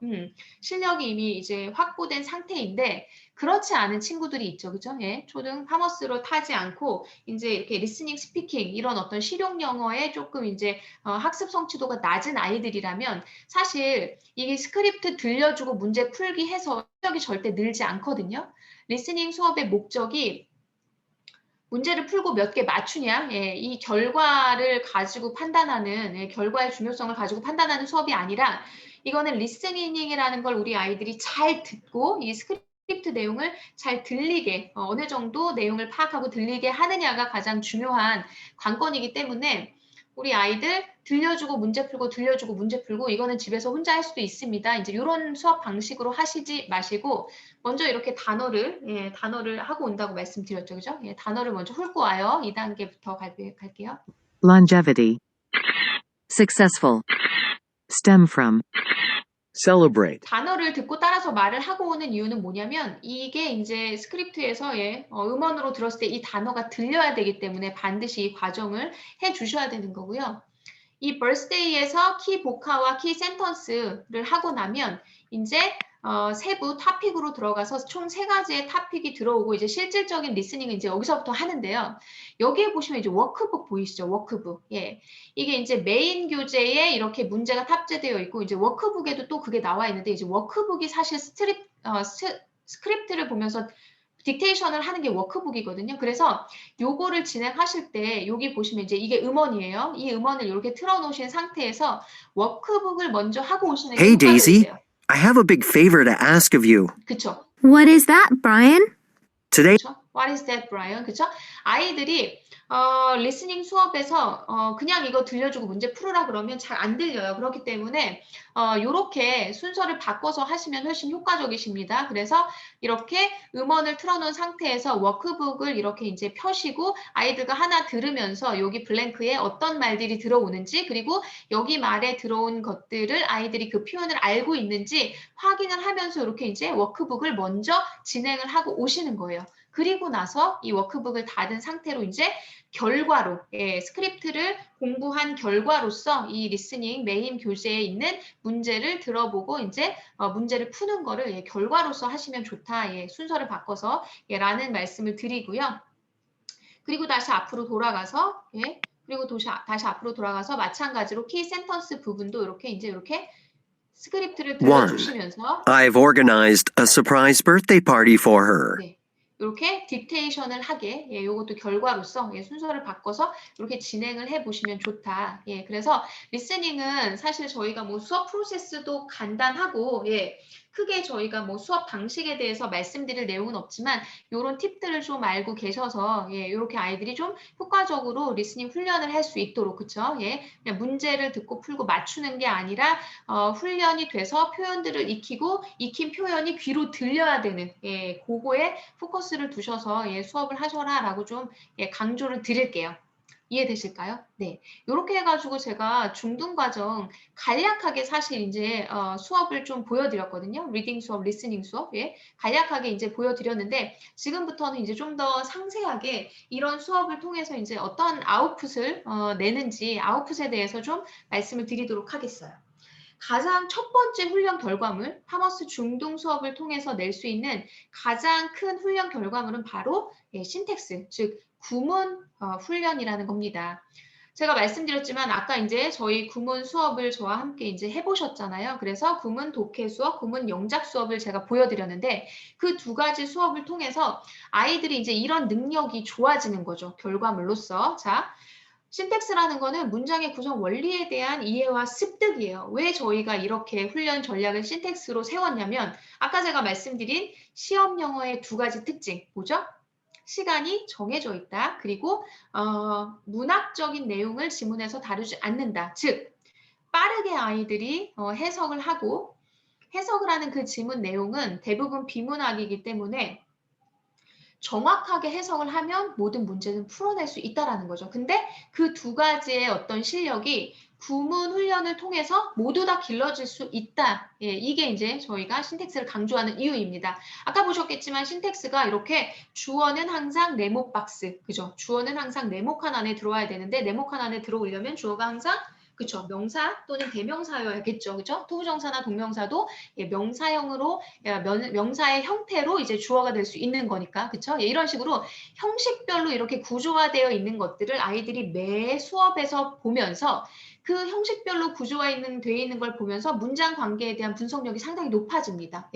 Speaker 1: 실력이 이미 이제 확보된 상태인데 그렇지 않은 친구들이 있죠. 그죠? 초등 파머스로 타지 않고 이제 이렇게 리스닝 스피킹 이런 어떤 실용 영어에 조금 이제 학습 성취도가 낮은 아이들이라면 사실 이게 스크립트 들려주고 문제 풀기 해서 실력이 절대 늘지 않거든요. 리스닝 수업의 목적이 문제를 풀고 몇 개 맞추냐, 이 결과를 가지고 판단하는, 결과의 중요성을 가지고 판단하는 수업이 아니라 이거는 리스닝이라는 걸 우리 아이들이 잘 듣고 이 스크립트 내용을 잘 들리게, 어느 정도 내용을 파악하고 들리게 하느냐가 가장 중요한 관건이기 때문에 우리 아이들 들려주고 문제 풀고 들려주고 문제 풀고 이거는 집에서 혼자 할 수도 있습니다. 이제 이런 수업 방식으로 하시지 마시고 먼저 이렇게 단어를 하고 온다고 말씀드렸죠. 그죠? 단어를 먼저 훑고 와요. 2단계부터 갈게요.
Speaker 4: longevity,
Speaker 2: successful,
Speaker 4: stem from,
Speaker 3: celebrate,
Speaker 1: 단어를 듣고 따라서 말을 하고 오는 이유는 뭐냐면 이게 이제 스크립트에서의 음원으로 들었을 때 이 단어가 들려야 되기 때문에 반드시 이 과정을 해 주셔야 되는 거고요. 이 birthday에서 키 보카와 키 센턴스를 하고 나면 이제 세부 토픽으로 들어가서 총 3가지의 토픽이 들어오고 이제 실질적인 리스닝은 이제 여기서부터 하는데요. 여기에 보시면 이제 워크북 보이시죠? 워크북. 예. 이게 이제 메인 교재에 이렇게 문제가 탑재되어 있고 이제 워크북에도 또 그게 나와 있는데 이제 워크북이 사실 스크립트를 보면서 딕테이션을 하는 게 워크북이거든요. 그래서 요거를 진행하실 때 여기 보시면 이제 이게 음원이에요. 이 음원을 이렇게 틀어놓으신 상태에서 워크북을 먼저 하고 오시는 게
Speaker 5: Hey, Daisy.
Speaker 1: 효과적이세요.
Speaker 5: I have a big favor to ask of you.
Speaker 1: 그쵸?
Speaker 2: What is that, Brian?
Speaker 5: Today,
Speaker 1: 그쵸? What is that, Brian? 그쵸? 아이들이 리스닝 수업에서 그냥 이거 들려주고 문제 풀으라 그러면 잘 안 들려요. 그렇기 때문에 요렇게 순서를 바꿔서 하시면 훨씬 효과적이십니다. 그래서 이렇게 음원을 틀어놓은 상태에서 워크북을 이렇게 이제 펴시고 아이들과 하나 들으면서 여기 블랭크에 어떤 말들이 들어오는지 그리고 여기 말에 들어온 것들을 아이들이 그 표현을 알고 있는지 확인을 하면서 이렇게 이제 워크북을 먼저 진행을 하고 오시는 거예요. 그리고 나서 이 워크북을 닫은 상태로 이제 결과로 스크립트를 공부한 결과로서 이 리스닝 메인 교재에 있는 문제를 들어보고 이제 문제를 푸는 거를 결과로서 하시면 좋다. 순서를 바꿔서 라는 말씀을 드리고요. 그리고 다시 앞으로 돌아가서 그리고 다시 앞으로 돌아가서 마찬가지로 키 센턴스 부분도 이렇게 스크립트를 들려주시면서
Speaker 5: I've organized a surprise birthday party for her.
Speaker 1: 네. 이렇게 딕테이션을 하게 이것도 결과로서 순서를 바꿔서 이렇게 진행을 해보시면 좋다. 그래서 리스닝은 사실 저희가 뭐 수업 프로세스도 간단하고 크게 저희가 뭐 수업 방식에 대해서 말씀드릴 내용은 없지만 이런 팁들을 좀 알고 계셔서 이렇게 아이들이 좀 효과적으로 리스닝 훈련을 할 수 있도록 그쵸? 그냥 문제를 듣고 풀고 맞추는 게 아니라 훈련이 돼서 표현들을 익히고 익힌 표현이 귀로 들려야 되는 그거에 포커스를 두셔서 수업을 하셔라라고 좀 강조를 드릴게요. 이해되실까요? 네. 이렇게 해가지고 제가 중등 과정 간략하게 사실 이제 수업을 좀 보여드렸거든요. 리딩 수업, 리스닝 수업, 간략하게 이제 보여드렸는데 지금부터는 이제 좀 더 상세하게 이런 수업을 통해서 이제 어떤 아웃풋을 내는지 아웃풋에 대해서 좀 말씀을 드리도록 하겠어요. 가장 첫 번째 훈련 결과물, 파머스 중등 수업을 통해서 낼 수 있는 가장 큰 훈련 결과물은 바로 신텍스, 즉 구문 훈련이라는 겁니다. 제가 말씀드렸지만 아까 이제 저희 구문 수업을 저와 함께 이제 해보셨잖아요. 그래서 구문 독해 수업, 구문 영작 수업을 제가 보여드렸는데 그 2가지 수업을 통해서 아이들이 이제 이런 능력이 좋아지는 거죠. 결과물로서. 자. 신텍스라는 거는 문장의 구성 원리에 대한 이해와 습득이에요. 왜 저희가 이렇게 훈련 전략을 신텍스로 세웠냐면 아까 제가 말씀드린 시험 영어의 2가지 특징 뭐죠? 시간이 정해져 있다. 그리고 문학적인 내용을 지문에서 다루지 않는다. 즉 빠르게 아이들이 해석을 하고 해석을 하는 그 지문 내용은 대부분 비문학이기 때문에 정확하게 해석을 하면 모든 문제는 풀어낼 수 있다라는 거죠. 근데 그 2가지의 어떤 실력이 구문 훈련을 통해서 모두 다 길러질 수 있다. 이게 이제 저희가 신텍스를 강조하는 이유입니다. 아까 보셨겠지만 신텍스가 이렇게 주어는 항상 네모 박스, 그죠? 주어는 항상 네모 칸 안에 들어와야 되는데 네모 칸 안에 들어오려면 주어가 항상 그렇죠. 명사 또는 대명사여야겠죠. 그렇죠? 투부정사나 동명사도 명사형으로 명사의 형태로 이제 주어가 될 수 있는 거니까. 그렇죠? 이런 식으로 형식별로 이렇게 구조화되어 있는 것들을 아이들이 매 수업에서 보면서 그 형식별로 되어 있는 걸 보면서 문장 관계에 대한 분석력이 상당히 높아집니다.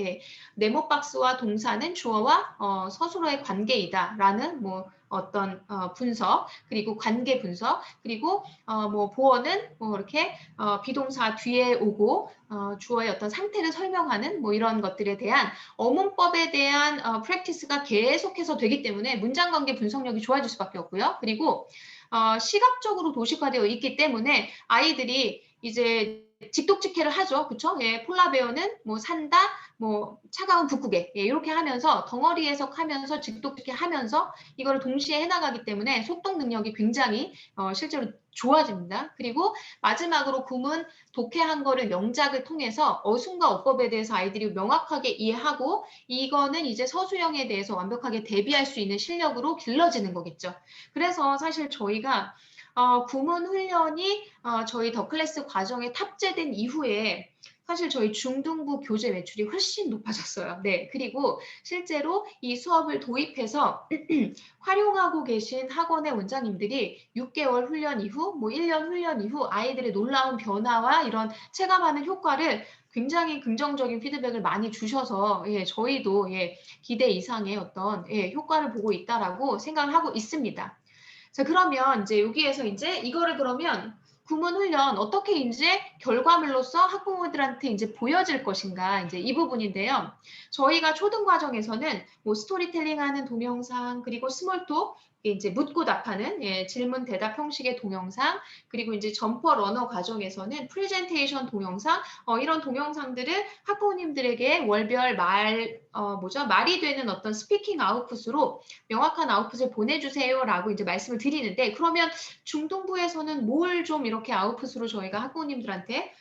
Speaker 1: 네모 박스와 동사는 주어와 서술어의 관계이다라는 뭐 어떤 분석 그리고 관계 분석 그리고 뭐 보어는 뭐 이렇게 비동사 뒤에 오고 주어의 어떤 상태를 설명하는 뭐 이런 것들에 대한 어문법에 대한 프랙티스가 계속해서 되기 때문에 문장 관계 분석력이 좋아질 수밖에 없고요. 그리고 시각적으로 도식화되어 있기 때문에 아이들이 이제 직독직해를 하죠. 그렇죠? 폴라베어는 뭐 산다, 뭐 차가운 북극에 이렇게 하면서 덩어리 해석하면서 직독해 하면서 이거를 동시에 해나가기 때문에 속독 능력이 굉장히 실제로 좋아집니다. 그리고 마지막으로 구문 독해한 거를 명작을 통해서 어순과 어법에 대해서 아이들이 명확하게 이해하고 이거는 이제 서술형에 대해서 완벽하게 대비할 수 있는 실력으로 길러지는 거겠죠. 그래서 사실 저희가 구문 훈련이 저희 더 클래스 과정에 탑재된 이후에 사실 저희 중등부 교재 매출이 훨씬 높아졌어요. 네, 그리고 실제로 이 수업을 도입해서 활용하고 계신 학원의 원장님들이 6개월 훈련 이후, 뭐 1년 훈련 이후 아이들의 놀라운 변화와 이런 체감하는 효과를 굉장히 긍정적인 피드백을 많이 주셔서 저희도 기대 이상의 어떤 효과를 보고 있다라고 생각을 하고 있습니다. 자, 그러면 이제 여기에서 이제 이거를 그러면 구문 훈련 어떻게 이제 결과물로서 학부모들한테 이제 보여질 것인가 이제 이 부분인데요. 저희가 초등 과정에서는 뭐 스토리텔링 하는 동영상 그리고 스몰톡 이제 묻고 답하는 질문 대답 형식의 동영상 그리고 이제 점퍼 러너 과정에서는 프레젠테이션 동영상 이런 동영상들을 학부모님들에게 월별 말이 되는 어떤 스피킹 아웃풋으로 명확한 아웃풋을 보내주세요라고 이제 말씀을 드리는데 그러면 중등부에서는 뭘 좀 이렇게 아웃풋으로 저희가 학부모님들한테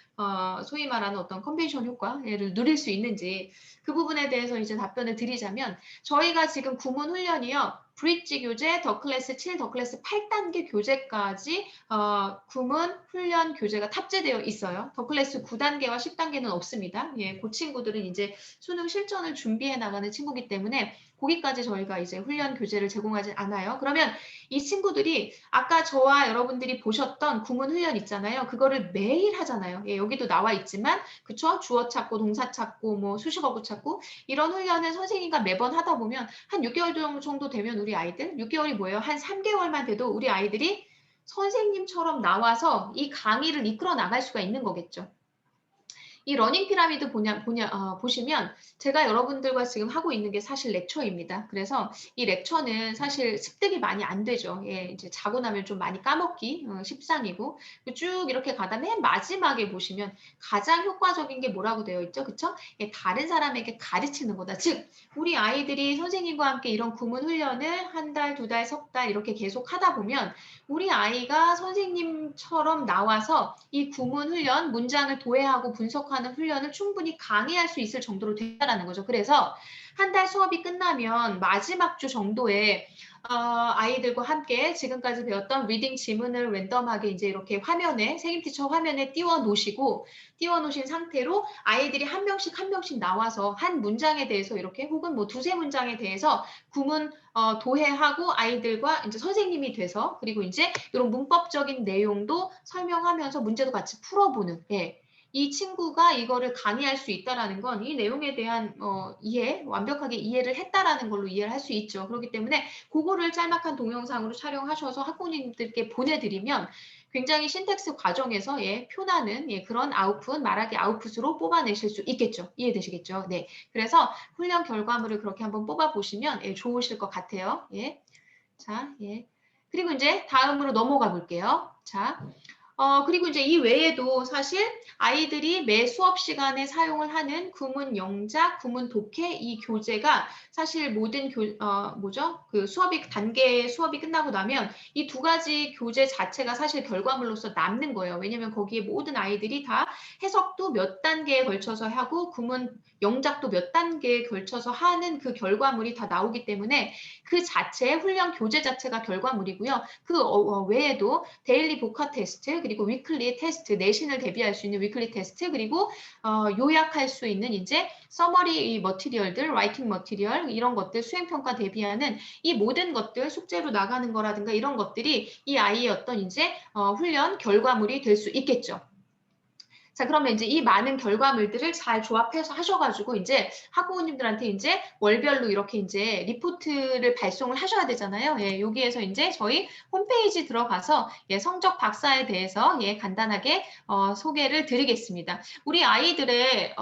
Speaker 1: 소위 말하는 어떤 컨벤션 효과를 누릴 수 있는지 그 부분에 대해서 이제 답변을 드리자면 저희가 지금 구문 훈련이요. 브릿지 교재, 더 클래스 7, 더 클래스 8단계 교재까지 구문 훈련 교재가 탑재되어 있어요. 더 클래스 9단계와 10단계는 없습니다. 그 친구들은 이제 수능 실전을 준비해 나가는 친구이기 때문에 거기까지 저희가 이제 훈련 교재를 제공하지 않아요. 그러면 이 친구들이 아까 저와 여러분들이 보셨던 구문 훈련 있잖아요. 그거를 매일 하잖아요. 여기도 나와 있지만 그쵸? 주어 찾고 동사 찾고 뭐 수식어구 찾고 이런 훈련을 선생님과 매번 하다 보면 한 6개월 정도 되면 우리 아이들 6개월이 뭐예요? 한 3개월만 돼도 우리 아이들이 선생님처럼 나와서 이 강의를 이끌어 나갈 수가 있는 거겠죠. 이 러닝 피라미드 보시면 제가 여러분들과 지금 하고 있는 게 사실 렉처입니다. 그래서 이 렉처는 사실 습득이 많이 안 되죠. 이제 자고 나면 좀 많이 까먹기 십상이고 쭉 이렇게 가다 맨 마지막에 보시면 가장 효과적인 게 뭐라고 되어 있죠, 그렇죠? 다른 사람에게 가르치는 거다. 즉 우리 아이들이 선생님과 함께 이런 구문 훈련을 한 달, 두 달, 석 달 이렇게 계속 하다 보면 우리 아이가 선생님처럼 나와서 이 구문 훈련, 문장을 도해하고 분석하는 훈련을 충분히 강의할 수 있을 정도로 된다는 거죠. 그래서 한 달 수업이 끝나면 마지막 주 정도에 아이들과 함께 지금까지 배웠던 리딩 지문을 랜덤하게 이제 이렇게 화면에 책임티처 화면에 띄워 놓으신 상태로 아이들이 한 명씩 나와서 한 문장에 대해서 이렇게 혹은 뭐 두세 문장에 대해서 구문 도해하고 아이들과 이제 선생님이 돼서 그리고 이제 이런 문법적인 내용도 설명하면서 문제도 같이 풀어보는 이 친구가 이거를 강의할 수 있다라는 건 이 내용에 대한 완벽하게 이해를 했다라는 걸로 이해를 할 수 있죠. 그렇기 때문에 그거를 짤막한 동영상으로 촬영하셔서 학부모님들께 보내드리면 굉장히 신텍스 과정에서 표나는 그런 아웃풋, 말하기 아웃풋으로 뽑아내실 수 있겠죠. 이해되시겠죠? 네. 그래서 훈련 결과물을 그렇게 한번 뽑아보시면 좋으실 것 같아요. 자, 그리고 이제 다음으로 넘어가 볼게요. 자. 그리고 이제 이 외에도 사실 아이들이 매 수업 시간에 사용을 하는 구문 영작, 구문 독해 이 교재가 사실 모든 그 수업이 끝나고 나면 이 두 가지 교재 자체가 사실 결과물로서 남는 거예요. 왜냐면 거기에 모든 아이들이 다 해석도 몇 단계에 걸쳐서 하고 구문 영작도 몇 단계에 걸쳐서 하는 그 결과물이 다 나오기 때문에 그 자체의 훈련 교재 자체가 결과물이고요. 그 외에도 데일리 복화 테스트 그리고 위클리 테스트, 내신을 대비할 수 있는 위클리 테스트 그리고 요약할 수 있는 이제 서머리 머티리얼들, 라이팅 머티리얼 이런 것들 수행평가 대비하는 이 모든 것들 숙제로 나가는 거라든가 이런 것들이 이 아이의 어떤 이제 훈련 결과물이 될 수 있겠죠. 자, 그러면 이제 이 많은 결과물들을 잘 조합해서 하셔가지고 이제 학부모님들한테 이제 월별로 이렇게 이제 리포트를 발송을 하셔야 되잖아요. 여기에서 이제 저희 홈페이지 들어가서 성적 박사에 대해서 간단하게 소개를 드리겠습니다. 우리 아이들의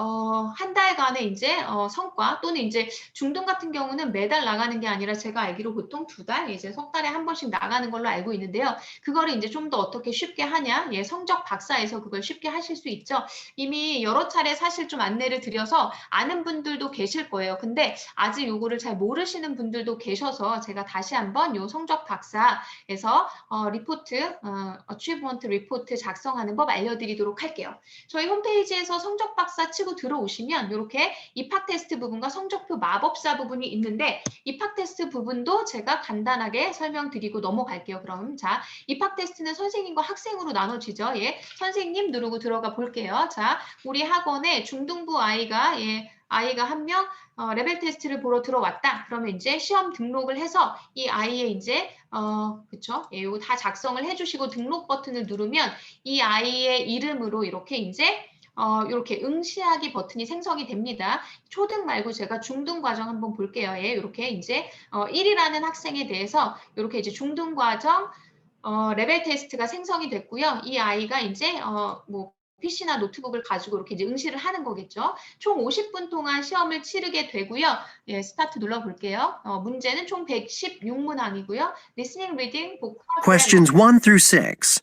Speaker 1: 한 달간의 이제 성과 또는 이제 중등 같은 경우는 매달 나가는 게 아니라 제가 알기로 보통 두 달, 이제 석 달에 한 번씩 나가는 걸로 알고 있는데요. 그거를 이제 좀 더 어떻게 쉽게 하냐, 성적 박사에서 그걸 쉽게 하실 수 있도록 있죠. 이미 여러 차례 사실 좀 안내를 드려서 아는 분들도 계실 거예요. 근데 아직 요거를 잘 모르시는 분들도 계셔서 제가 다시 한번 요 성적 박사에서 리포트, 어치브먼트 리포트 작성하는 법 알려드리도록 할게요. 저희 홈페이지에서 성적 박사 치고 들어오시면 이렇게 입학 테스트 부분과 성적표 마법사 부분이 있는데 입학 테스트 부분도 제가 간단하게 설명드리고 넘어갈게요. 그럼 자, 입학 테스트는 선생님과 학생으로 나눠지죠. 예, 선생님 누르고 들어가 볼게요. 자, 우리 학원에 중등부 아이가 아이가 한 명 레벨 테스트를 보러 들어왔다. 그러면 이제 시험 등록을 해서 이 아이의 이제 그쵸? 예, 이거 다 작성을 해주시고 등록 버튼을 누르면 이 아이의 이름으로 이렇게 이제 이렇게 응시하기 버튼이 생성이 됩니다. 초등 말고 제가 중등 과정 한번 볼게요. 예, 이렇게 이제 1이라는 학생에 대해서 이렇게 이제 중등 과정 레벨 테스트가 생성이 됐고요. 이 아이가 이제 뭐 PC나 노트북을 가지고 이렇게 이제 응시를 하는 거겠죠. 총 50분 동안 시험을 치르게 되고요. 예, 스타트 눌러볼게요. 문제는 총 116문항이고요. 리스닝, 리딩, 복화,
Speaker 5: Questions 1 through 6.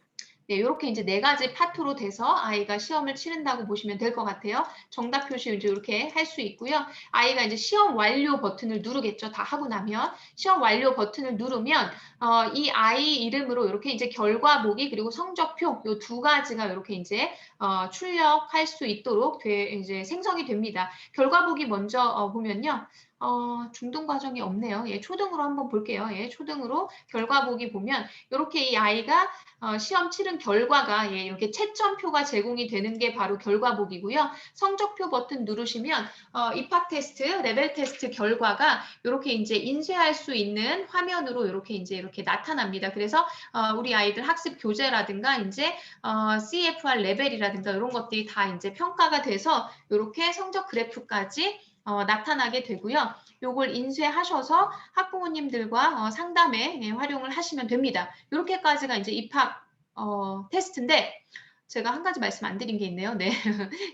Speaker 1: 네, 이렇게 이제 4가지 파트로 돼서 아이가 시험을 치른다고 보시면 될 것 같아요. 정답 표시 이제 이렇게 할 수 있고요. 아이가 이제 시험 완료 버튼을 누르겠죠. 다 하고 나면 시험 완료 버튼을 누르면 이 아이 이름으로 이렇게 이제 결과 보기 그리고 성적표 요 2가지가 이렇게 이제 출력할 수 있도록 이제 생성이 됩니다. 결과 보기 먼저 보면요. 중등 과정이 없네요. 예, 초등으로 한번 볼게요. 예, 초등으로 결과 보기 보면 이렇게 이 아이가 시험 치른 결과가 예, 이렇게 채점표가 제공이 되는 게 바로 결과 보기고요. 성적표 버튼 누르시면 입학 테스트, 레벨 테스트 결과가 이렇게 이제 인쇄할 수 있는 화면으로 이렇게 나타납니다. 그래서 우리 아이들 학습 교재라든가 이제 CFR 레벨이라든가 이런 것들이 다 이제 평가가 돼서 이렇게 성적 그래프까지 나타나게 되고요. 요걸 인쇄하셔서 학부모님들과 상담에 활용을 하시면 됩니다. 이렇게까지가 이제 입학 테스트인데 제가 한 가지 말씀 안 드린 게 있네요. 네.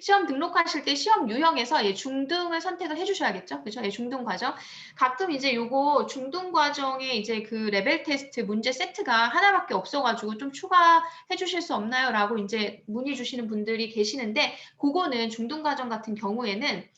Speaker 1: 시험 등록하실 때 시험 유형에서 중등을 선택을 해주셔야겠죠. 그렇죠? 예, 중등 과정. 가끔 이제 요거 중등 과정에 이제 그 레벨 테스트 문제 세트가 하나밖에 없어가지고 좀 추가해 주실 수 없나요? 라고 이제 문의 주시는 분들이 계시는데 그거는 중등 과정 같은 경우에는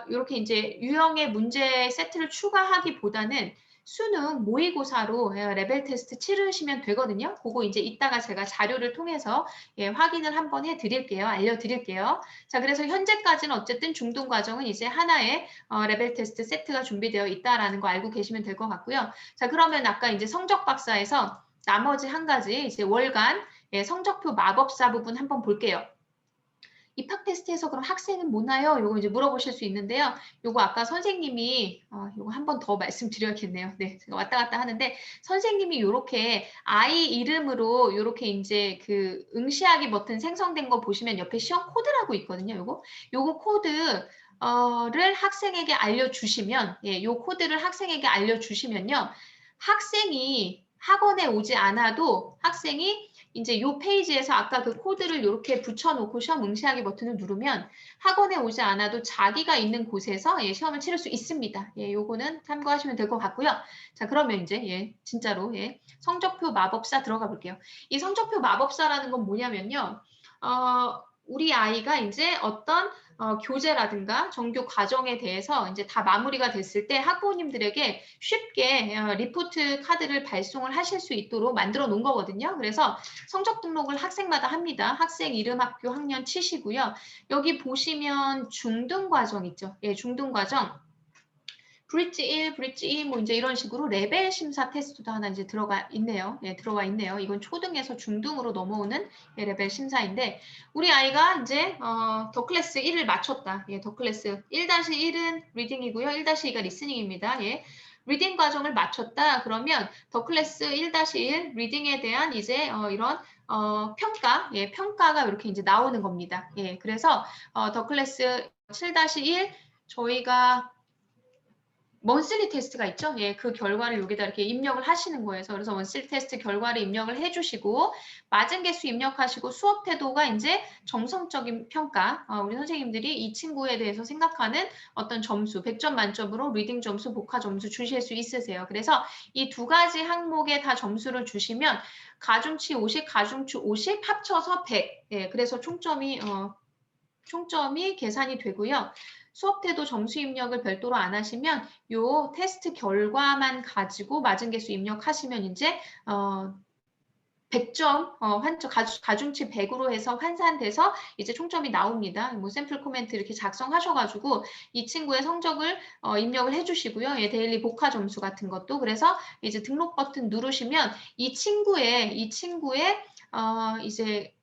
Speaker 1: 이렇게 이제 유형의 문제 세트를 추가하기보다는 수능 모의고사로 레벨 테스트 치르시면 되거든요. 그거 이제 이따가 제가 자료를 통해서 확인을 한번 해드릴게요. 알려드릴게요. 자, 그래서 현재까지는 어쨌든 중등 과정은 이제 하나의 레벨 테스트 세트가 준비되어 있다라는 거 알고 계시면 될 것 같고요. 자, 그러면 아까 이제 성적 박사에서 나머지 한 가지 이제 월간 성적표 마법사 부분 한번 볼게요. 입학 테스트에서 그럼 학생은 뭐나요? 요거 이제 물어보실 수 있는데요. 요거 아까 선생님이 요거 한 번 더 말씀드려야겠네요. 네, 제가 왔다 갔다 하는데 선생님이 요렇게 아이 이름으로 요렇게 이제 그 응시하기 버튼 생성된 거 보시면 옆에 시험 코드라고 있거든요. 요거 코드를 학생에게 알려주시면 요 코드를 학생에게 알려주시면요. 학생이 학원에 오지 않아도 학생이 이제 요 페이지에서 아까 그 코드를 이렇게 붙여놓고 시험 응시하기 버튼을 누르면 학원에 오지 않아도 자기가 있는 곳에서 시험을 치를 수 있습니다. 요거는 참고하시면 될 것 같고요. 자, 그러면 이제 진짜로 성적표 마법사 들어가 볼게요. 이 성적표 마법사라는 건 뭐냐면요. 우리 아이가 이제 어떤 교재라든가 정규 과정에 대해서 이제 다 마무리가 됐을 때 학부모님들에게 쉽게 리포트 카드를 발송을 하실 수 있도록 만들어 놓은 거거든요. 그래서 성적 등록을 학생마다 합니다. 학생 이름, 학교, 학년 치시고요. 여기 보시면 중등 과정 있죠. 예, 중등 과정. 브릿지 1, 브릿지 2, 뭐 이제 이런 식으로 레벨 심사 테스트도 하나 이제 들어가 있네요. 들어가 있네요. 이건 초등에서 중등으로 넘어오는 레벨 심사인데, 우리 아이가 이제, 더 클래스 1을 마쳤다. 더 클래스 1-1은 리딩이고요. 1-2가 리스닝입니다. 리딩 과정을 마쳤다. 그러면 더 클래스 1-1 리딩에 대한 이제, 이런, 평가, 평가가 이렇게 이제 나오는 겁니다. 그래서, 더 클래스 7-1 저희가 먼슬리 테스트가 있죠. 예, 그 결과를 여기다 이렇게 입력을 하시는 거예요. 그래서 먼슬리 테스트 결과를 입력을 해주시고 맞은 개수 입력하시고 수업 태도가 이제 정성적인 평가. 우리 선생님들이 이 친구에 대해서 생각하는 어떤 점수, 100점 만점으로 리딩 점수, 복화 점수 주실 수 있으세요. 그래서 이 두 가지 항목에 다 점수를 주시면 가중치 50, 가중치 50 합쳐서 100. 예, 그래서 총점이 계산이 되고요. 수업 태도 점수 입력을 별도로 안 하시면 요 테스트 결과만 가지고 맞은 개수 입력하시면 이제 100점 가중치 100으로 해서 환산돼서 이제 총점이 나옵니다. 뭐 샘플 코멘트 이렇게 작성하셔가지고 이 친구의 성적을 입력을 해주시고요. 예, 데일리 복화 점수 같은 것도 그래서 이제 등록 버튼 누르시면 이 친구의 이제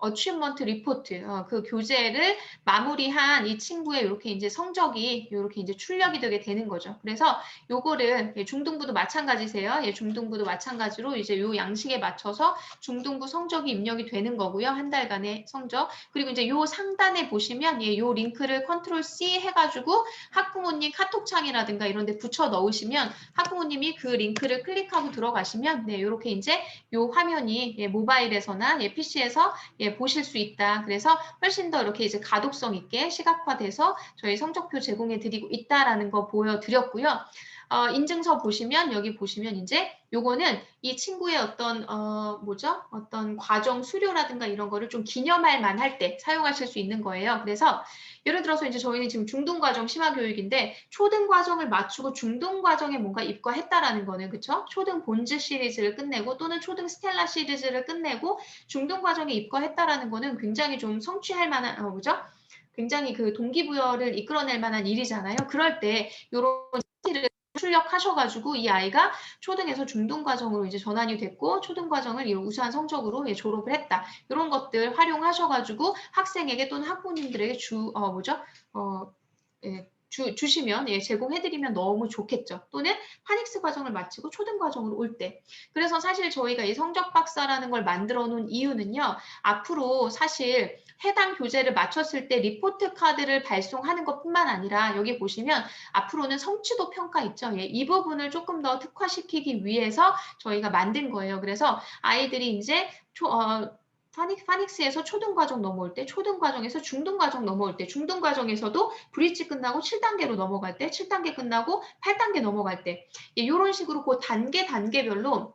Speaker 1: 어치먼트 리포트 그 교재를 마무리한 이 친구의 이렇게 이제 성적이 이렇게 이제 출력이 되게 되는 거죠. 그래서 요거를 중등부도 마찬가지세요. 예, 중등부도 마찬가지로 이제 요 양식에 맞춰서 중등부 성적이 입력이 되는 거고요. 한 달간의 성적. 그리고 이제 요 상단에 보시면 예, 요 링크를 컨트롤 C 해가지고 학부모님 카톡창이라든가 이런 데 붙여 넣으시면 학부모님이 그 링크를 클릭하고 들어가시면 네, 요렇게 이제 요 화면이 예, 모바일에서나 예, PC에서 예, 보실 수 있다. 그래서 훨씬 더 이렇게 이제 가독성 있게 시각화돼서 저희 성적표 제공해 드리고 있다라는 거 보여드렸고요. 인증서 보시면 여기 보시면 이제 요거는 이 친구의 어떤 어떤 과정 수료라든가 이런 거를 좀 기념할 만할 때 사용하실 수 있는 거예요. 그래서 예를 들어서 이제 저희는 지금 중등과정 심화교육인데 초등과정을 맞추고 중등과정에 뭔가 입과했다라는 거는 그쵸? 초등 본즈 시리즈를 끝내고 또는 초등 스텔라 시리즈를 끝내고 중등과정에 입과했다라는 거는 굉장히 좀 성취할 만한 그죠? 굉장히 그 동기부여를 이끌어낼 만한 일이잖아요. 그럴 때 요런 출력하셔가지고 이 아이가 초등에서 중등과정으로 이제 전환이 됐고 초등과정을 이 우수한 성적으로 예, 졸업을 했다. 이런 것들 활용하셔가지고 학생에게 또는 학부모님들에게 주시면 예, 제공해드리면 너무 좋겠죠. 또는 파닉스 과정을 마치고 초등 과정으로 올 때. 그래서 사실 저희가 이 성적 박사라는 걸 만들어 놓은 이유는요. 앞으로 사실 해당 교재를 마쳤을 때 리포트 카드를 발송하는 것뿐만 아니라 여기 보시면 앞으로는 성취도 평가 있죠. 예, 이 부분을 조금 더 특화시키기 위해서 저희가 만든 거예요. 그래서 아이들이 이제 파닉스에서 초등과정 넘어올 때, 초등과정에서 중등과정 넘어올 때, 중등과정에서도 브릿지 끝나고 7단계로 넘어갈 때, 7단계 끝나고 8단계 넘어갈 때 이런 식으로 그 단계별로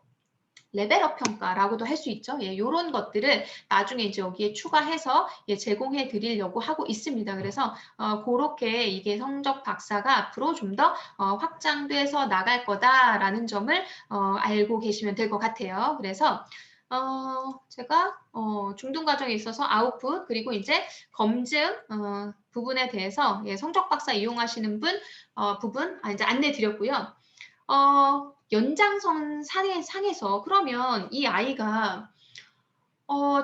Speaker 1: 레벨업 평가라고도 할 수 있죠. 예, 이런 것들을 나중에 이제 여기에 추가해서 예, 제공해 드리려고 하고 있습니다. 그래서 그렇게 이게 성적 박사가 앞으로 좀 더 확장돼서 나갈 거다라는 점을 알고 계시면 될 것 같아요. 그래서 제가 중등 과정에 있어서 아웃풋 그리고 이제 검증 부분에 대해서 예, 성적 박사 이용하시는 부분 이제 안내 드렸고요. 연장선 상에서 그러면 이 아이가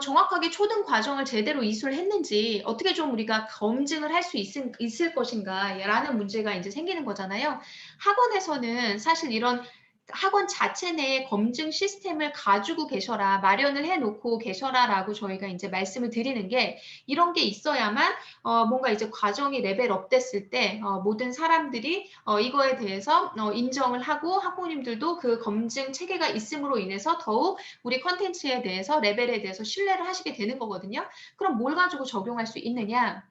Speaker 1: 정확하게 초등 과정을 제대로 이수를 했는지 어떻게 좀 우리가 검증을 할 수 있을 것인가라는 문제가 이제 생기는 거잖아요. 학원에서는 사실 이런 학원 자체 내에 검증 시스템을 가지고 계셔라, 마련을 해놓고 계셔라라고 저희가 이제 말씀을 드리는 게 이런 게 있어야만 뭔가 이제 과정이 레벨업 됐을 때 모든 사람들이 이거에 대해서 인정을 하고 학부모님들도 그 검증 체계가 있음으로 인해서 더욱 우리 컨텐츠에 대해서 레벨에 대해서 신뢰를 하시게 되는 거거든요. 그럼 뭘 가지고 적용할 수 있느냐?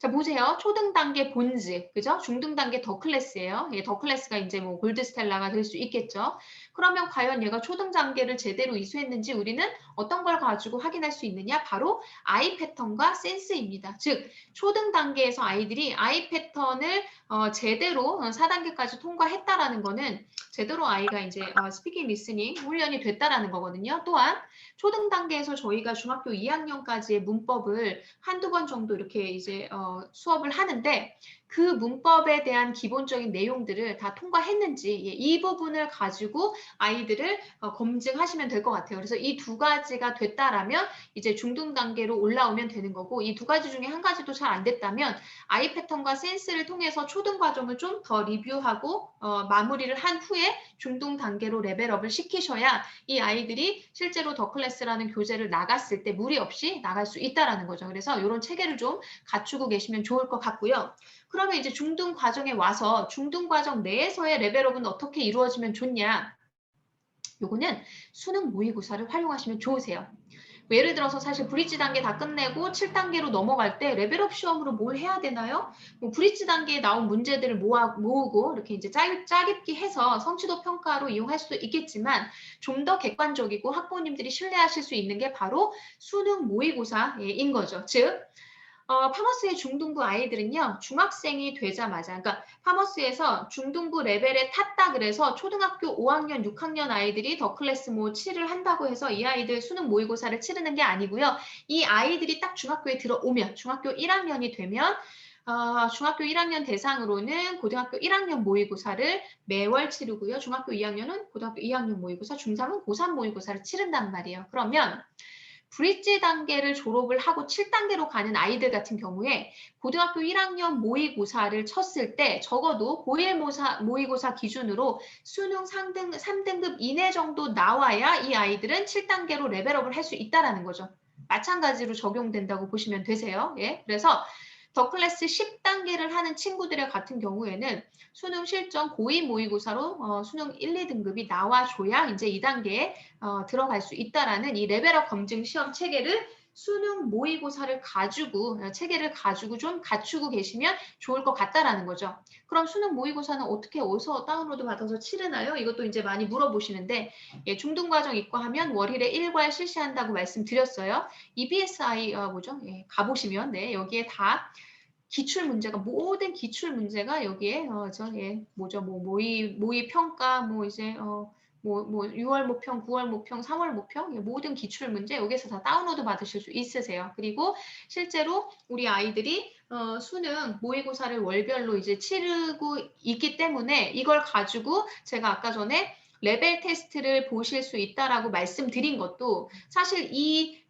Speaker 1: 자, 보세요. 초등 단계 본즈, 그죠? 중등 단계 더 클래스예요. 예, 더 클래스가 이제 뭐 골드 스텔라가 될 수 있겠죠. 그러면 과연 얘가 초등 단계를 제대로 이수했는지 우리는 어떤 걸 가지고 확인할 수 있느냐? 바로 아이 패턴과 센스입니다. 즉, 초등 단계에서 아이들이 아이 패턴을 제대로 4단계까지 통과했다라는 거는 제대로 아이가 이제 스피킹 리스닝 훈련이 됐다라는 거거든요. 또한 초등 단계에서 저희가 중학교 2학년까지의 문법을 한두 번 정도 이렇게 이제 수업을 하는데 그 문법에 대한 기본적인 내용들을 다 통과했는지 이 부분을 가지고 아이들을 검증하시면 될 것 같아요. 그래서 이 두 가지가 됐다라면 이제 중등 단계로 올라오면 되는 거고 이 두 가지 중에 한 가지도 잘 안 됐다면 아이 패턴과 센스를 통해서 초등 과정을 좀 더 리뷰하고 마무리를 한 후에 중등 단계로 레벨업을 시키셔야 이 아이들이 실제로 더 클래스라는 교재를 나갔을 때 무리 없이 나갈 수 있다라는 거죠. 그래서 이런 체계를 좀 갖추고 계시면 좋을 것 같고요. 그럼 그러면 이제 중등 과정에 와서 중등 과정 내에서의 레벨업은 어떻게 이루어지면 좋냐? 요거는 수능 모의고사를 활용하시면 좋으세요. 예를 들어서 사실 브릿지 단계 다 끝내고 7단계로 넘어갈 때 레벨업 시험으로 뭘 해야 되나요? 뭐 브릿지 단계에 나온 문제들을 모으고 이렇게 이제 짜깁기 해서 성취도 평가로 이용할 수도 있겠지만 좀 더 객관적이고 학부모님들이 신뢰하실 수 있는 게 바로 수능 모의고사인 거죠. 즉 파머스의 중등부 아이들은요, 중학생이 되자마자, 그러니까 파머스에서 중등부 레벨에 탔다 그래서 초등학교 5학년, 6학년 아이들이 더 클래스 뭐 7을 한다고 해서 이 아이들 수능 모의고사를 치르는 게 아니고요. 이 아이들이 딱 중학교에 들어오면, 중학교 1학년이 되면, 중학교 1학년 대상으로는 고등학교 1학년 모의고사를 매월 치르고요. 중학교 2학년은 고등학교 2학년 모의고사, 중3은 고3 모의고사를 치른단 말이에요. 그러면 브릿지 단계를 졸업을 하고 7단계로 가는 아이들 같은 경우에 고등학교 1학년 모의고사를 쳤을 때 적어도 고1 모의고사 기준으로 수능 3등급 이내 정도 나와야 이 아이들은 7단계로 레벨업을 할 수 있다는 거죠. 마찬가지로 적용된다고 보시면 되세요. 예, 그래서 더 클래스 10단계를 하는 친구들의 같은 경우에는 수능 실전 고2 모의고사로 수능 1, 2등급이 나와줘야 이제 2단계에 들어갈 수 있다라는 이 레벨업 검증 시험 체계를 수능 모의고사를 체계를 가지고 좀 갖추고 계시면 좋을 것 같다라는 거죠. 그럼 수능 모의고사는 어디서 다운로드 받아서 치르나요? 이것도 이제 많이 물어보시는데, 예, 중등과정 입과하면 월일에 일괄 실시한다고 말씀드렸어요. EBSI 예, 가보시면 네, 여기에 다 기출 문제가 모든 기출 문제가 여기에 모의 평가 이제 6월 모평, 9월 모평, 3월 모평 모든 기출 문제 여기서 다 다운로드 받으실 수 있으세요. 그리고 실제로 우리 아이들이 수능 모의고사를 월별로 이제 치르고 있기 때문에 이걸 가지고 제가 아까 전에 레벨 테스트를 보실 수 있다라고 말씀드린 것도 사실 이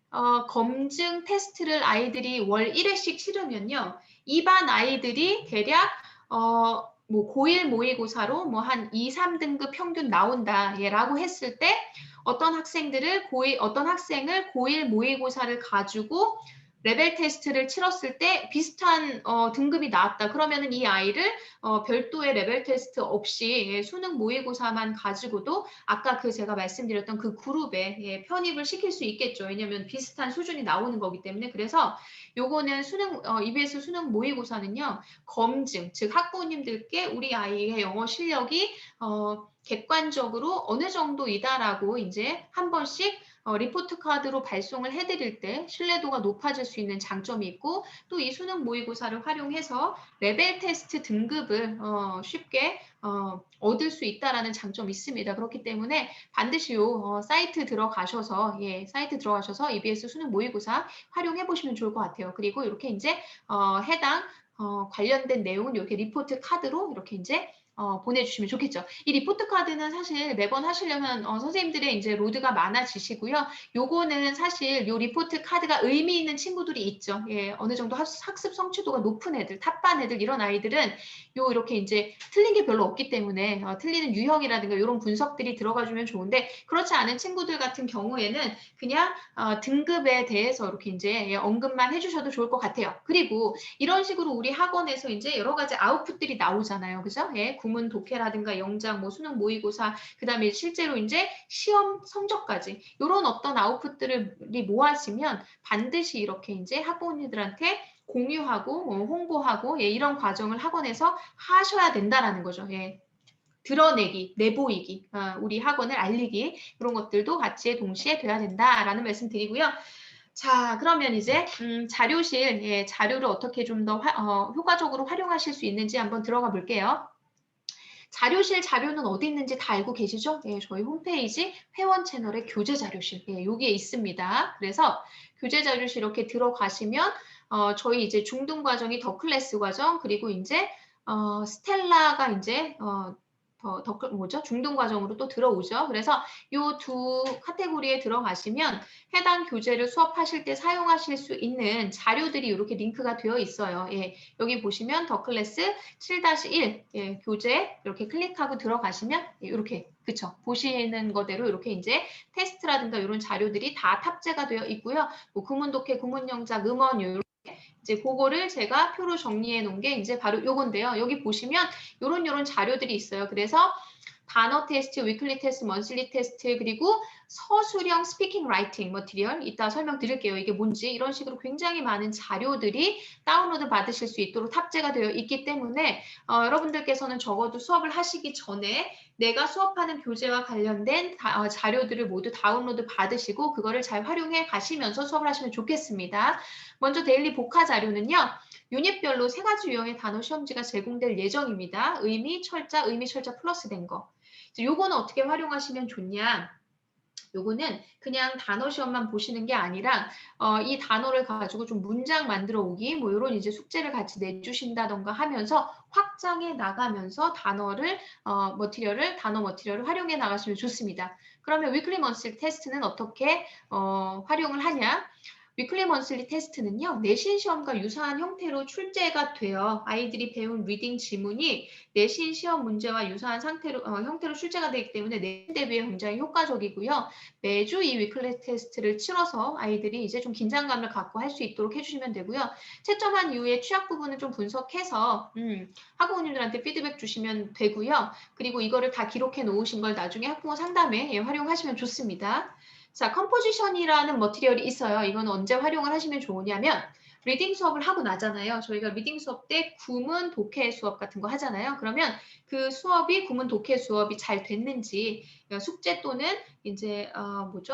Speaker 1: 검증 테스트를 아이들이 월 1회씩 치르면요. 이 반 아이들이 대략 고1 모의고사로 뭐 한 2, 3등급 평균 나온다라고 했을 때 어떤 학생을 고1 모의고사를 가지고 레벨 테스트를 치렀을 때 비슷한 등급이 나왔다. 그러면은 이 아이를 별도의 레벨 테스트 없이 수능 모의고사만 가지고도 아까 제가 말씀드렸던 그 그룹에 편입을 시킬 수 있겠죠. 왜냐하면 비슷한 수준이 나오는 거기 때문에. 그래서 요거는 EBS 수능 모의고사는요. 검증, 즉 학부모님들께 우리 아이의 영어 실력이 객관적으로 어느 정도이다라고 이제 한 번씩 리포트 카드로 발송을 해드릴 때 신뢰도가 높아질 수 있는 장점이 있고 또 이 수능 모의고사를 활용해서 레벨 테스트 등급을 쉽게 얻을 수 있다라는 장점이 있습니다. 그렇기 때문에 반드시 사이트 들어가셔서 EBS 수능 모의고사 활용해 보시면 좋을 것 같아요. 그리고 이렇게 이제 해당 관련된 내용은 이렇게 리포트 카드로 이렇게 이제 보내주시면 좋겠죠. 이 리포트 카드는 사실 매번 하시려면 선생님들의 이제 로드가 많아지시고요. 요거는 사실 요 리포트 카드가 의미 있는 친구들이 있죠. 예, 어느 정도 학습 성취도가 높은 애들, 탑반 애들 이런 아이들은 이렇게 이제 틀린 게 별로 없기 때문에 틀리는 유형이라든가 이런 분석들이 들어가주면 좋은데 그렇지 않은 친구들 같은 경우에는 그냥 등급에 대해서 이렇게 이제 언급만 해주셔도 좋을 것 같아요. 그리고 이런 식으로 우리 학원에서 이제 여러 가지 아웃풋들이 나오잖아요. 그죠? 예, 구문 독해라든가 영장, 수능 모의고사, 그 다음에 실제로 이제 시험 성적까지 이런 어떤 아웃풋들이 모아지면 반드시 이렇게 이제 학부모님들한테 공유하고 홍보하고 이런 과정을 학원에서 하셔야 된다라는 거죠. 예. 드러내기, 내보이기, 우리 학원을 알리기 이런 것들도 같이 동시에 돼야 된다라는 말씀 드리고요. 자, 그러면 이제 자료실, 자료를 어떻게 좀 더 효과적으로 활용하실 수 있는지 한번 들어가 볼게요. 자료실 자료는 어디 있는지 다 알고 계시죠? 예, 저희 홈페이지 회원 채널에 교재 자료실 여기에 있습니다. 그래서 교재 자료실 이렇게 들어가시면 저희 이제 중등 과정이 더 클래스 과정 그리고 이제 스텔라가 이제 중등 과정으로 또 들어오죠. 그래서 이 두 카테고리에 들어가시면 해당 교재를 수업하실 때 사용하실 수 있는 자료들이 이렇게 링크가 되어 있어요. 예, 여기 보시면 더 클래스 7-1 교재 이렇게 클릭하고 들어가시면 이렇게 그쵸? 보시는 거대로 이렇게 이제 테스트라든가 이런 자료들이 다 탑재가 되어 있고요. 구문 독해, 구문 영작, 음원 이렇게 이제 그거를 제가 표로 정리해 놓은 게 이제 바로 요건데요. 여기 보시면 요런 자료들이 있어요. 그래서 단어 테스트, 위클리 테스트, 먼슬리 테스트, 그리고 서술형 스피킹 라이팅 머티리얼 이따 설명드릴게요. 이게 뭔지 이런 식으로 굉장히 많은 자료들이 다운로드 받으실 수 있도록 탑재가 되어 있기 때문에 여러분들께서는 적어도 수업을 하시기 전에 내가 수업하는 교재와 관련된 자료들을 모두 다운로드 받으시고 그거를 잘 활용해 가시면서 수업을 하시면 좋겠습니다. 먼저 데일리 복화 자료는요. 유닛별로 3가지 유형의 단어 시험지가 제공될 예정입니다. 의미, 철자 플러스 된 거. 요거는 어떻게 활용하시면 좋냐? 요거는 그냥 단어 시험만 보시는 게 아니라 이 단어를 가지고 좀 문장 만들어 오기 뭐 이런 이제 숙제를 같이 내주신다던가 하면서 확장해 나가면서 단어 머티리얼을 활용해 나가시면 좋습니다. 그러면 위클리 먼슬리 테스트는 어떻게 활용을 하냐? 위클리 먼슬리 테스트는요. 내신 시험과 유사한 형태로 출제가 돼요. 아이들이 배운 리딩 지문이 내신 시험 문제와 유사한 형태로 출제가 되기 때문에 내신 대비에 굉장히 효과적이고요. 매주 이 위클리 테스트를 치러서 아이들이 이제 좀 긴장감을 갖고 할 수 있도록 해주시면 되고요. 채점한 이후에 취약 부분을 좀 분석해서 학부모님들한테 피드백 주시면 되고요. 그리고 이거를 다 기록해 놓으신 걸 나중에 학부모 상담에 활용하시면 좋습니다. 자, 컴포지션이라는 머티리얼이 있어요. 이건 언제 활용을 하시면 좋으냐면 리딩 수업을 하고 나잖아요. 저희가 리딩 수업 때 구문 독해 수업 같은 거 하잖아요. 그러면 그 수업이 구문 독해 수업이 잘 됐는지 숙제 또는 이제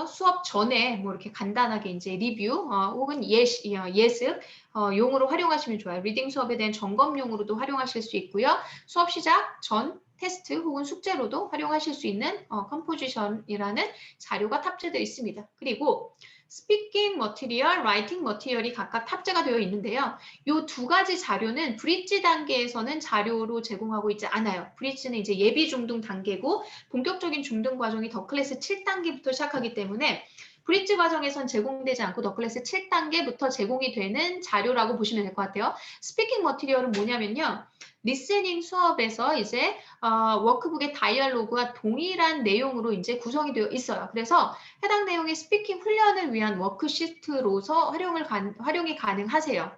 Speaker 1: 수업 전에 뭐 이렇게 간단하게 이제 리뷰 혹은 예습 용으로 활용하시면 좋아요. 리딩 수업에 대한 점검용으로도 활용하실 수 있고요. 수업 시작 전 테스트 혹은 숙제로도 활용하실 수 있는 컴포지션이라는 자료가 탑재되어 있습니다. 그리고 스피킹 머티리얼, 라이팅 머티리얼이 각각 탑재가 되어 있는데요. 이 2가지 자료는 브릿지 단계에서는 자료로 제공하고 있지 않아요. 브릿지는 이제 예비 중등 단계고 본격적인 중등 과정이 더 클래스 7단계부터 시작하기 때문에 브릿지 과정에선 제공되지 않고 더 클래스 7단계부터 제공이 되는 자료라고 보시면 될 것 같아요. 스피킹 머티리얼은 뭐냐면요. 리스닝 수업에서 이제 워크북의 다이얼로그와 동일한 내용으로 이제 구성이 되어 있어요. 그래서 해당 내용의 스피킹 훈련을 위한 워크시트로서 활용이 가능하세요.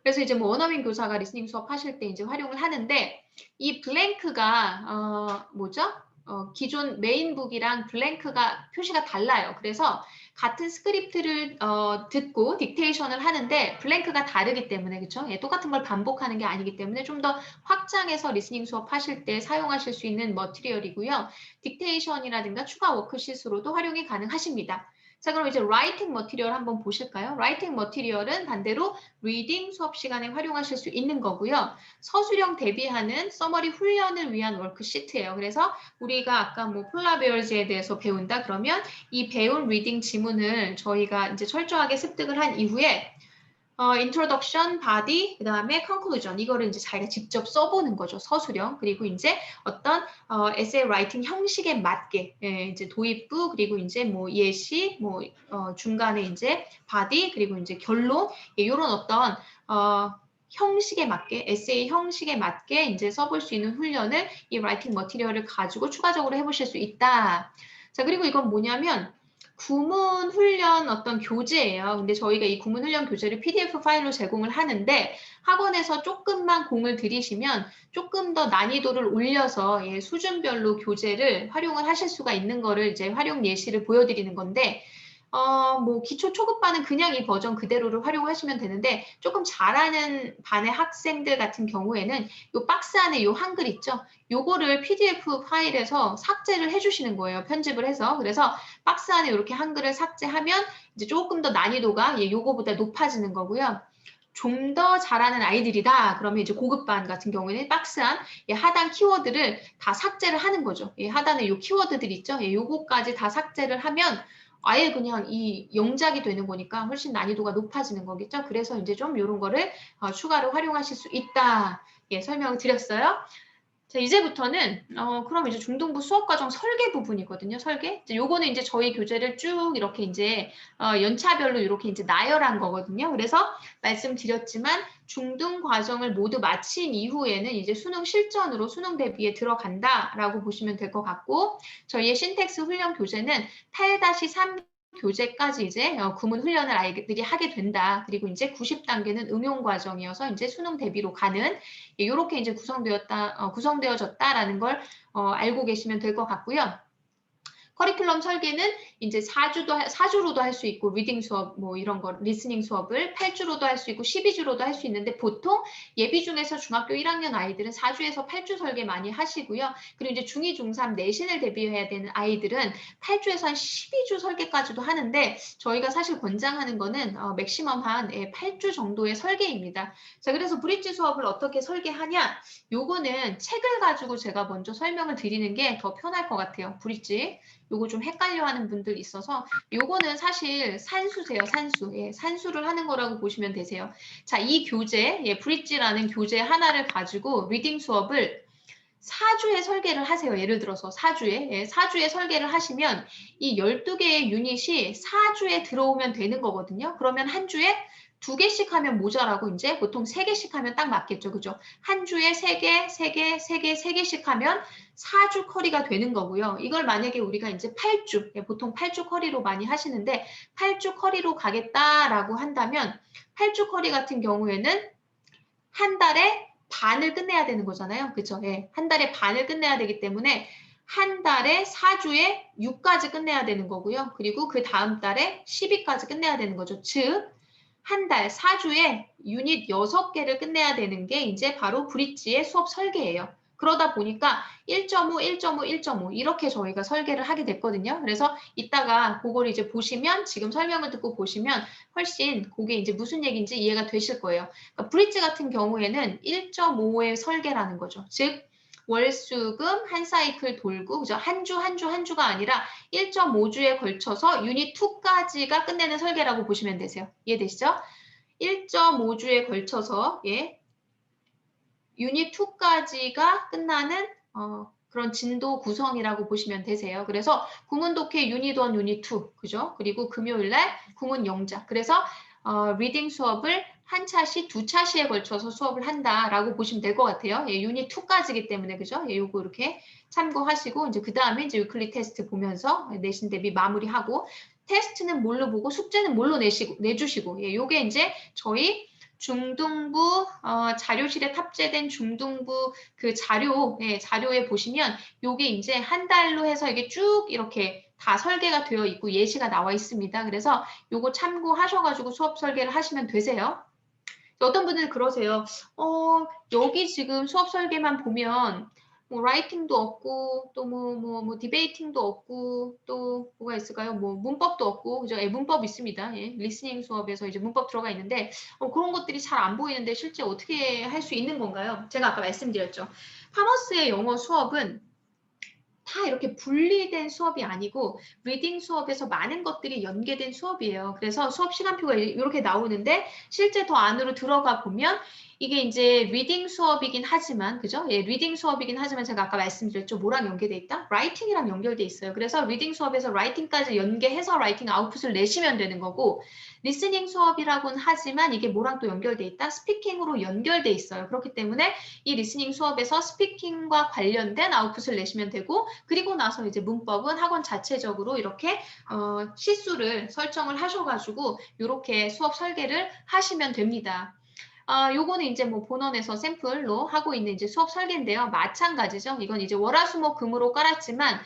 Speaker 1: 그래서 이제 뭐 원어민 교사가 리스닝 수업 하실 때 이제 활용을 하는데 이 블랭크가 기존 메인북이랑 블랭크가 표시가 달라요. 그래서 같은 스크립트를 듣고 딕테이션을 하는데 블랭크가 다르기 때문에 그렇죠? 똑같은 걸 반복하는 게 아니기 때문에 좀 더 확장해서 리스닝 수업 하실 때 사용하실 수 있는 머티리얼이고요. 딕테이션이라든가 추가 워크시트로도 활용이 가능하십니다. 자, 그럼 이제 라이팅 머티리얼 한번 보실까요? 라이팅 머티리얼은 반대로 리딩 수업 시간에 활용하실 수 있는 거고요. 서술형 대비하는 서머리 훈련을 위한 워크시트예요. 그래서 우리가 아까 뭐 폴라베어즈에 대해서 배운다 그러면 이 배운 리딩 지문을 저희가 이제 철저하게 습득을 한 이후에 introduction, body, 그 다음에 conclusion 이거를 이제 자기가 직접 써보는 거죠. 서술형. 그리고 이제 어떤 essay writing 형식에 맞게 이제 도입부 그리고 이제 뭐 예시, 뭐 중간에 이제 body 그리고 이제 결론 이런 어떤 형식에 맞게 에세이 형식에 맞게 이제 써볼 수 있는 훈련을 이 라이팅 머티리얼을 가지고 추가적으로 해보실 수 있다. 자, 그리고 이건 뭐냐면 구문 훈련 어떤 교재예요. 근데 저희가 이 구문 훈련 교재를 PDF 파일로 제공을 하는데 학원에서 조금만 공을 들이시면 조금 더 난이도를 올려서 수준별로 교재를 활용을 하실 수가 있는 거를 이제 활용 예시를 보여드리는 건데 뭐 기초 초급반은 그냥 이 버전 그대로를 활용하시면 되는데 조금 잘하는 반의 학생들 같은 경우에는 요 박스 안에 요 한글 있죠? 요거를 PDF 파일에서 삭제를 해주시는 거예요. 편집을 해서. 그래서 박스 안에 이렇게 한글을 삭제하면 이제 조금 더 난이도가 요거보다 높아지는 거고요. 좀 더 잘하는 아이들이다. 그러면 이제 고급반 같은 경우에는 박스 안 하단 키워드를 다 삭제를 하는 거죠. 하단에 요 키워드들 있죠? 요거까지 다 삭제를 하면 아예 그냥 이 영작이 되는 거니까 훨씬 난이도가 높아지는 거겠죠. 그래서 이제 좀 이런 거를 추가로 활용하실 수 있다. 설명을 드렸어요. 자, 이제부터는 그럼 이제 중등부 수업과정 설계 부분이거든요. 설계. 요거는 이제 저희 교재를 쭉 이렇게 이제 연차별로 이렇게 이제 나열한 거거든요. 그래서 말씀드렸지만 중등 과정을 모두 마친 이후에는 이제 수능 실전으로 수능 대비에 들어간다라고 보시면 될 것 같고 저희의 신텍스 훈련 교재는 8-3 교재까지 이제 구문 훈련을 아이들이 하게 된다. 그리고 이제 90단계는 응용 과정이어서 이제 수능 대비로 가는 이렇게 이제 구성되어졌다라는 걸 알고 계시면 될 것 같고요. 커리큘럼 설계는 이제 4주로도 할 수 있고 리딩 수업 뭐 이런 거 리스닝 수업을 8주로도 할 수 있고 12주로도 할 수 있는데 보통 예비 중에서 중학교 1학년 아이들은 4주에서 8주 설계 많이 하시고요. 그리고 이제 중2, 중3 내신을 대비해야 되는 아이들은 8주에서 한 12주 설계까지도 하는데 저희가 사실 권장하는 거는 맥시멈 한 8주 정도의 설계입니다. 자, 그래서 브릿지 수업을 어떻게 설계하냐? 요거는 책을 가지고 제가 먼저 설명을 드리는 게 더 편할 것 같아요. 브릿지. 요거 좀 헷갈려하는 분들 있어서 요거는 사실 산수세요. 산수. 예, 산수를 하는 거라고 보시면 되세요. 자, 이 교재, 브릿지라는 교재 하나를 가지고 리딩 수업을 4주에 설계를 하세요. 예를 들어서 4주에. 4주에 설계를 하시면 이 12개의 유닛이 4주에 들어오면 되는 거거든요. 그러면 한 주에 2개씩 하면 모자라고 이제 보통 3개씩 하면 딱 맞겠죠. 그죠? 한 주에 3개, 3개, 3개, 3개씩 하면 4주 커리가 되는 거고요. 이걸 만약에 우리가 이제 8주, 보통 8주 커리로 많이 하시는데 8주 커리로 가겠다라고 한다면 8주 커리 같은 경우에는 한 달에 반을 끝내야 되는 거잖아요. 그죠? 예, 한 달에 반을 끝내야 되기 때문에 한 달에 4주에 6까지 끝내야 되는 거고요. 그리고 그 다음 달에 12까지 끝내야 되는 거죠. 즉, 한 달 4주에 유닛 6개를 끝내야 되는 게 이제 바로 브릿지의 수업 설계예요. 그러다 보니까 1.5, 1.5, 1.5 이렇게 저희가 설계를 하게 됐거든요. 그래서 이따가 그걸 이제 보시면 지금 설명을 듣고 보시면 훨씬 그게 이제 무슨 얘기인지 이해가 되실 거예요. 그러니까 브릿지 같은 경우에는 1.5의 설계라는 거죠. 즉 월수금 한 사이클 돌고 그죠? 한 주가 아니라 1.5주에 걸쳐서 유닛 2까지가 끝내는 설계라고 보시면 되세요. 이해되시죠? 1.5주에 걸쳐서 유닛 2까지가 끝나는 그런 진도 구성이라고 보시면 되세요. 그래서 구문 독해 유닛 1, 유닛 2, 그죠? 그리고 금요일 날 구문 영작. 그래서 리딩 수업을 한 차시, 2차시에 걸쳐서 수업을 한다라고 보시면 될 것 같아요. 유닛 2까지기 때문에 그죠? 요거 이렇게 참고하시고 이제 그 다음에 이제 위클리 테스트 보면서 내신 대비 마무리하고 테스트는 뭘로 보고 숙제는 뭘로 내주시고 요게 이제 저희 중등부 자료실에 탑재된 중등부 그 자료에 보시면 요게 이제 한 달로 해서 이게 쭉 이렇게 다 설계가 되어 있고 예시가 나와 있습니다. 그래서 요거 참고하셔가지고 수업 설계를 하시면 되세요. 어떤 분들은 그러세요. 여기 지금 수업 설계만 보면 뭐 라이팅도 없고 또 뭐 디베이팅도 없고 또 뭐가 있을까요? 뭐 문법도 없고 그죠? 문법 있습니다. 리스닝 수업에서 이제 문법 들어가 있는데 그런 것들이 잘 안 보이는데 실제 어떻게 할 수 있는 건가요? 제가 아까 말씀드렸죠. 파머스의 영어 수업은 다 이렇게 분리된 수업이 아니고 리딩 수업에서 많은 것들이 연계된 수업이에요. 그래서 수업 시간표가 이렇게 나오는데 실제 더 안으로 들어가 보면 이게 이제 리딩 수업이긴 하지만 그죠? 리딩 수업이긴 하지만 제가 아까 말씀드렸죠. 뭐랑 연계돼 있다? 라이팅이랑 연결돼 있어요. 그래서 리딩 수업에서 라이팅까지 연계해서 라이팅 아웃풋을 내시면 되는 거고 리스닝 수업이라고는 하지만 이게 뭐랑 또 연결돼 있다? 스피킹으로 연결돼 있어요. 그렇기 때문에 이 리스닝 수업에서 스피킹과 관련된 아웃풋을 내시면 되고 그리고 나서 이제 문법은 학원 자체적으로 이렇게 시수를 설정을 하셔가지고 이렇게 수업 설계를 하시면 됩니다. 요거는 이제 뭐 본원에서 샘플로 하고 있는 이제 수업 설계인데요. 마찬가지죠. 이건 이제 월화수목금으로 깔았지만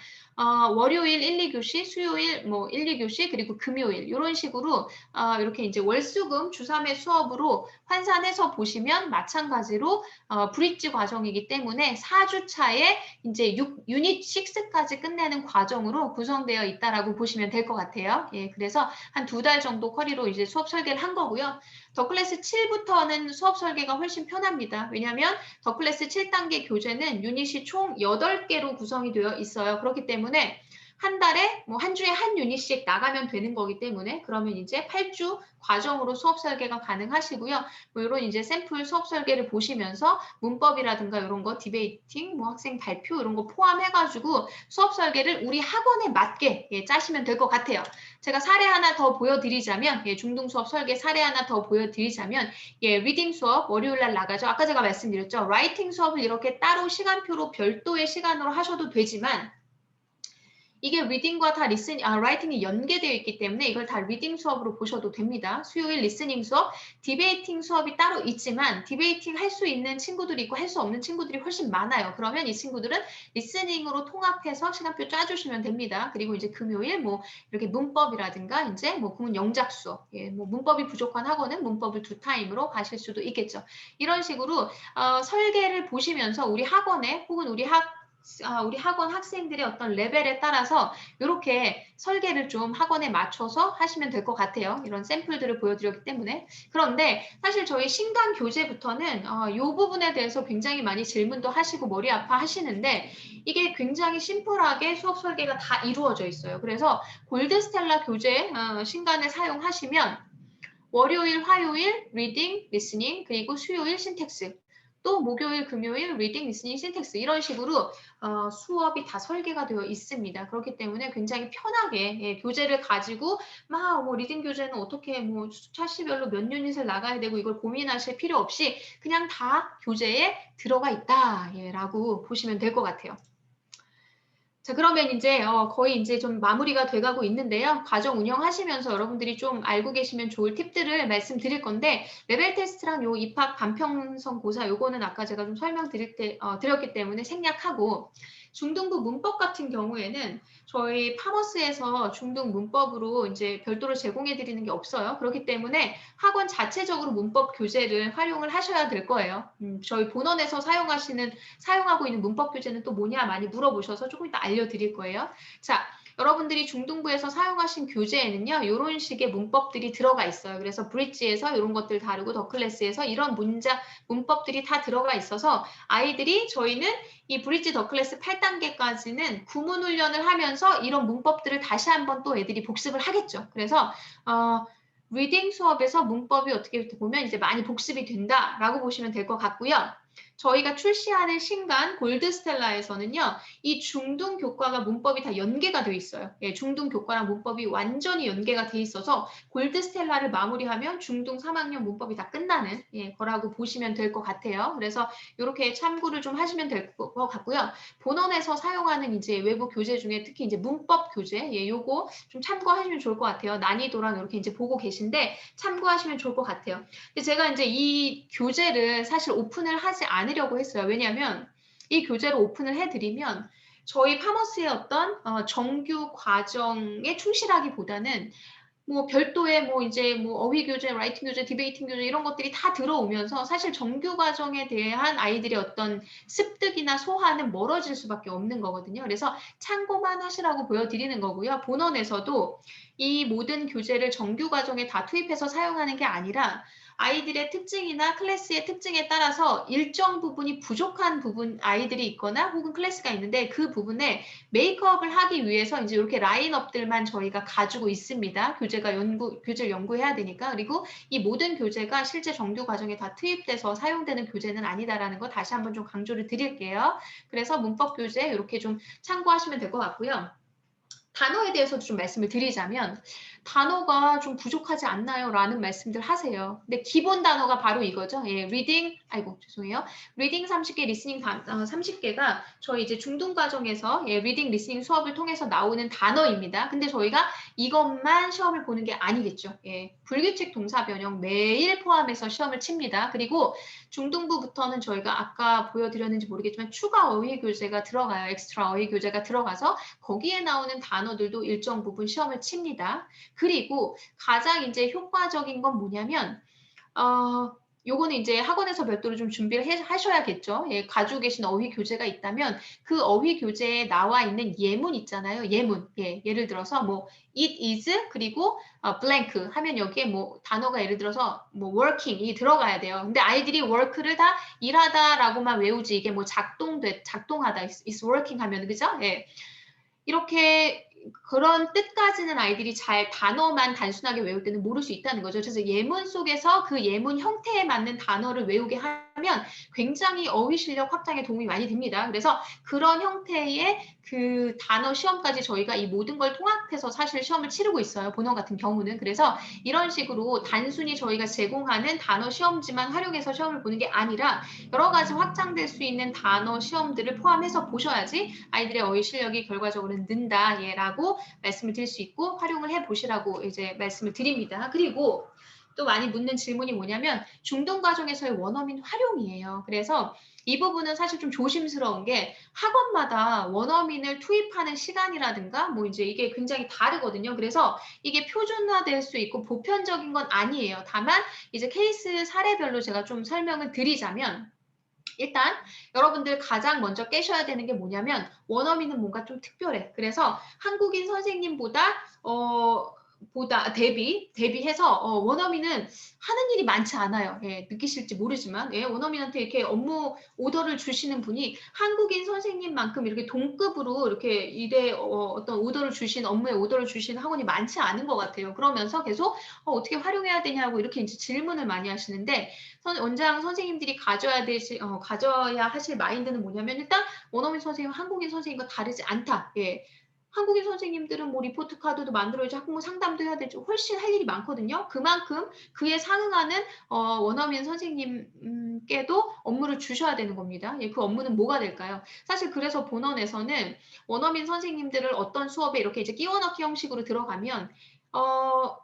Speaker 1: 월요일 1, 2교시, 수요일 뭐 1, 2교시 그리고 금요일 이런 식으로 이렇게 이제 월수금 주 3회 수업으로 환산해서 보시면 마찬가지로 브릿지 과정이기 때문에 4주 차에 이제 유닛 6까지 끝내는 과정으로 구성되어 있다라고 보시면 될 것 같아요. 그래서 한 2달 정도 커리로 이제 수업 설계를 한 거고요. 더 클래스 7부터는 수업 설계가 훨씬 편합니다. 왜냐하면 더 클래스 7단계 교재는 유닛이 총 8개로 구성이 되어 있어요. 그렇기 때문에 한 달에 뭐 한 주에 한 유닛씩 나가면 되는 거기 때문에 그러면 이제 8주 과정으로 수업 설계가 가능하시고요. 뭐 이런 이제 샘플 수업 설계를 보시면서 문법이라든가 이런 거 디베이팅, 뭐 학생 발표 이런 거 포함해가지고 수업 설계를 우리 학원에 맞게 짜시면 될 것 같아요. 제가 사례 하나 더 보여드리자면 중등 수업 설계 사례 하나 더 보여드리자면 리딩 수업 월요일 날 나가죠. 아까 제가 말씀드렸죠. 라이팅 수업을 이렇게 따로 시간표로 별도의 시간으로 하셔도 되지만 이게 리딩과 다 라이팅이 연계되어 있기 때문에 이걸 다 리딩 수업으로 보셔도 됩니다. 수요일 리스닝 수업, 디베이팅 수업이 따로 있지만 디베이팅 할 수 있는 친구들이 있고 할 수 없는 친구들이 훨씬 많아요. 그러면 이 친구들은 리스닝으로 통합해서 시간표 짜주시면 됩니다. 그리고 이제 금요일 뭐 이렇게 문법이라든가 이제 뭐 구문 영작 수업, 뭐 문법이 부족한 학원은 문법을 2타임으로 가실 수도 있겠죠. 이런 식으로 설계를 보시면서 우리 학원에 혹은 우리 학원 학생들의 어떤 레벨에 따라서 이렇게 설계를 좀 학원에 맞춰서 하시면 될 것 같아요. 이런 샘플들을 보여드렸기 때문에. 그런데 사실 저희 신간 교재부터는 이 부분에 대해서 굉장히 많이 질문도 하시고 머리 아파 하시는데 이게 굉장히 심플하게 수업 설계가 다 이루어져 있어요. 그래서 골드스텔라 교재 신간을 사용하시면 월요일, 화요일 리딩, 리스닝, 그리고 수요일 신텍스, 또 목요일, 금요일 리딩, 리스닝, 신텍스 이런 식으로 수업이 다 설계가 되어 있습니다. 그렇기 때문에 굉장히 편하게 교재를 가지고 막 뭐 리딩 교재는 어떻게 뭐 차시별로 몇 유닛을 나가야 되고 이걸 고민하실 필요 없이 그냥 다 교재에 들어가 있다라고 보시면 될 것 같아요. 자, 그러면 이제 거의 이제 좀 마무리가 돼가고 있는데요. 과정 운영하시면서 여러분들이 좀 알고 계시면 좋을 팁들을 말씀드릴 건데 레벨 테스트랑 요 입학 반평성 고사 요거는 아까 제가 좀 드렸기 때문에 생략하고 중등부 문법 같은 경우에는 저희 파머스에서 중등 문법으로 이제 별도로 제공해 드리는 게 없어요. 그렇기 때문에 학원 자체적으로 문법 교재를 활용을 하셔야 될 거예요. 저희 본원에서 사용하고 있는 문법 교재는 또 뭐냐 많이 물어보셔서 조금 이따 알려드릴 거예요. 자, 여러분들이 중등부에서 사용하신 교재에는요, 이런 식의 문법들이 들어가 있어요. 그래서 브릿지에서 이런 것들 다루고 더클래스에서 이런 문법들이 다 들어가 있어서 아이들이 저희는 이 브릿지 더클래스 8단계까지는 구문 훈련을 하면서 이런 문법들을 다시 한번 또 애들이 복습을 하겠죠. 그래서 리딩 수업에서 문법이 어떻게 보면 이제 많이 복습이 된다라고 보시면 될 것 같고요. 저희가 출시하는 신간 골드스텔라에서는요. 이 중등 교과가 문법이 다 연계가 되어 있어요. 중등 교과랑 문법이 완전히 연계가 돼 있어서 골드스텔라를 마무리하면 중등 3학년 문법이 다 끝나는 거라고 보시면 될 것 같아요. 그래서 이렇게 참고를 좀 하시면 될 것 같고요. 본원에서 사용하는 이제 외부 교재 중에 특히 이제 문법 교재, 요거 좀 참고하시면 좋을 것 같아요. 난이도랑 이렇게 이제 보고 계신데 참고하시면 좋을 것 같아요. 근데 제가 이제 이 교재를 사실 오픈을 하지 않으려고 했어요. 왜냐하면 이 교재를 오픈을 해드리면 저희 파머스의 어떤 정규 과정에 충실하기보다는 뭐 별도의 뭐 이제 뭐 어휘 교재, 라이팅 교재, 디베이팅 교재 이런 것들이 다 들어오면서 사실 정규 과정에 대한 아이들의 어떤 습득이나 소화는 멀어질 수밖에 없는 거거든요. 그래서 참고만 하시라고 보여드리는 거고요. 본원에서도 이 모든 교재를 정규 과정에 다 투입해서 사용하는 게 아니라 아이들의 특징이나 클래스의 특징에 따라서 일정 부분이 부족한 부분 아이들이 있거나 혹은 클래스가 있는데 그 부분에 메이크업을 하기 위해서 이제 이렇게 라인업들만 저희가 가지고 있습니다. 교재를 연구해야 되니까. 그리고 이 모든 교재가 실제 정규 과정에 다 투입돼서 사용되는 교재는 아니다라는 거 다시 한번 좀 강조를 드릴게요. 그래서 문법 교재 이렇게 좀 참고하시면 될 것 같고요. 단어에 대해서도 좀 말씀을 드리자면 단어가 좀 부족하지 않나요? 라는 말씀들 하세요. 근데 기본 단어가 바로 이거죠. 리딩 30개, 리스닝 30개가 저희 이제 중등 과정에서 리딩, 리스닝 수업을 통해서 나오는 단어입니다. 근데 저희가 이것만 시험을 보는 게 아니겠죠. 불규칙 동사 변형 매일 포함해서 시험을 칩니다. 그리고 중등부부터는 저희가 아까 보여드렸는지 모르겠지만 추가 어휘 교재가 들어가요. 엑스트라 어휘 교재가 들어가서 거기에 나오는 단어들도 일정 부분 시험을 칩니다. 그리고 가장 이제 효과적인 건 뭐냐면 요거는 이제 학원에서 별도로 좀 준비를 하셔야겠죠. 가지고 계신 어휘 교재가 있다면 그 어휘 교재에 나와 있는 예문 있잖아요. 예문. 예를 들어서 뭐 it is 그리고 blank 하면 여기에 뭐 단어가 예를 들어서 뭐 working이 들어가야 돼요. 근데 아이들이 work를 다 일하다라고만 외우지 이게 뭐 작동하다 is working 하면 그죠? 이렇게 그런 뜻까지는 아이들이 잘 단어만 단순하게 외울 때는 모를 수 있다는 거죠. 그래서 예문 속에서 그 예문 형태에 맞는 단어를 외우게 하는 굉장히 어휘 실력 확장에 도움이 많이 됩니다. 그래서 그런 형태의 그 단어 시험까지 저희가 이 모든 걸 통합해서 사실 시험을 치르고 있어요. 본원 같은 경우는. 그래서 이런 식으로 단순히 저희가 제공하는 단어 시험지만 활용해서 시험을 보는 게 아니라 여러 가지 확장될 수 있는 단어 시험들을 포함해서 보셔야지 아이들의 어휘 실력이 결과적으로 는다, 라고 말씀을 드릴 수 있고 활용을 해보시라고 이제 말씀을 드립니다. 그리고 또 많이 묻는 질문이 뭐냐면 중등 과정에서의 원어민 활용이에요. 그래서 이 부분은 사실 좀 조심스러운 게 학원마다 원어민을 투입하는 시간이라든가 뭐 이제 이게 굉장히 다르거든요. 그래서 이게 표준화될 수 있고 보편적인 건 아니에요. 다만 이제 케이스 사례별로 제가 좀 설명을 드리자면 일단 여러분들 가장 먼저 깨셔야 되는 게 뭐냐면 원어민은 뭔가 좀 특별해. 그래서 한국인 선생님보다 대비해서 원어민은 하는 일이 많지 않아요. 예, 느끼실지 모르지만 원어민한테 이렇게 업무 오더를 주시는 분이 한국인 선생님만큼 이렇게 동급으로 이렇게 일에 어떤 오더를 주신 업무에 오더를 주신 학원이 많지 않은 것 같아요. 그러면서 계속 어떻게 활용해야 되냐고 이렇게 이제 질문을 많이 하시는데 원장 선생님들이 가져야 하실 마인드는 뭐냐면 일단 원어민 선생님, 한국인 선생님과 다르지 않다. 예. 한국인 선생님들은 뭐 리포트 카드도 만들어야지 학부모 상담도 해야 되지 훨씬 할 일이 많거든요. 그만큼 그에 상응하는 원어민 선생님께도 업무를 주셔야 되는 겁니다. 예, 그 업무는 뭐가 될까요? 사실 그래서 본원에서는 원어민 선생님들을 어떤 수업에 이렇게 이제 끼워넣기 형식으로 들어가면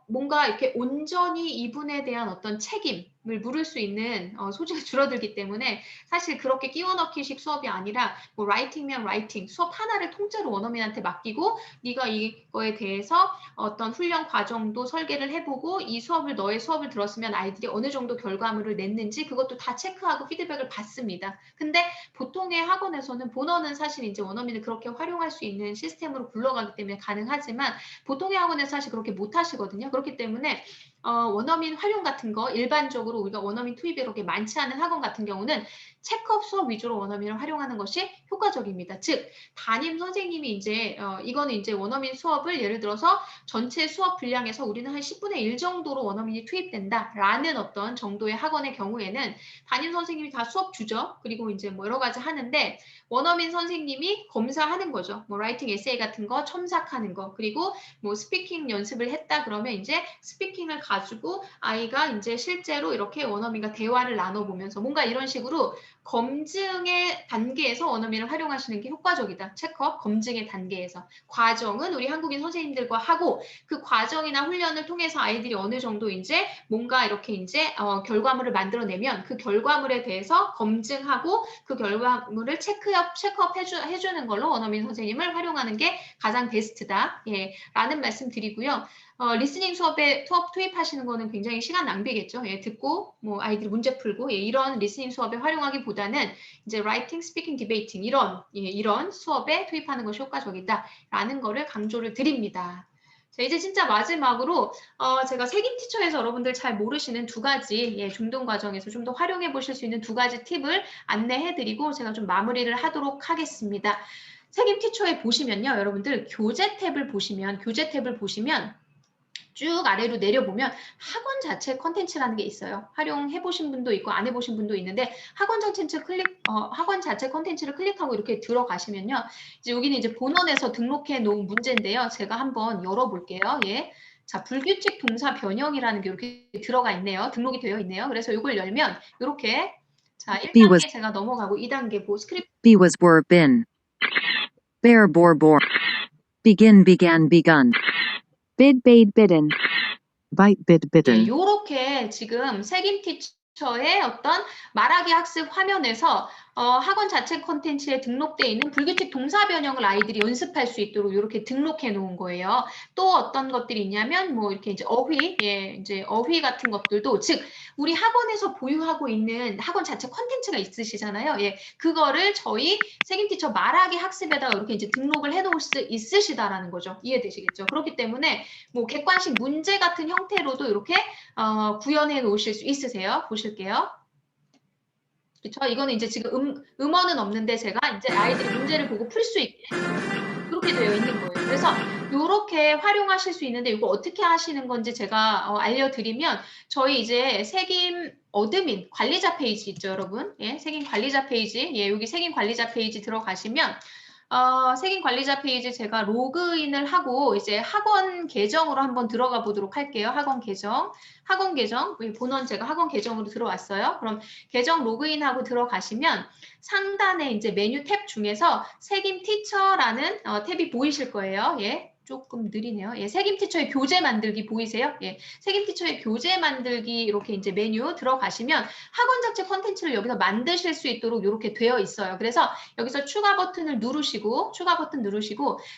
Speaker 1: 뭔가 이렇게 온전히 이분에 대한 어떤 책임을 물을 수 있는 소지가 줄어들기 때문에 사실 그렇게 끼워넣기식 수업이 아니라 뭐 라이팅면 라이팅 수업 하나를 통째로 원어민한테 맡기고 네가 이거에 대해서 어떤 훈련 과정도 설계를 해보고 이 수업을 너의 수업을 들었으면 아이들이 어느 정도 결과물을 냈는지 그것도 다 체크하고 피드백을 받습니다. 근데 보통의 학원에서는 본원은 사실 이제 원어민을 그렇게 활용할 수 있는 시스템으로 굴러가기 때문에 가능하지만 보통의 학원에서 사실 그렇게 못 하시거든요. 그렇기 때문에 원어민 활용 같은 거 일반적으로 우리가 원어민 투입이 그렇게 많지 않은 학원 같은 경우는 체크업 수업 위주로 원어민을 활용하는 것이 효과적입니다. 즉 담임 선생님이 이제 이거는 이제 원어민 수업을 예를 들어서 전체 수업 분량에서 우리는 한 10분의 1 정도로 원어민이 투입된다라는 어떤 정도의 학원의 경우에는 담임 선생님이 다 수업 주죠. 그리고 이제 뭐 여러 가지 하는데 원어민 선생님이 검사하는 거죠. 뭐 라이팅 에세이 같은 거 첨삭하는 거 그리고 뭐 스피킹 연습을 했다 그러면 이제 스피킹을 가지고 아이가 이제 실제로 이렇게 원어민과 대화를 나눠보면서 뭔가 이런 식으로 검증의 단계에서 원어민을 활용하시는 게 효과적이다. 체크업 검증의 단계에서. 과정은 우리 한국인 선생님들과 하고 그 과정이나 훈련을 통해서 아이들이 어느 정도 이제 뭔가 이렇게 이제 결과물을 만들어내면 그 결과물에 대해서 검증하고 그 결과물을 체크업 해주는 걸로 원어민 선생님을 활용하는 게 가장 베스트다. 예, 라는 말씀 드리고요. 리스닝 수업에 투입하시는 거는 굉장히 시간 낭비겠죠. 예, 듣고 뭐 아이들이 문제 풀고 이런 리스닝 수업에 활용하기보다는 이제 라이팅, 스피킹, 디베이팅 이런 수업에 투입하는 것이 효과적이다라는 거를 강조를 드립니다. 자, 이제 진짜 마지막으로 제가 색임 티처에서 여러분들 잘 모르시는 두 가지 중등 과정에서 좀 더 활용해 보실 수 있는 두 가지 팁을 안내해-드리고 제가 좀 마무리를 하도록 하겠습니다. 색임 티처에 보시면요, 여러분들 교재 탭을 보시면 쭉 아래로 내려보면 학원 자체 컨텐츠라는 게 있어요. 활용해 보신 분도 있고 안 해보신 분도 있는데 학원 자체 컨텐츠를 클릭하고 이렇게 들어가시면요. 이제 여기는 이제 본원에서 등록해 놓은 문제인데요. 제가 한번 열어볼게요. 예. 자, 불규칙 동사 변형이라는 게 이렇게 들어가 있네요. 등록이 되어 있네요. 그래서 이걸 열면 이렇게 자,
Speaker 4: B was
Speaker 1: 1단계 제가 넘어가고 2단계 스크립트
Speaker 4: B was were been. Bear bore bore. Begin began begun. Bid bade bidden. Bite bid bitten.
Speaker 1: 요렇게 지금 색임 티처의 어떤 말하기 학습 화면에서 학원 자체 콘텐츠에 등록되어 있는 불규칙 동사 변형을 아이들이 연습할 수 있도록 이렇게 등록해 놓은 거예요. 또 어떤 것들이 있냐면 뭐 이렇게 이제 어휘 같은 것들도 즉 우리 학원에서 보유하고 있는 학원 자체 콘텐츠가 있으시잖아요. 예, 그거를 저희 색임 티처 말하기 학습에다가 이렇게 이제 등록을 해 놓을 수 있으시다라는 거죠. 이해되시겠죠? 그렇기 때문에 뭐 객관식 문제 같은 형태로도 이렇게 구현해 놓으실 수 있으세요. 보실게요. 그렇죠? 이거는 이제 지금 음원은 없는데 제가 이제 아이들이 문제를 보고 풀 수 있게 그렇게 되어 있는 거예요. 그래서 이렇게 활용하실 수 있는데 이거 어떻게 하시는 건지 제가 알려드리면 저희 이제 색임 어드민 관리자 페이지 있죠, 여러분. 예, 색인 관리자 페이지. 예, 여기 색인 관리자 페이지 들어가시면 색인 관리자 페이지 제가 로그인을 하고 이제 학원 계정으로 한번 들어가 보도록 할게요. 학원 계정. 여기 본원 제가 학원 계정으로 들어왔어요. 그럼 계정 로그인하고 들어가시면 상단에 이제 메뉴 탭 중에서 색인 티처라는 탭이 보이실 거예요. 예. 조금 느리네요. 예, 색임 티처의 교재 만들기 보이세요? 예, 색임 티처의 교재 만들기 이렇게 이제 메뉴 들어가시면 학원 자체 컨텐츠를 여기서 만드실 수 있도록 이렇게 되어 있어요. 그래서 여기서 추가 버튼을 누르시고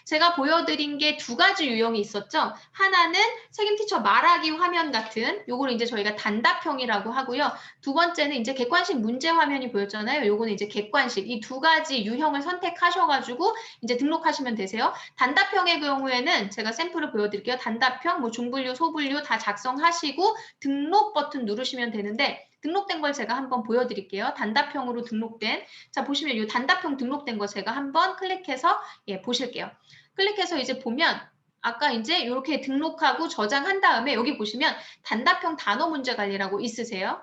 Speaker 1: 제가 보여드린 게 두 가지 유형이 있었죠. 하나는 색임 티처 말하기 화면 같은 요거를 이제 저희가 단답형이라고 하고요. 두 번째는 이제 객관식 문제 화면이 보였잖아요. 요거는 이제 객관식 이 두 가지 유형을 선택하셔가지고 이제 등록하시면 되세요. 단답형의 경우에는 제가 샘플을 보여드릴게요. 단답형, 뭐 중분류, 소분류 다 작성하시고 등록 버튼 누르시면 되는데 등록된 걸 제가 한번 보여드릴게요. 단답형으로 등록된 자 보시면 이 단답형 등록된 거 제가 한번 클릭해서 예 보실게요. 클릭해서 이제 보면 아까 이제 이렇게 등록하고 저장한 다음에 여기 보시면 단답형 단어 문제 관리라고 있으세요.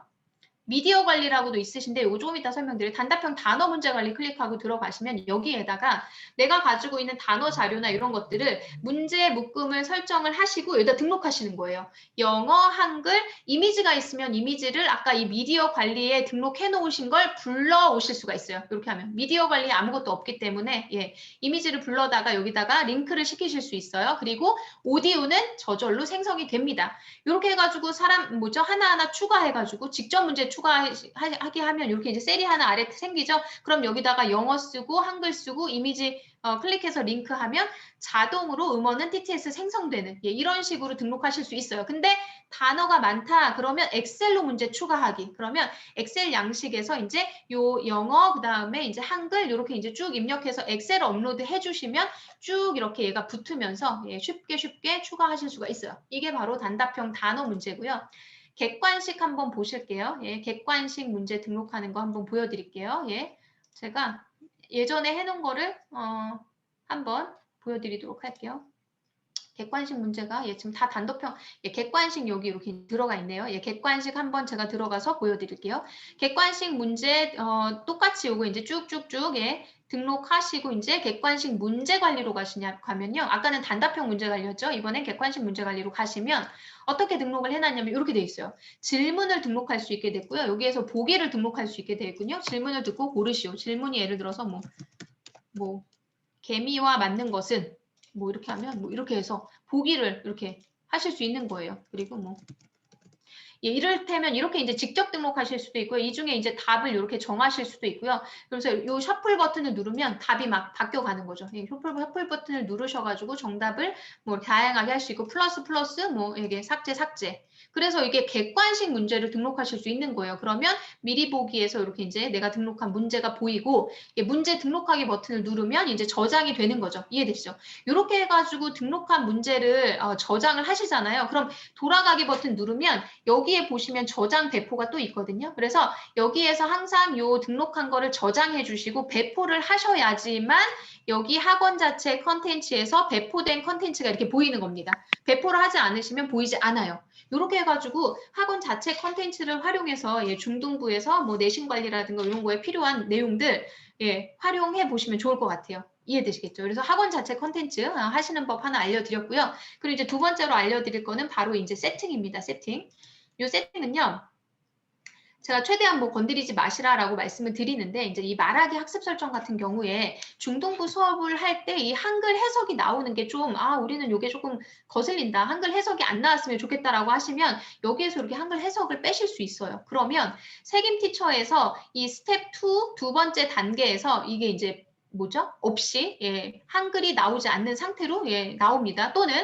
Speaker 1: 미디어 관리라고도 있으신데 이거 조금 이따 설명드릴 단답형 단어 문제 관리 클릭하고 들어가시면 여기에다가 내가 가지고 있는 단어 자료나 이런 것들을 문제 묶음을 설정을 하시고 여기다 등록하시는 거예요. 영어, 한글, 이미지가 있으면 이미지를 아까 이 미디어 관리에 등록해 놓으신 걸 불러 오실 수가 있어요. 이렇게 하면 미디어 관리에 아무것도 없기 때문에 예, 이미지를 불러다가 여기다가 링크를 시키실 수 있어요. 그리고 오디오는 저절로 생성이 됩니다. 이렇게 해가지고 하나하나 추가해가지고 직접 문제 추가하게 하면 이렇게 이제 셀이 하나 아래 생기죠. 그럼 여기다가 영어 쓰고 한글 쓰고 이미지 클릭해서 링크하면 자동으로 음원은 TTS 생성되는 예, 이런 식으로 등록하실 수 있어요. 근데 단어가 많다 그러면 엑셀로 문제 추가하기 그러면 엑셀 양식에서 이제 요 영어 그다음에 이제 한글 이렇게 이제 쭉 입력해서 엑셀 업로드 해주시면 쭉 이렇게 얘가 붙으면서 예, 쉽게 추가하실 수가 있어요. 이게 바로 단답형 단어 문제고요. 객관식 한번 보실게요. 예, 객관식 문제 등록하는 거 한번 보여드릴게요. 예, 제가 예전에 해놓은 거를 한번 보여드리도록 할게요. 객관식 문제가 예, 지금 다 단도평 예, 객관식 여기 이렇게 들어가 있네요. 예, 객관식 한번 제가 들어가서 보여드릴게요. 객관식 문제 똑같이 요거 이제 쭉쭉쭉 예, 등록하시고 이제 객관식 문제 관리로 가면요. 아까는 단답형 문제 관리였죠. 이번엔 객관식 문제 관리로 가시면 어떻게 등록을 해놨냐면 이렇게 돼 있어요. 질문을 등록할 수 있게 됐고요. 여기에서 보기를 등록할 수 있게 되거든요. 질문을 듣고 고르시오. 질문이 예를 들어서 뭐 개미와 맞는 것은 뭐 이렇게 하면 뭐 이렇게 해서 보기를 이렇게 하실 수 있는 거예요. 그리고 뭐 예, 이를테면 이렇게 이제 직접 등록하실 수도 있고요. 이 중에 이제 답을 이렇게 정하실 수도 있고요. 그래서 이 셔플 버튼을 누르면 답이 막 바뀌어가는 거죠. 예, 셔플 버튼을 누르셔가지고 정답을 뭐 다양하게 할 수 있고 플러스 뭐 이게 삭제. 그래서 이게 객관식 문제를 등록하실 수 있는 거예요. 그러면 미리 보기에서 이렇게 이제 내가 등록한 문제가 보이고 문제 등록하기 버튼을 누르면 이제 저장이 되는 거죠. 이해되시죠? 이렇게 해가지고 등록한 문제를 저장을 하시잖아요. 그럼 돌아가기 버튼 누르면 여기에 보시면 저장 배포가 또 있거든요. 그래서 여기에서 항상 요 등록한 거를 저장해 주시고 배포를 하셔야지만 여기 학원 자체 컨텐츠에서 배포된 컨텐츠가 이렇게 보이는 겁니다. 배포를 하지 않으시면 보이지 않아요. 이렇게 해가지고 학원 자체 컨텐츠를 활용해서 예, 중등부에서 뭐 내신 관리라든가 이런 거에 필요한 내용들 예, 활용해 보시면 좋을 것 같아요. 이해되시겠죠? 그래서 학원 자체 컨텐츠 하시는 법 하나 알려드렸고요. 그리고 이제 두 번째로 알려드릴 거는 바로 이제 세팅입니다. 세팅. 이 세팅은요. 제가 최대한 뭐 건드리지 마시라라고 말씀을 드리는데 이제 이 말하기 학습 설정 같은 경우에 중등부 수업을 할 때 이 한글 해석이 나오는 게 좀 우리는 이게 조금 거슬린다. 한글 해석이 안 나왔으면 좋겠다라고 하시면 여기에서 이렇게 한글 해석을 빼실 수 있어요. 그러면 색임 티처에서 이 스텝 2 두 번째 단계에서 이게 이제 뭐죠? 없이 예, 한글이 나오지 않는 상태로 예, 나옵니다. 또는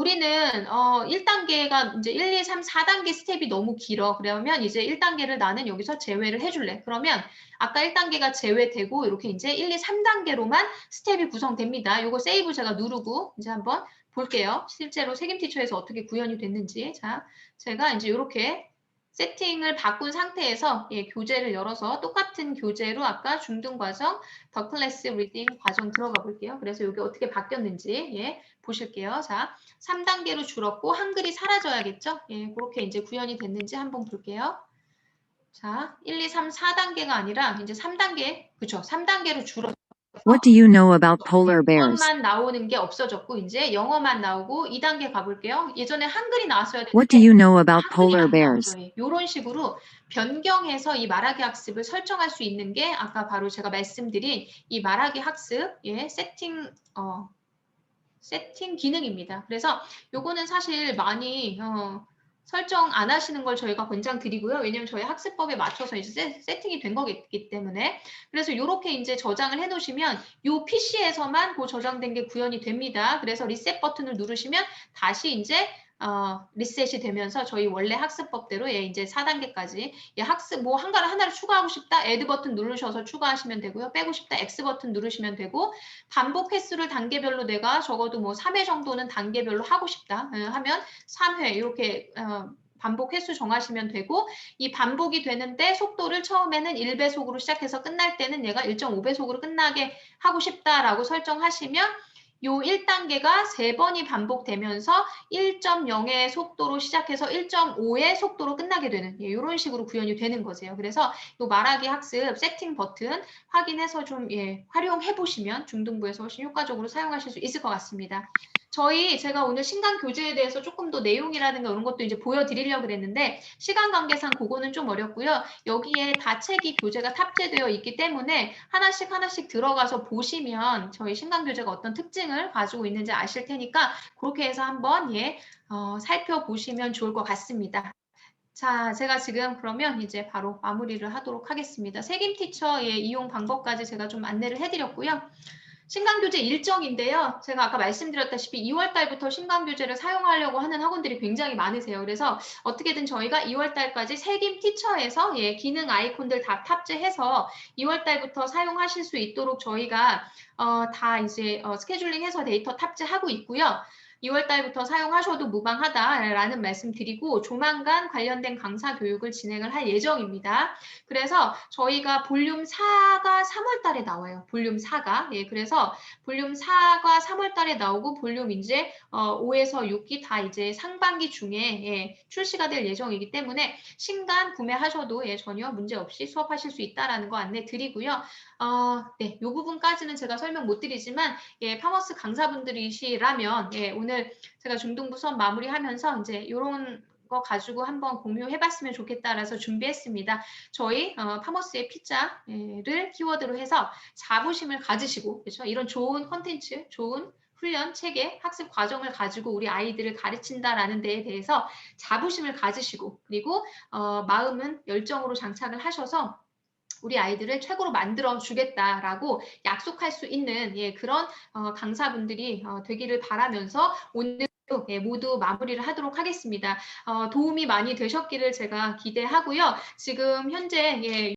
Speaker 1: 우리는 1단계가 이제 1, 2, 3, 4단계 스텝이 너무 길어. 그러면 이제 1단계를 나는 여기서 제외를 해줄래. 그러면 아까 1단계가 제외되고 이렇게 이제 1, 2, 3단계로만 스텝이 구성됩니다. 요거 세이브 제가 누르고 이제 한번 볼게요. 실제로 색임 티처에서 어떻게 구현이 됐는지. 자, 제가 이제 이렇게 세팅을 바꾼 상태에서 예, 교재를 열어서 똑같은 교재로 아까 중등과정 더 클래스 리딩 과정 들어가 볼게요. 그래서 이게 어떻게 바뀌었는지 예, 보실게요. 자, 3단계로 줄었고 한글이 사라져야겠죠? 예, 그렇게 이제 구현이 됐는지 한번 볼게요. 자, 1, 2, 3, 4단계가 아니라 이제 3단계, 그쵸? 3단계로 줄어.
Speaker 4: What do you know about polar bears?
Speaker 1: 영어만 나오는 게 없어졌고 이제 영어만 나오고 2단계 가볼게요. 예전에 한글이 나왔어야 되는데
Speaker 4: What do you know about
Speaker 1: 한글이
Speaker 4: polar
Speaker 1: 안
Speaker 4: bears?
Speaker 1: 나왔어요. 이런 식으로 변경해서 이 말하기 학습을 설정할 수 있는 게 아까 바로 제가 말씀드린 이 말하기 학습 세팅 기능입니다. 그래서 요거는 사실 많이 설정 안 하시는 걸 저희가 권장드리고요. 왜냐면 저희 학습법에 맞춰서 이제 세팅이 된 거기 때문에. 그래서 이렇게 이제 저장을 해 놓으시면 요 PC에서만 그 저장된 게 구현이 됩니다. 그래서 리셋 버튼을 누르시면 다시 이제 리셋이 되면서 저희 원래 학습법대로 이제 4단계까지 학습 뭐 하나를 추가하고 싶다. add 버튼 누르셔서 추가하시면 되고요. 빼고 싶다. X 버튼 누르시면 되고 반복 횟수를 단계별로 내가 적어도 뭐 3회 정도는 단계별로 하고 싶다 하면 3회 이렇게 반복 횟수 정하시면 되고 이 반복이 되는데 속도를 처음에는 1배속으로 시작해서 끝날 때는 얘가 1.5배속으로 끝나게 하고 싶다라고 설정하시면 요 1단계가 3번이 반복되면서 1.0의 속도로 시작해서 1.5의 속도로 끝나게 되는 이런 식으로 구현이 되는 거죠. 그래서 요 말하기 학습 세팅 버튼 확인해서 좀 활용해 보시면 중등부에서 훨씬 효과적으로 사용하실 수 있을 것 같습니다. 제가 오늘 신강 교재에 대해서 조금 더 내용이라든가 이런 것도 이제 보여드리려고 그랬는데 시간 관계상 그거는 좀 어렵고요. 여기에 다채기 교재가 탑재되어 있기 때문에 하나씩 들어가서 보시면 저희 신강 교재가 어떤 특징을 가지고 있는지 아실 테니까 그렇게 해서 한번 살펴보시면 좋을 것 같습니다. 자, 제가 지금 그러면 이제 바로 마무리를 하도록 하겠습니다. 세김 티처의 이용 방법까지 제가 좀 안내를 해드렸고요. 신강교재 일정인데요. 제가 아까 말씀드렸다시피 2월 달부터 신강교재를 사용하려고 하는 학원들이 굉장히 많으세요. 그래서 어떻게든 저희가 2월 달까지 세김 티처에서 기능 아이콘들 다 탑재해서 2월 달부터 사용하실 수 있도록 저희가 다 이제 스케줄링해서 데이터 탑재하고 있고요. 2월 달부터 사용하셔도 무방하다라는 말씀 드리고 조만간 관련된 강사 교육을 진행을 할 예정입니다. 그래서 저희가 볼륨 4가 3월 달에 나와요. 볼륨 4가. 그래서 볼륨 4가 3월 달에 나오고 볼륨 이제 5에서 6기 다 이제 상반기 중에 출시가 될 예정이기 때문에 신간 구매하셔도 전혀 문제 없이 수업하실 수 있다라는 거 안내 드리고요. 네, 이 부분까지는 제가 설명 못 드리지만 파머스 강사분들이시라면 오늘 제가 중등부 수업 마무리하면서 이제 이런 거 가지고 한번 공유해봤으면 좋겠다라서 준비했습니다. 저희 파머스의 피자를 키워드로 해서 자부심을 가지시고 그렇죠? 이런 좋은 컨텐츠, 좋은 훈련, 체계, 학습 과정을 가지고 우리 아이들을 가르친다라는 데에 대해서 자부심을 가지시고 그리고 마음은 열정으로 장착을 하셔서 우리 아이들을 최고로 만들어 주겠다라고 약속할 수 있는 그런 강사분들이 되기를 바라면서 오늘 모두 마무리를 하도록 하겠습니다. 도움이 많이 되셨기를 제가 기대하고요. 지금 현재